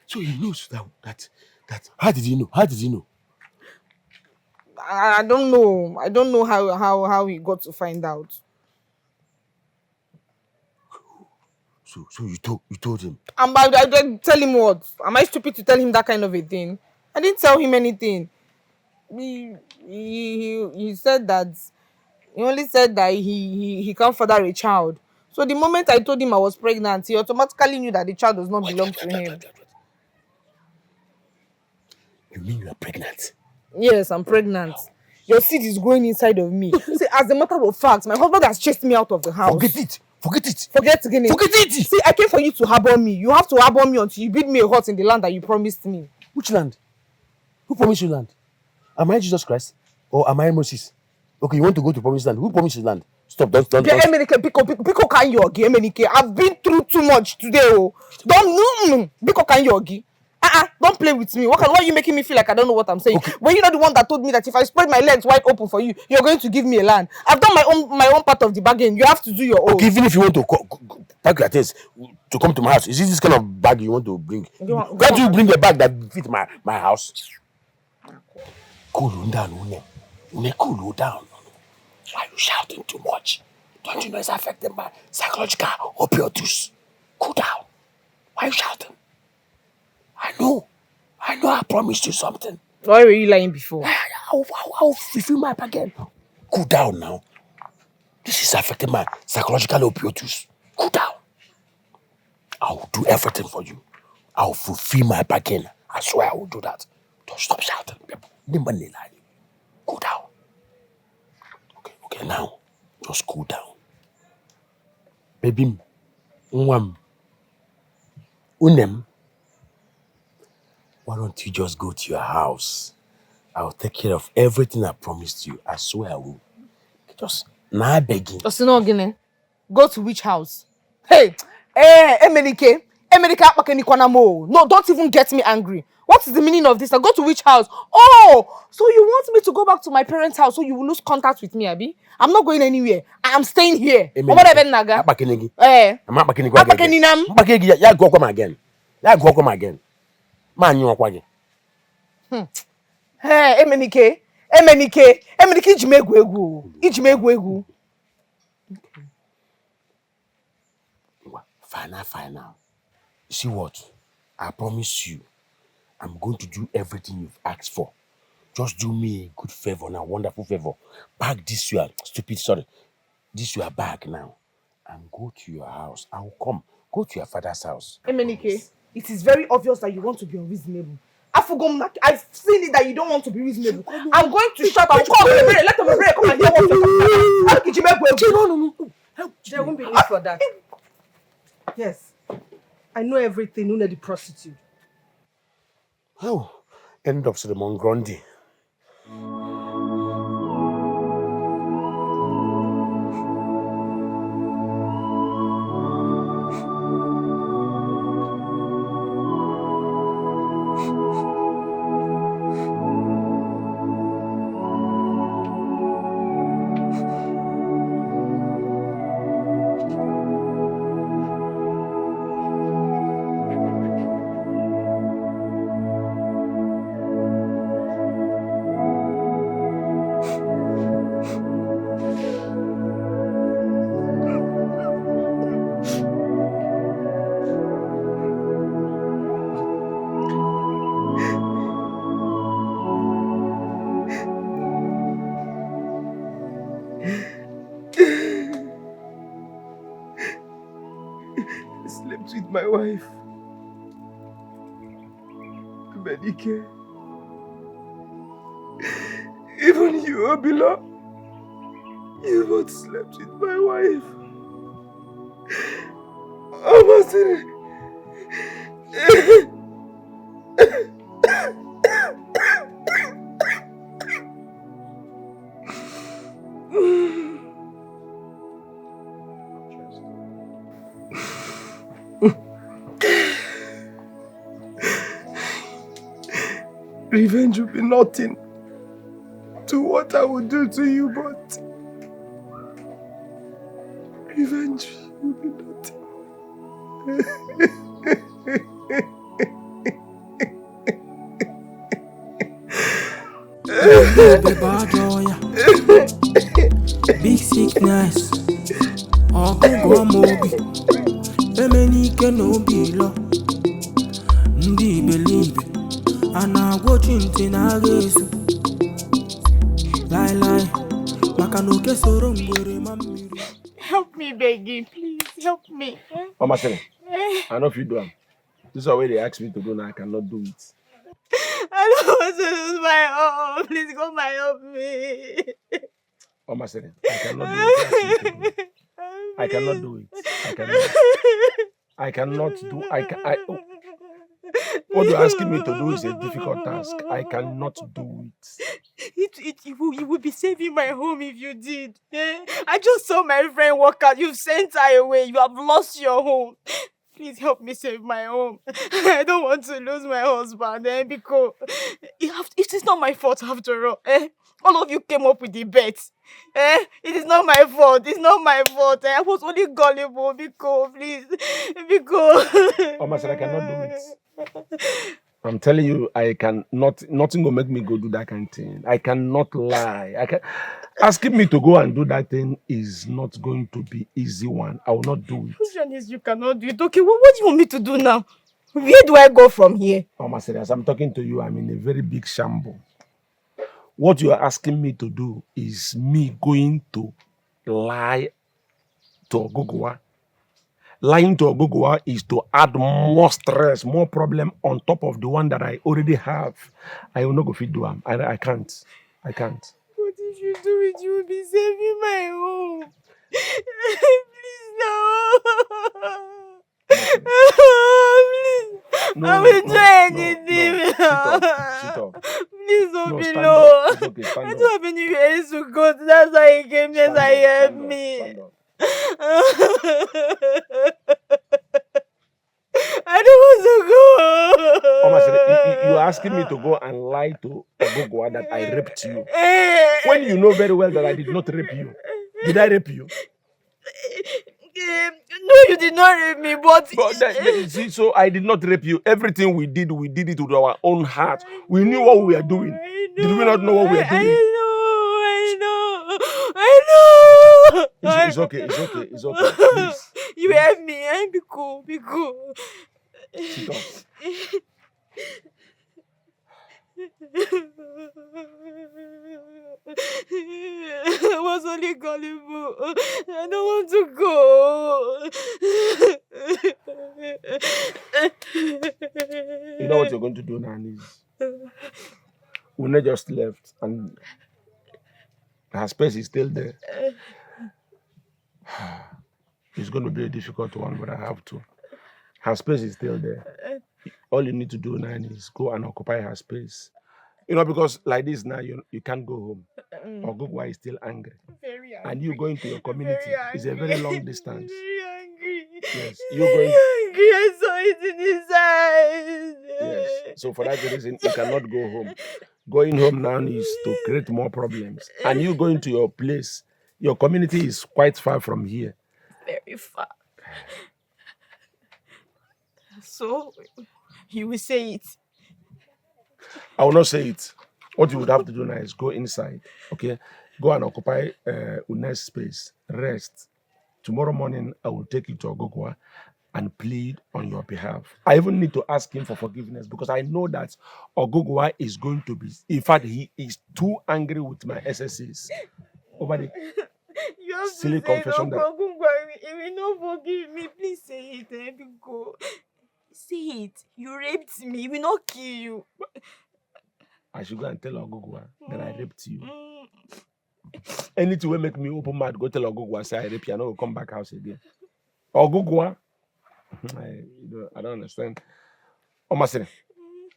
So he knows that. How did he know? How did he know? I don't know. I don't know how he got to find out. So you told him? I didn't tell him what? Am I stupid to tell him that kind of a thing? I didn't tell him anything. He said that he only said that he can't father a child. So the moment I told him I was pregnant, he automatically knew that the child does not belong to him. You mean you are pregnant? Yes, I'm pregnant. Your seed is growing inside of me. See, as a matter of fact, my husband has chased me out of the house. Forget it. Forget it. Forget it. See, I came for you to harbor me. You have to harbor me until you build me a hut in the land that you promised me. Which land? Who promised you land? Am I Jesus Christ? Or am I Moses? Okay, you want to go to promised land. Who promised you land? Stop, don't. Biko kan yogi, Emenike. I've been through too much today. Oh. Biko kan yogi. Don't play with me. Why are you making me feel like I don't know what I'm saying? Okay. When you're not the one that told me that if I spread my legs wide open for you, you're going to give me a land. I've done my own part of the bargain. You have to do your own. Okay, even if you want to pack your things to come to my house, is it this kind of bag you want to bring? Can't you bring a bag that fit my house? Cool down, cool down. Why are you shouting too much? Don't you know it's affected by psychological opioids? Cool down. Why are you shouting? I know I promised you something. Why were you lying before? I'll fulfill my bargain. Cool down now. This is affecting my psychological opioids. Cool down. I will do everything for you. I will fulfill my bargain. I swear I will do that. Don't stop shouting. Cool down. Okay, now. Just cool down. Baby, unem. Why don't you just go to your house? I'll take care of everything I promised you. I swear I will. Just now begging. Just no gini. Go to which house? Hey, Emenike. Emenike apakeni kwanamo. No, don't even get me angry. What is the meaning of this? I go to which house? Oh, so you want me to go back to my parents' house so you will lose contact with me, Abi? I'm not going anywhere. I am staying here. Apakenigi. I'm apakeni nam. Apakeni ya go come again. Ya go come again. Man you akwa. Hey, Emenike. Emenike ijimegwu egwu. Ijimegwu egwu. Final. See what? I promise you, I'm going to do everything you've asked for. Just do me a good favor now, wonderful favor. Pack this your this your bag now, and go to your house. I will come. Go to your father's house. Emenike, it is very obvious that you want to be unreasonable. I've seen it that you don't want to be reasonable. I'm going to shut up. Call Ebere. Let Ebere come and hear what you're talking about. No. There won't be need for that. Yes. I know everything. You know the prostitute. Oh, end of Solomon Grundy. With my wife, Medike. Even you, Obila, you both slept with my wife. Revenge will be nothing to what I would do to you, but revenge will be nothing. Big sickness, Ogbonna, Emenike no bilo, ndi believe. And I watching Tina Resu. Lie. Makanoke sorum were mammy. Help me, begging, please. Help me. Oh, my son. I know if you do. This is the way they ask me to do now. I cannot do it. I don't want to lose my home. Please come and help me. Oh, my son. I cannot do it. I cannot do it. I cannot do What you're asking me to do is a difficult task. I cannot do it. You would be saving my home if you did. I just saw my friend walk out. You've sent her away. You have lost your home. Please help me save my home. I don't want to lose my husband, because it is not my fault after all. All of you came up with the bet. It is not my fault. It's not my fault. I was only gullible, because please. Oh, my son, I cannot do it. I'm telling you, nothing will make me go do that kind of thing. I cannot lie. Asking me to go and do that thing is not going to be easy one. I will not do it. Janice, you cannot do it. Okay, what do you want me to do now? Where do I go from here? Oh, my son, as I'm talking to you, I'm in a very big shambles. What you are asking me to do is me going to lie to Ogogowa. Lying to Ogogowa is to add more stress, more problem on top of the one that I already have. I will not go feed do am. I can't. But if you do it, you will be saving my home. Please, no. Please. I will do anything. Sit up. Please don't No, be stand low. up. It's okay, I stand don't up. have anywhere else to go. That's why he came here. Stand I up, help stand up, me. stand up. I don't want to go. Omasere, you are asking me to go and lie to Ogogwa that I raped you. When you know very well that I did not rape you. Did I rape you? No, you did not rape me, but see, so I did not rape you. Everything we did it with our own heart. We knew what we were doing. Did we not know what we were doing? I know. It's okay. Please. You help me. Be cool. Sit down. I was only gullible. I don't want to go. You know what you're going to do now is Una just left and her space is still there. It's going to be a difficult one, but I have to. Her space is still there. All you need to do now is go and occupy her space. You know, because like this now, you can't go home. Ogugwa is still angry. Very angry. And you going to your community is a very long distance. Very angry. Yes. You're going. Angry. I saw it in his eyes. Yes. So for that reason, you cannot go home. Going home now is to create more problems. And you going to your place, your community is quite far from here. Very far. So, you will say it. I will not say it. What you would have to do now is go inside, okay? Go and occupy Une's space. Rest. Tomorrow morning, I will take you to Ogogwa and plead on your behalf. I even need to ask him for forgiveness because I know that Ogogwa is going to be... In fact, he is too angry with my SSCs over the you have silly to say confession no, that... He will not forgive me. Please say it. Let me go. Say it. You raped me. He will not kill you. I should go and tell Ogogwa that I raped you. Anything will make me open mouth, go tell Ogogwa, say I raped you, I will come back house again. Ogogwa, I don't understand. Omasere,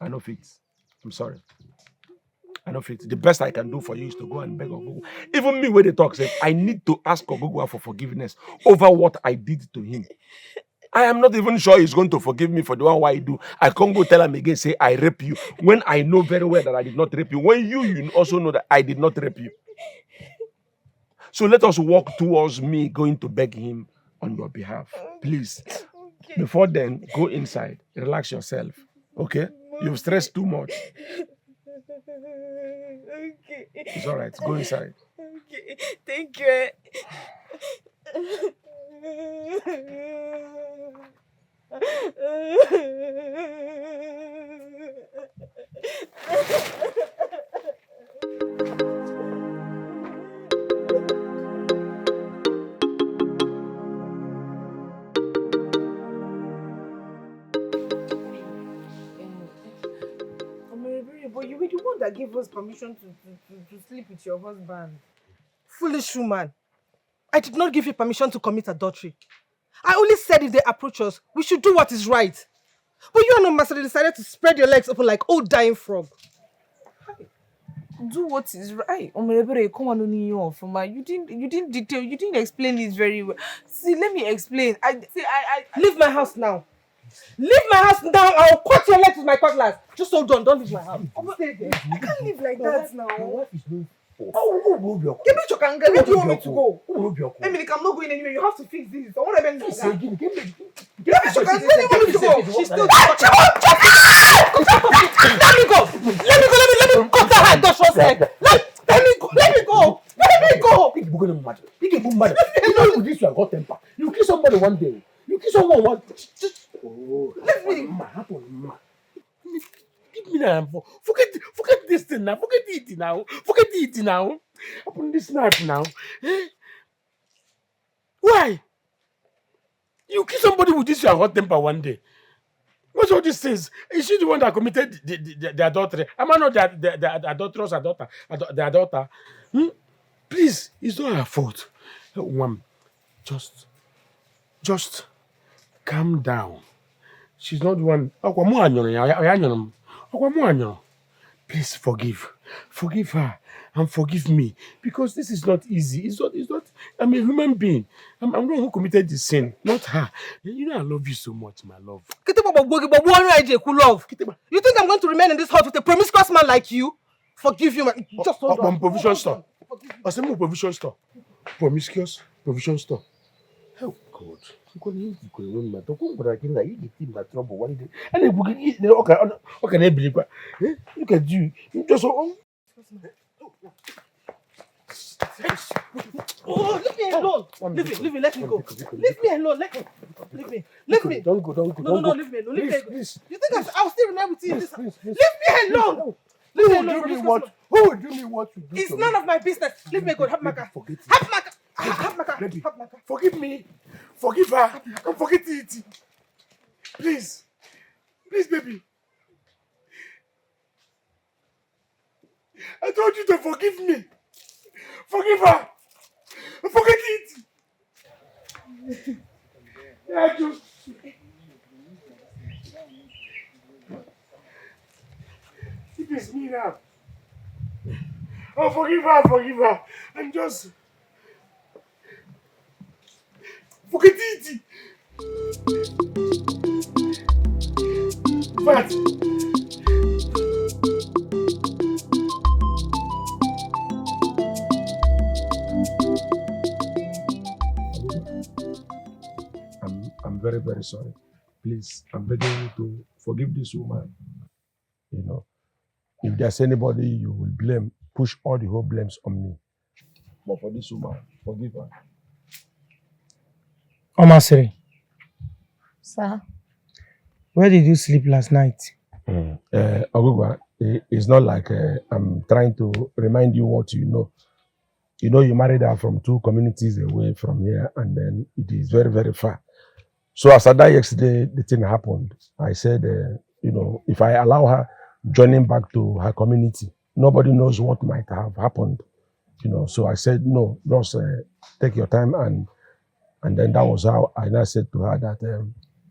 I know fit. I'm sorry. I know fit. The best I can do for you is to go and beg Ogogwa. Even me when they talk, say I need to ask Ogogwa for forgiveness over what I did to him. I am not even sure he's going to forgive me for the one I do. I can't go tell him again, say I rape you, when I know very well that I did not rape you. When you also know that I did not rape you. So let us walk towards me going to beg him on your behalf. Please. Okay. Before then, go inside. Relax yourself. Okay? You've stressed too much. Okay. It's all right. Go inside. Okay. Thank you. But you were the one that gave us permission to sleep with your husband. Foolish woman. I did not give you permission to commit adultery. I only said if they approach us, we should do what is right. But you and Omasere decided to spread your legs open like old dying frog. Do what is right. Ebere, come on, you didn't detail, you didn't explain it very well. See, let me explain. I leave my house now. Leave my house now. I'll cut your legs with my cutlass. Just hold on, don't leave my house. Stay there. I can't live like that now. My wife is no. Give me your kanga. Where do you want me to go? Emily, I'm not going anywhere. You have to fix this. I want to bend this. Give me your kanga. Where do you want me to go? She's still there. Let me go. Let me cut her head. Let me go. Let me go. You know with this you have got temper. You kill somebody one day. You kill someone one. Let me. Give me that. Forget this thing now. Forget it now. Open this knife now. Why? You kill somebody with this your hot temper one day. What's all these things? Is she the one that committed the adultery? Am I not the adulterous daughter? The daughter? Please, it's not her fault. Just calm down. She's not the one. Please forgive. Forgive her and forgive me. Because this is not easy. It's not, I'm a human being. I'm the one who committed the sin, not her. You know I love you so much, my love. You think I'm going to remain in this house with a promiscuous man like you? Forgive you, man. Just hold on. Provision store. Provision store. Promiscuous provision store. Oh God. Okay, I believe. Look at you. You just oh, leave me alone. Leave me, let me go. Leave me alone. Leave me. Don't go. No, leave me alone. Leave me. Please. You think I'll still remain with you in this house? Leave me alone. Who will do me what you do? It's none of my business. Leave me go. Have my car. Have my car. Forgive me. Forgive her. And forget it. Please, baby. I told you to forgive me. Forgive her. And forget it. Yeah, just. It is me now. Oh, forgive her. And just. Forget it. But. I'm very, very sorry. Please, I'm begging you to forgive this woman. You know, if there's anybody you will blame, push all the whole blames on me. But for this woman, forgive her. Omasiri. Sir? Where did you sleep last night? Ogbonna, it's not like I'm trying to remind you what you know. You know, you married her from 2 communities away from here, and then it is very, very far. So as I died yesterday, the thing happened. I said, you know, if I allow her joining back to her community, nobody knows what might have happened. You know, so I said, no, just take your time, and then that was how I now said to her that.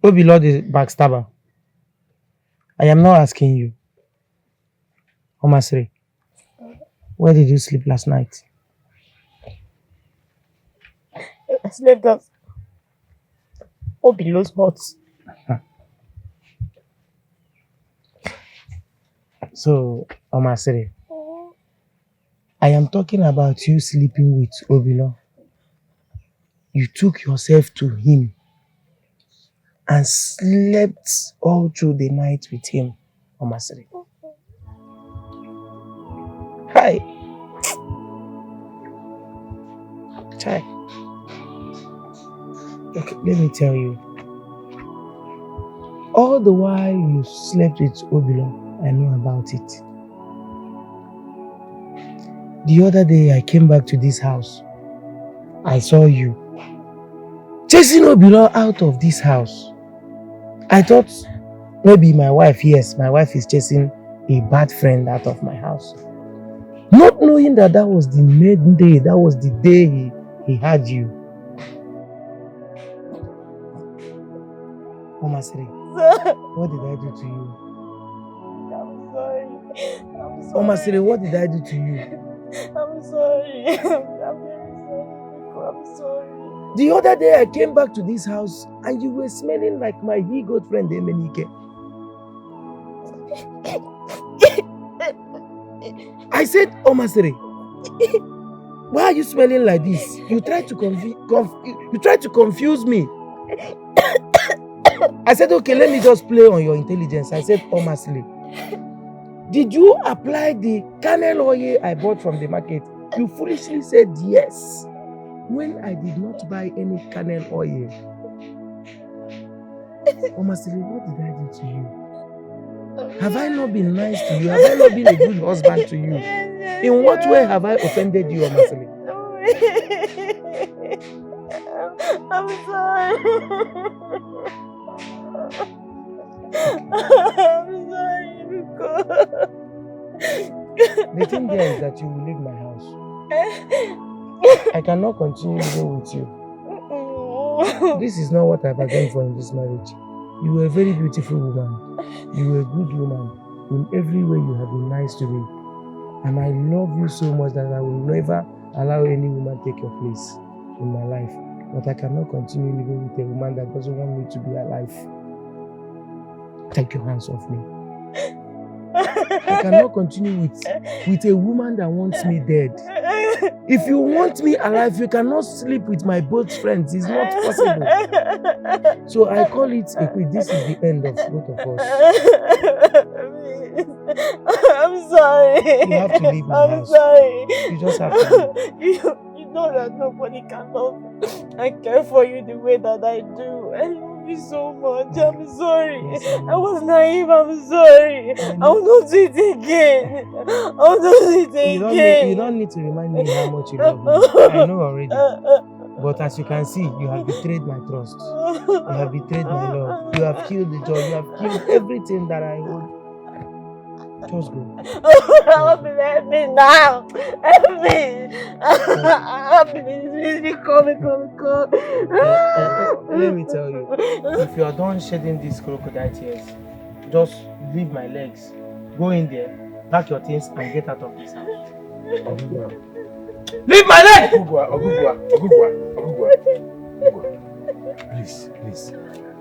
Obilo the backstabber. I am not asking you. Omasiri, where did you sleep last night? I slept at Obilo's hut. So, Omasiri, I am talking about you sleeping with Obilo. You took yourself to him and slept all through the night with him, Omasiri. Hi. Chai. Okay, let me tell you. All the while you slept with Obilo, I know about it. The other day I came back to this house. I saw you chasing Obilo out of this house. I thought maybe my wife is chasing a bad friend out of my house. Not knowing that was the maiden day, that was the day he had you. Omasiri, what did I do to you? I'm sorry. Omasiri, what did I do to you? I'm sorry. I'm very sorry. I'm sorry. The other day I came back to this house and you were smelling like my he-goat friend Emenike. I said, Omasiri, why are you smelling like this? You tried to confuse me. I said, okay, let me just play on your intelligence. I said, Omasiri, did you apply the cannel oil I bought from the market? You foolishly said yes, when I did not buy any cannel oil. Omasiri, what did I do to you? Have I not been nice to you? Have I not been a good husband to you? In what way have I offended you, Omasiri? I'm sorry. I'm sorry, because the thing there is that you will leave my house. I cannot continue living with you. This is not what I bargained for in this marriage. You were a very beautiful woman. You were a good woman. In every way, you have been nice to me. And I love you so much that I will never allow any woman take your place in my life. But I cannot continue living with a woman that doesn't want me to be alive. Take your hands off me. I cannot continue with a woman that wants me dead. If you want me alive, you cannot sleep with my both friends. It's not possible. So I call it a quit. This is the end of both of us. I'm sorry. You have to leave my house. I'm sorry. You just have to leave. You know that nobody can love and care for you the way that I do. I love you so much. I'm sorry. Yes, I was naive. I'm sorry. I will not do it again. I will not do it again. You don't need to remind me how much you love me. I know already. But as you can see, you have betrayed my trust. You have betrayed my love. You have killed the joy. You have killed everything that I hold. Just go. Help me now. Help me. Please, come. Let me tell you, if you are done shedding these crocodile tears, just leave my legs. Go in there, pack your things, and get out of this house. Leave my leg! Ogugwa. Please.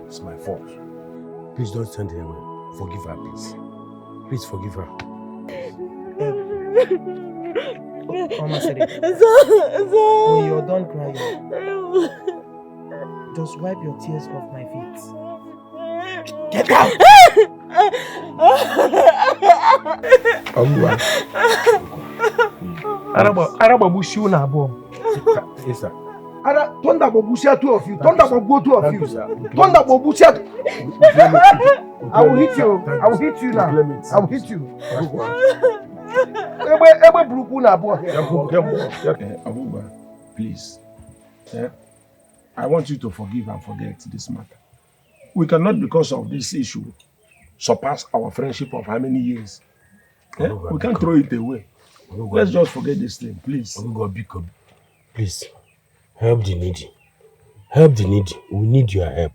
It's my fault. Please don't send her away. Forgive her, please. Please forgive her. Mama said it. When you're done crying, just wipe your tears off my feet. Get out! Ogugwa. Araba bushu na abo. Yes, sir. Thunder Bobusia, two of you. Thunder Bobu, two of you. Thunder Bobusia. I will hit you. I will hit you now. I will hit you. Please. I want you to forgive and forget this matter. We cannot, because of this issue, surpass our friendship of how many years? We can't throw it away. Let's just forget this thing, please. Please, help the needy. Help the needy. We need your help.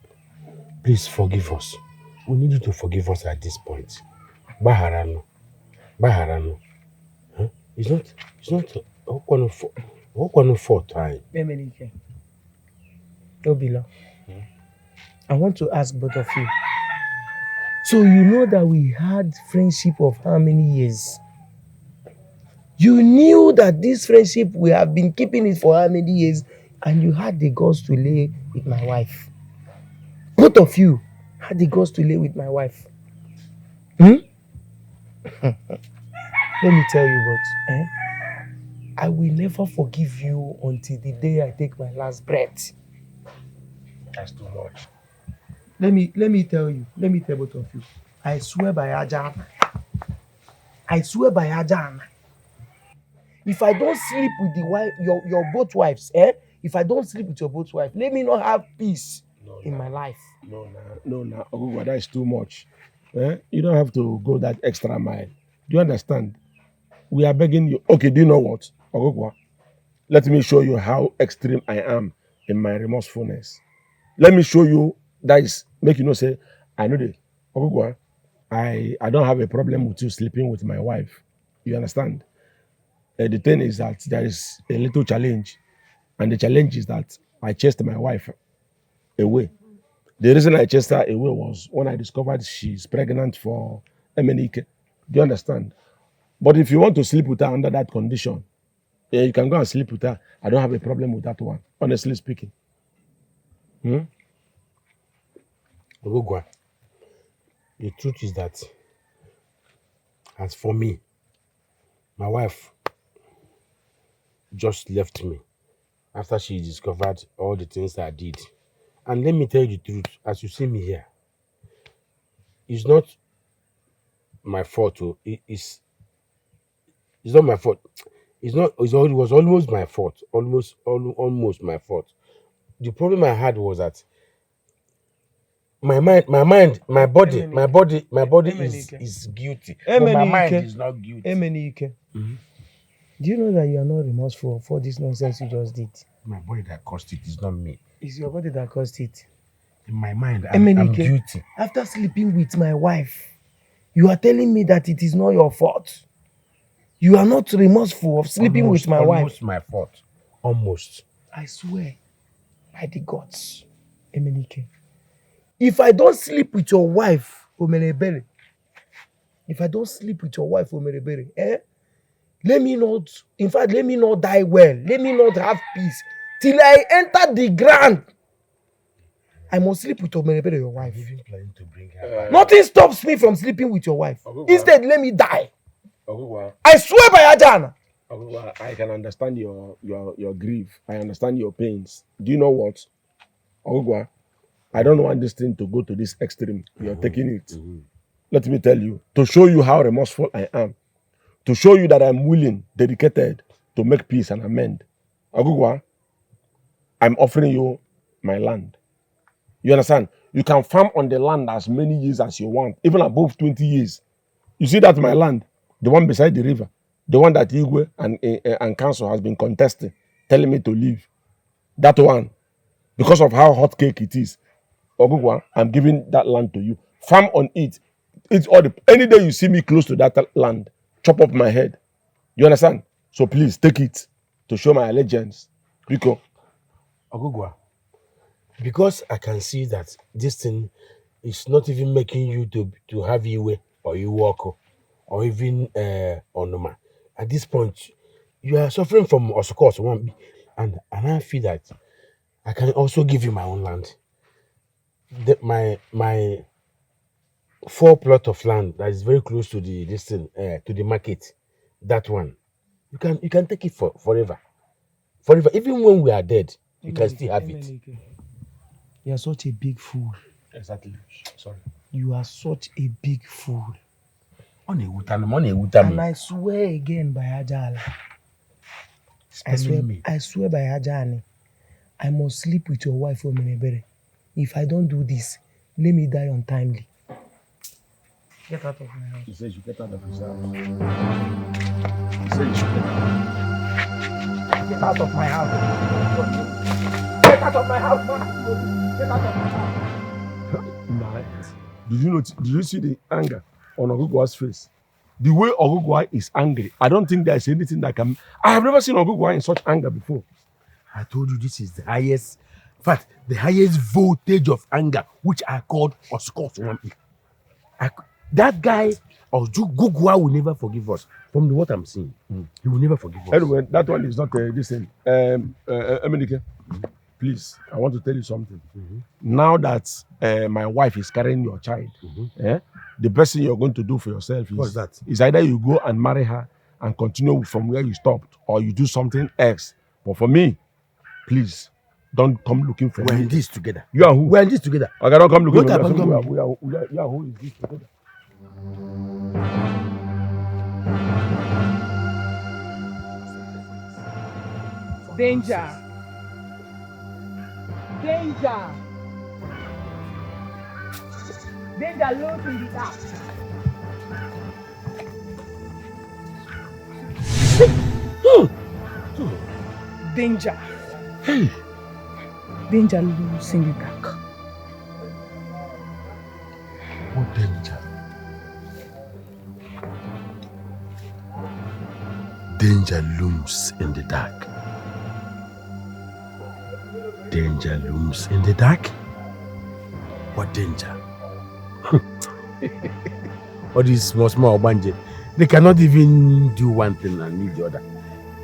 Please forgive us. We need you to forgive us at this point. Baharano. Huh? It's not one for time. Emenike. Obila. I want to ask both of you. So you know that we had friendship of how many years? You knew that this friendship, we have been keeping it for how many years, and you had the guts to lay with my wife. Both of you had the guts to lay with my wife. Let me tell you what, I will never forgive you until the day I take my last breath. That's too much. Let me tell both of you. I swear by Ajana. If I don't sleep with the wife, your both wives, if I don't sleep with your both wives, let me not have peace in my life. No, Ogugwa, that is too much. You don't have to go that extra mile. Do you understand? We are begging you. Okay, do you know what, Ogugwa? Let me show you how extreme I am in my remorsefulness. Let me show you that is make you know say, I know that, Ogugwa, I don't have a problem with you sleeping with my wife. You understand? The thing is that there is a little challenge, and the challenge is that I chased my wife away. The reason I chased her away was when I discovered she's pregnant for Emenike. Do you understand? But if you want to sleep with her under that condition, you can go and sleep with her. I don't have a problem with that one, honestly speaking. Ogugwa, the truth is that, as for me, my wife just left me after she discovered all the things I did. And let me tell you the truth, as you see me here, it's not my fault. It's not my fault. It was almost my fault. Almost my fault. The problem I had was that my body is guilty. But my mind is not guilty. Emenike. Do you know that you are not remorseful for this nonsense you just did? My body that caused it is not me. It's your body that caused it. In my mind, I'm guilty. After sleeping with my wife, You are telling me that it is not your fault. You are not remorseful of sleeping with my wife. Almost my fault. Almost. I swear by the gods, Emenike. If I don't sleep with your wife, Ebere, let me not die well. Let me not have peace. Till I enter the ground, I must sleep with Ebere, your wife. I'm even planning to bring her back. Nothing stops me from sleeping with your wife. Instead, let me die. Oguwa, I swear by Ajana. I can understand your grief. I understand your pains. Do you know what? Ogwa, I don't want this thing to go to this extreme. You're taking it. Let me tell you, to show you how remorseful I am, to show you that I'm willing, dedicated to make peace and amend. Ogwa, I'm offering you my land. You understand? You can farm on the land as many years as you want, even above 20 years. You see that my land, the one beside the river, the one that Igwe and council has been contesting, telling me to leave. That one, because of how hot cake it is, Ogugwa, I'm giving that land to you. Farm on it. It's all any day you see me close to that land, chop up my head. You understand? So please take it to show my allegiance. Rico. Ogugwa, because I can see that this thing is not even making you to have Iwe or you walk or even Onoma. At this point, you are suffering from Osokos, and I feel that I can also give you my own land. My 4 plot of land that is very close to to the market. That one, you can take it forever. Even when we are dead, you can still have it. You are such a big fool. Exactly. Sorry. You are such a big fool. And I swear again by Ajala. I swear by Ajani. I must sleep with your wife, Ebere. If I don't do this, let me die untimely. Get out of my house. He says you get out of his house. He says you should get out. Get out of my house. Get out of my house, man. Get out of my house. Did you see the anger on Ogugwa's face? The way Ogugwa is angry, I don't think there's anything that can. I have never seen Ogugwa in such anger before. I told you this is the highest, in fact, the highest voltage of anger, which I called Oscos. That guy, Gugwa, will never forgive us. From what I'm seeing, he will never forgive us. Anyway, that one is not this thing. Emenike, please, I want to tell you something. Now that my wife is carrying your child, the best thing you're going to do for yourself is either you go and marry her and continue from where you stopped, or you do something else. But for me, please, don't come looking for me. We're in this together. You are who? We're in this together. Okay, don't come looking for me. We are who is this together? Danger. Danger. Danger looks in the dark. Danger. Danger looks in the dark. What danger? Danger looms in the dark. Danger looms in the dark? What danger? All these small Obanje, they cannot even do one thing and leave the other.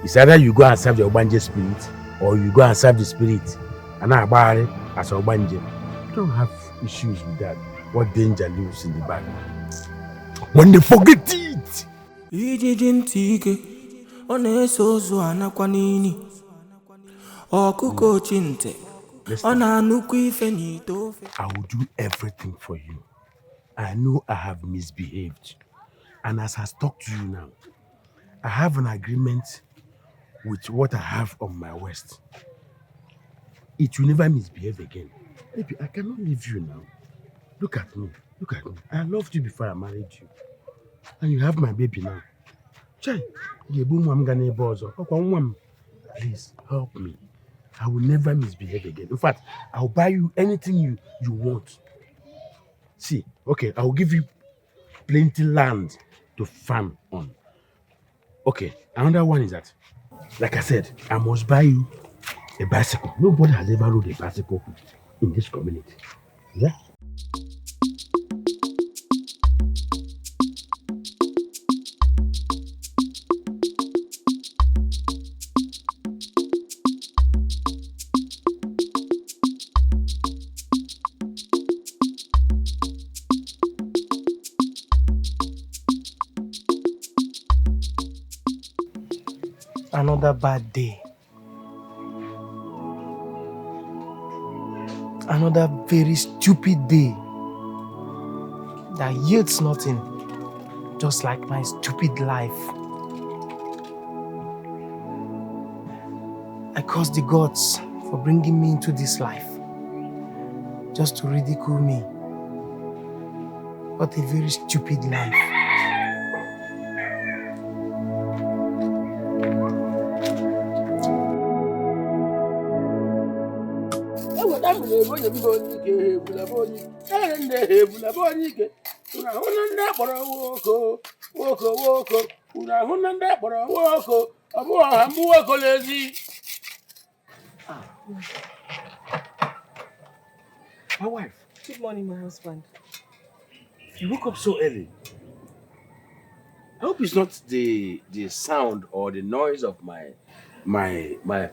It's either you go and serve the Obanje spirit, or you go and serve the spirit. And I buy it as Obanje. You don't have issues with that. What danger lives in the back? When they forget it! I will do everything for you. I know I have misbehaved. And as I talk to you now, I have an agreement with what I have on my waist. It will never misbehave again. Baby, I cannot leave you now. Look at me. Look at me. I loved you before I married you. And you have my baby now. Chai, please help me. I will never misbehave again. In fact, I'll buy you anything you want. See, okay, I'll give you plenty land to farm on. Okay, another one is that, like I said, I must buy you a bicycle. Nobody has ever rode a bicycle in this community. Yeah? Another bad day. Another very stupid day that yields nothing, just like my stupid life. I curse the gods for bringing me into this life, just to ridicule me. What a very stupid life. My wife. Good morning, my husband. You woke up so early. I hope it's not the sound or the noise of my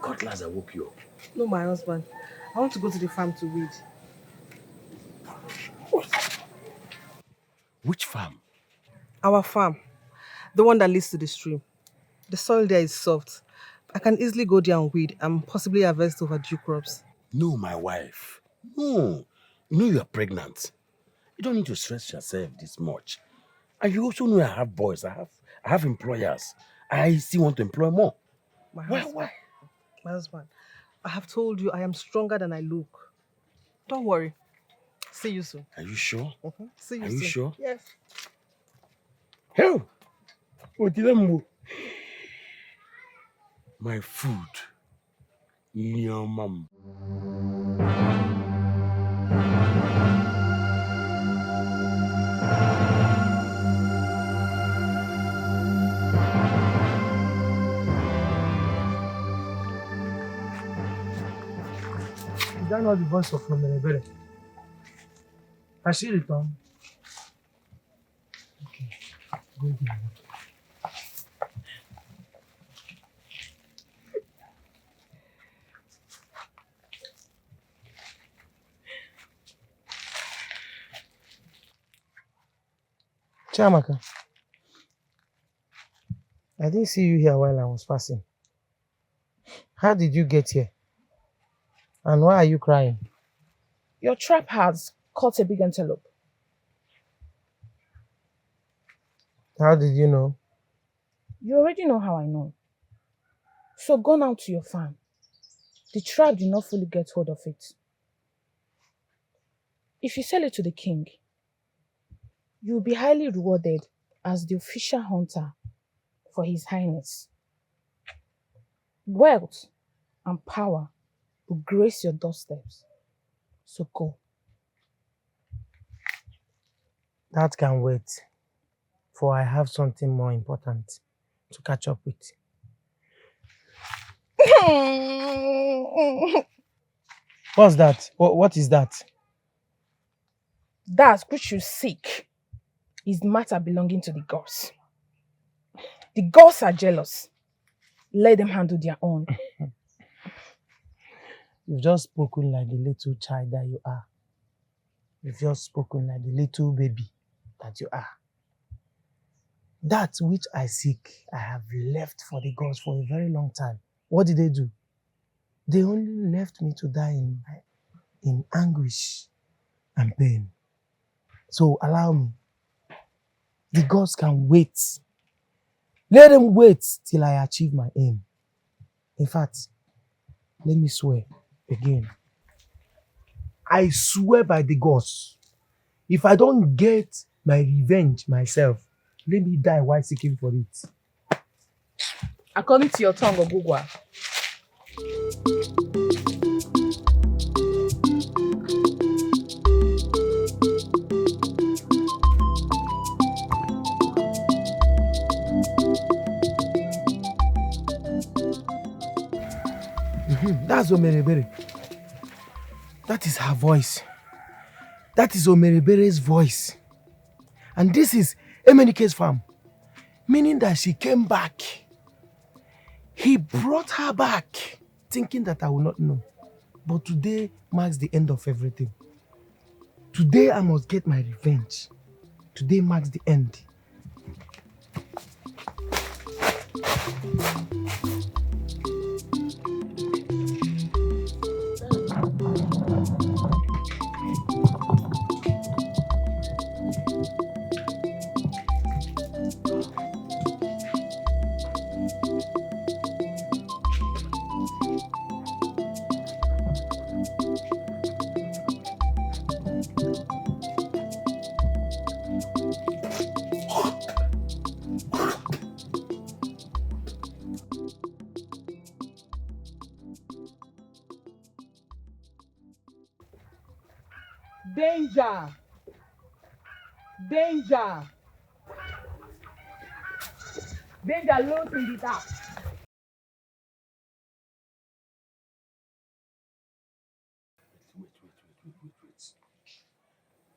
cutlass that woke you up. No, my husband. I want to go to the farm to weed. What? Which farm? Our farm. The one that leads to the stream. The soil there is soft. I can easily go there and weed and possibly harvest overdue crops. No, my wife. No. You know you are pregnant. You don't need to stress yourself this much. And you also know I have boys. I have employers. I still want to employ more. Why? My husband, I have told you I am stronger than I look. Don't worry. See you soon. Are you sure? See you Are soon. you sure? Yes. Hell! My food. Your mom. Is that not the voice of Ebere? Has she returned? Okay. Go there. Chiamaka, I didn't see you here while I was passing. How did you get here? And why are you crying? Your trap has caught a big antelope. How did you know? You already know how I know. So go now to your farm. The trap did not fully get hold of it. If you sell it to the king, you will be highly rewarded as the official hunter for His Highness. Wealth and power will grace your doorsteps. So go. That can wait, for I have something more important to catch up with. What's that? What is that? That which you seek is matter belonging to the gods. The gods are jealous. Let them handle their own. You've just spoken like the little child that you are. You've just spoken like the little baby that you are. That which I seek, I have left for the gods for a very long time. What did they do? They only left me to die in anguish and pain. So allow me. The gods can wait. Let them wait till I achieve my aim. In fact, let me swear again. I swear by the gods, if I don't get my revenge myself, let me die while seeking for it. According to your tongue, Ogugwa. That's Omerebere. That is her voice. That is Omerebere's voice. And this is Emenike's farm. Meaning that she came back. He brought her back, thinking that I will not know. But today marks the end of everything. Today I must get my revenge. Today marks the end. Danger! Danger! Danger loose in the dark. Wait.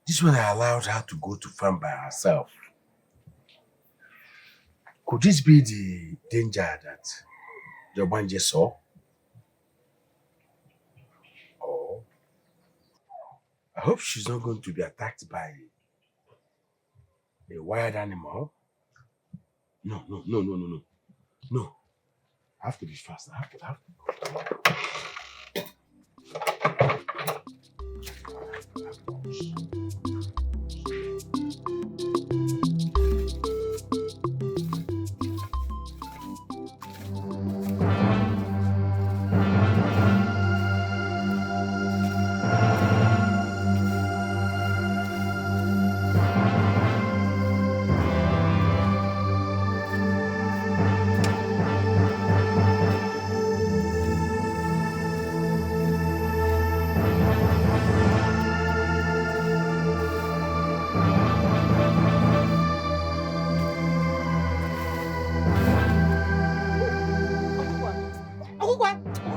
This one I allowed her to go to farm by herself. Could this be the danger that the Ogbonna saw? Or I hope she's not going to be attacked by a wild animal. No. No. I have to be fast. I have to.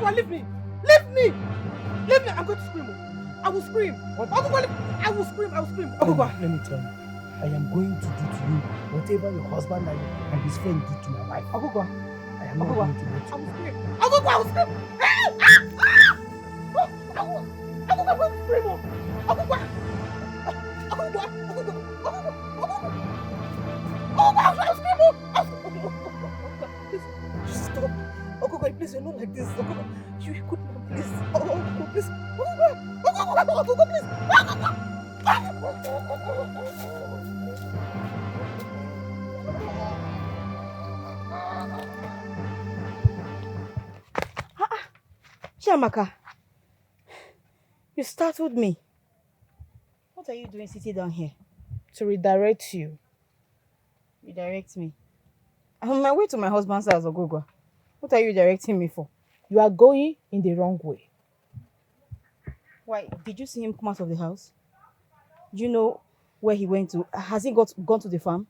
Leave me! I'm going to scream. I will scream. I will scream. Let me tell you. I am going to do to you whatever your husband and his friend did to my wife. I am not going to let you. I will scream. I will scream. I will scream. Stop. Ogogo, please, you're not like this. Ogogo, you're a good man, please. Ogogo, please. Ogogo, please. Chiamaka, you startled me. What are you doing sitting down here? To redirect you. Redirect me? I'm on my way to my husband's house, Ogogo. What are you directing me for? You are going in the wrong way. Why? Did you see him come out of the house? Do you know where he went to? Has he gone to the farm?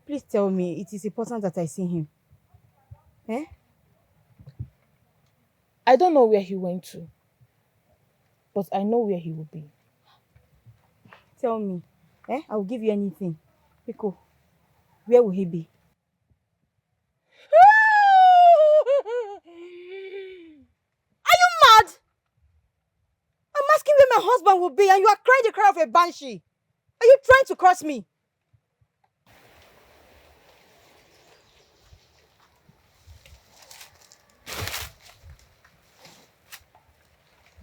Please tell me. It is important that I see him. Eh? I don't know where he went to, but I know where he will be. Tell me. Eh? I will give you anything. Pico, where will he be? Are you mad? I'm asking where my husband will be and you are crying the cry of a banshee. Are you trying to curse me?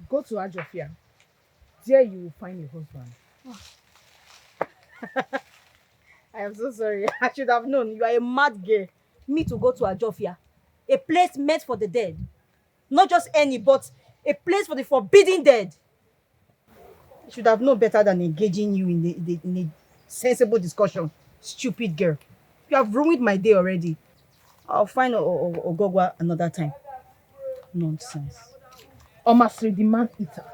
Go to Ajofia. There you will find your husband. I am so sorry. I should have known. You are a mad girl. Me to go to Ajofia. A place meant for the dead. Not just any, but a place for the forbidden dead. I should have known better than engaging you in a sensible discussion. Stupid girl. You have ruined my day already. I'll find Ogogwa another time. Nonsense. Omasri, the man eater.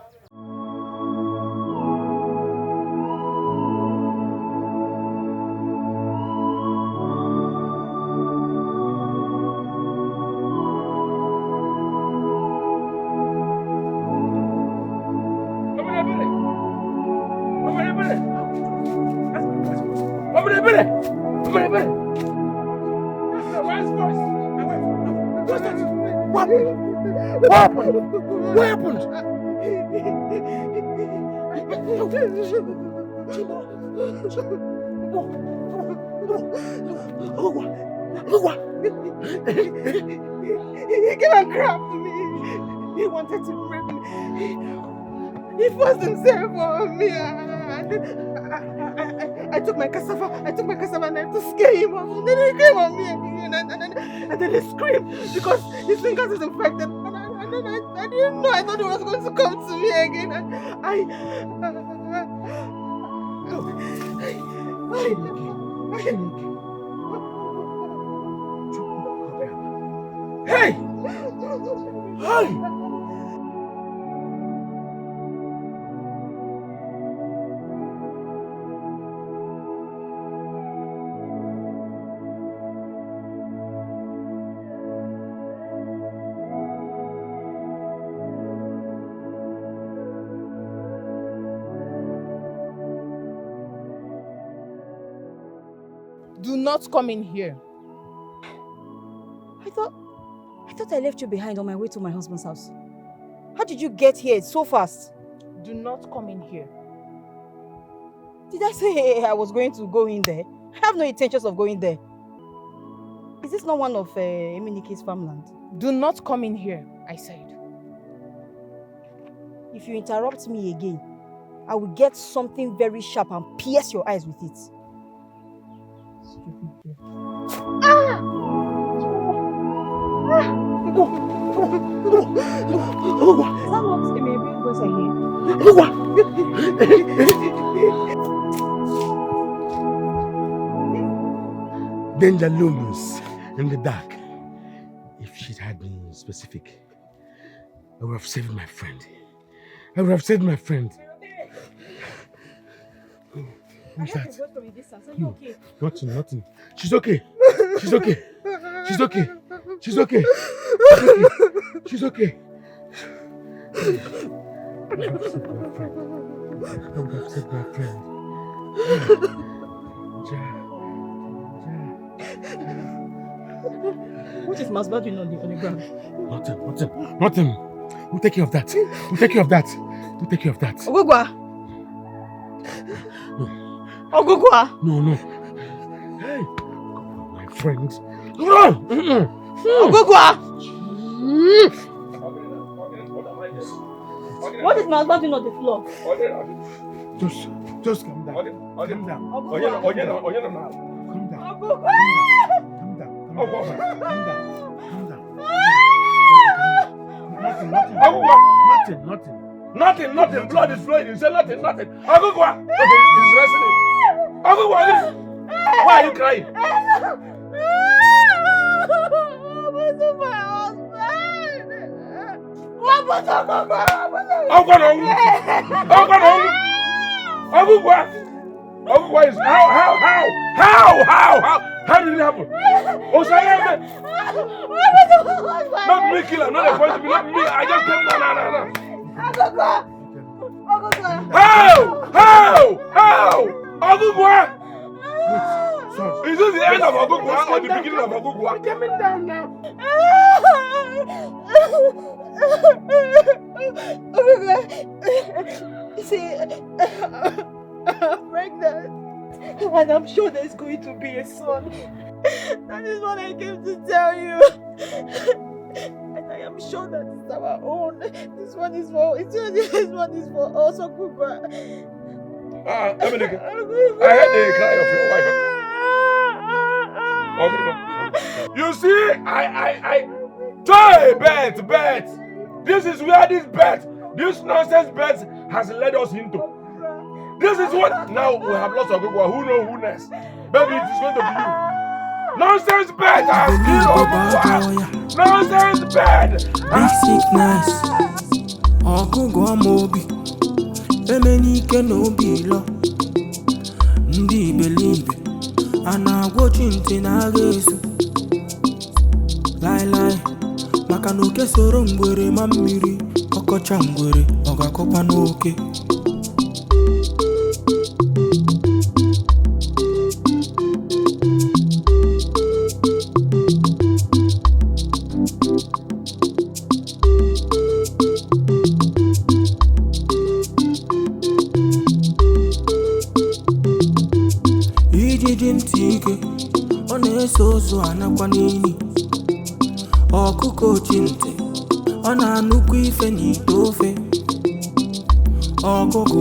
happened? What happened? What happened? He came and grabbed me. He wanted to rape me. He forced himself on me. I took my cassava knife to scare him off. And then he came on me again. And then he screamed because his fingers is infected. And then I didn't know. I thought he was going to come to me again. And Hey! Hey! Do not come in here. I thought I left you behind on my way to my husband's house. How did you get here so fast? Do not come in here. Did I say I was going to go in there? I have no intentions of going there. Is this not one of Eminike's farmland? Do not come in here, I said. If you interrupt me again, I will get something very sharp and pierce your eyes with it. Ah! Is that not a baby voice I hear? Danger looms in the dark. If she had been specific, I would have saved my friend. I would have saved my friend. Who's that? No, nothing. She's okay. She's okay. She's okay. She's okay. She's okay. I would have saved my friend. I would have saved my friend. What is Masba doing on the ground? Nothing. We'll take care of that. Ogugwa! No. Ogugwa! No. Hey, my friend. Ogugwa! What is Masba doing on the floor? Just calm down. Calm down. Nothing. Blood is flowing. You say nothing. Agugwa. Okay, he's wrestling. Agugwa, why are you crying? Agugwa is how did it happen? Not me kill him, not the point to be, not me. I just came no. How? Agugwa! Is this the end of Agugwa or the beginning of Agugwa? We're coming down now. See, I'm pregnant. And I'm sure there's going to be a son. That is what I came to tell you. And I am sure that it's our own. This one is for also Kuba. Emily, I heard the cry of your wife. You see, I try bet. This is where this nonsense bet has led us into. This is what now we have lost Ogugwa. Who knows who next? Maybe it is going to be you. Nonsense bed has killed Ogugwa. Nonsense bed. Big sickness. Ogugwa mobi. Emenike no bilo. Ndi believe. Anagwo chinti na gesu. Lie. Maka noke soro ngwere mamiri. Okocha ngwere. Ogakopa noke. isi ike ọ na-eso ozu anakwa n'ili ọkụkọ ochi ntị ọ na-anụkwa ife n'ite ofe ọgụgụ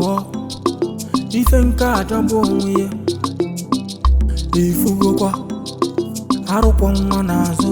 ife nke ajọgbu onwe ya ifugokwa arụkwọ nwa n'azụ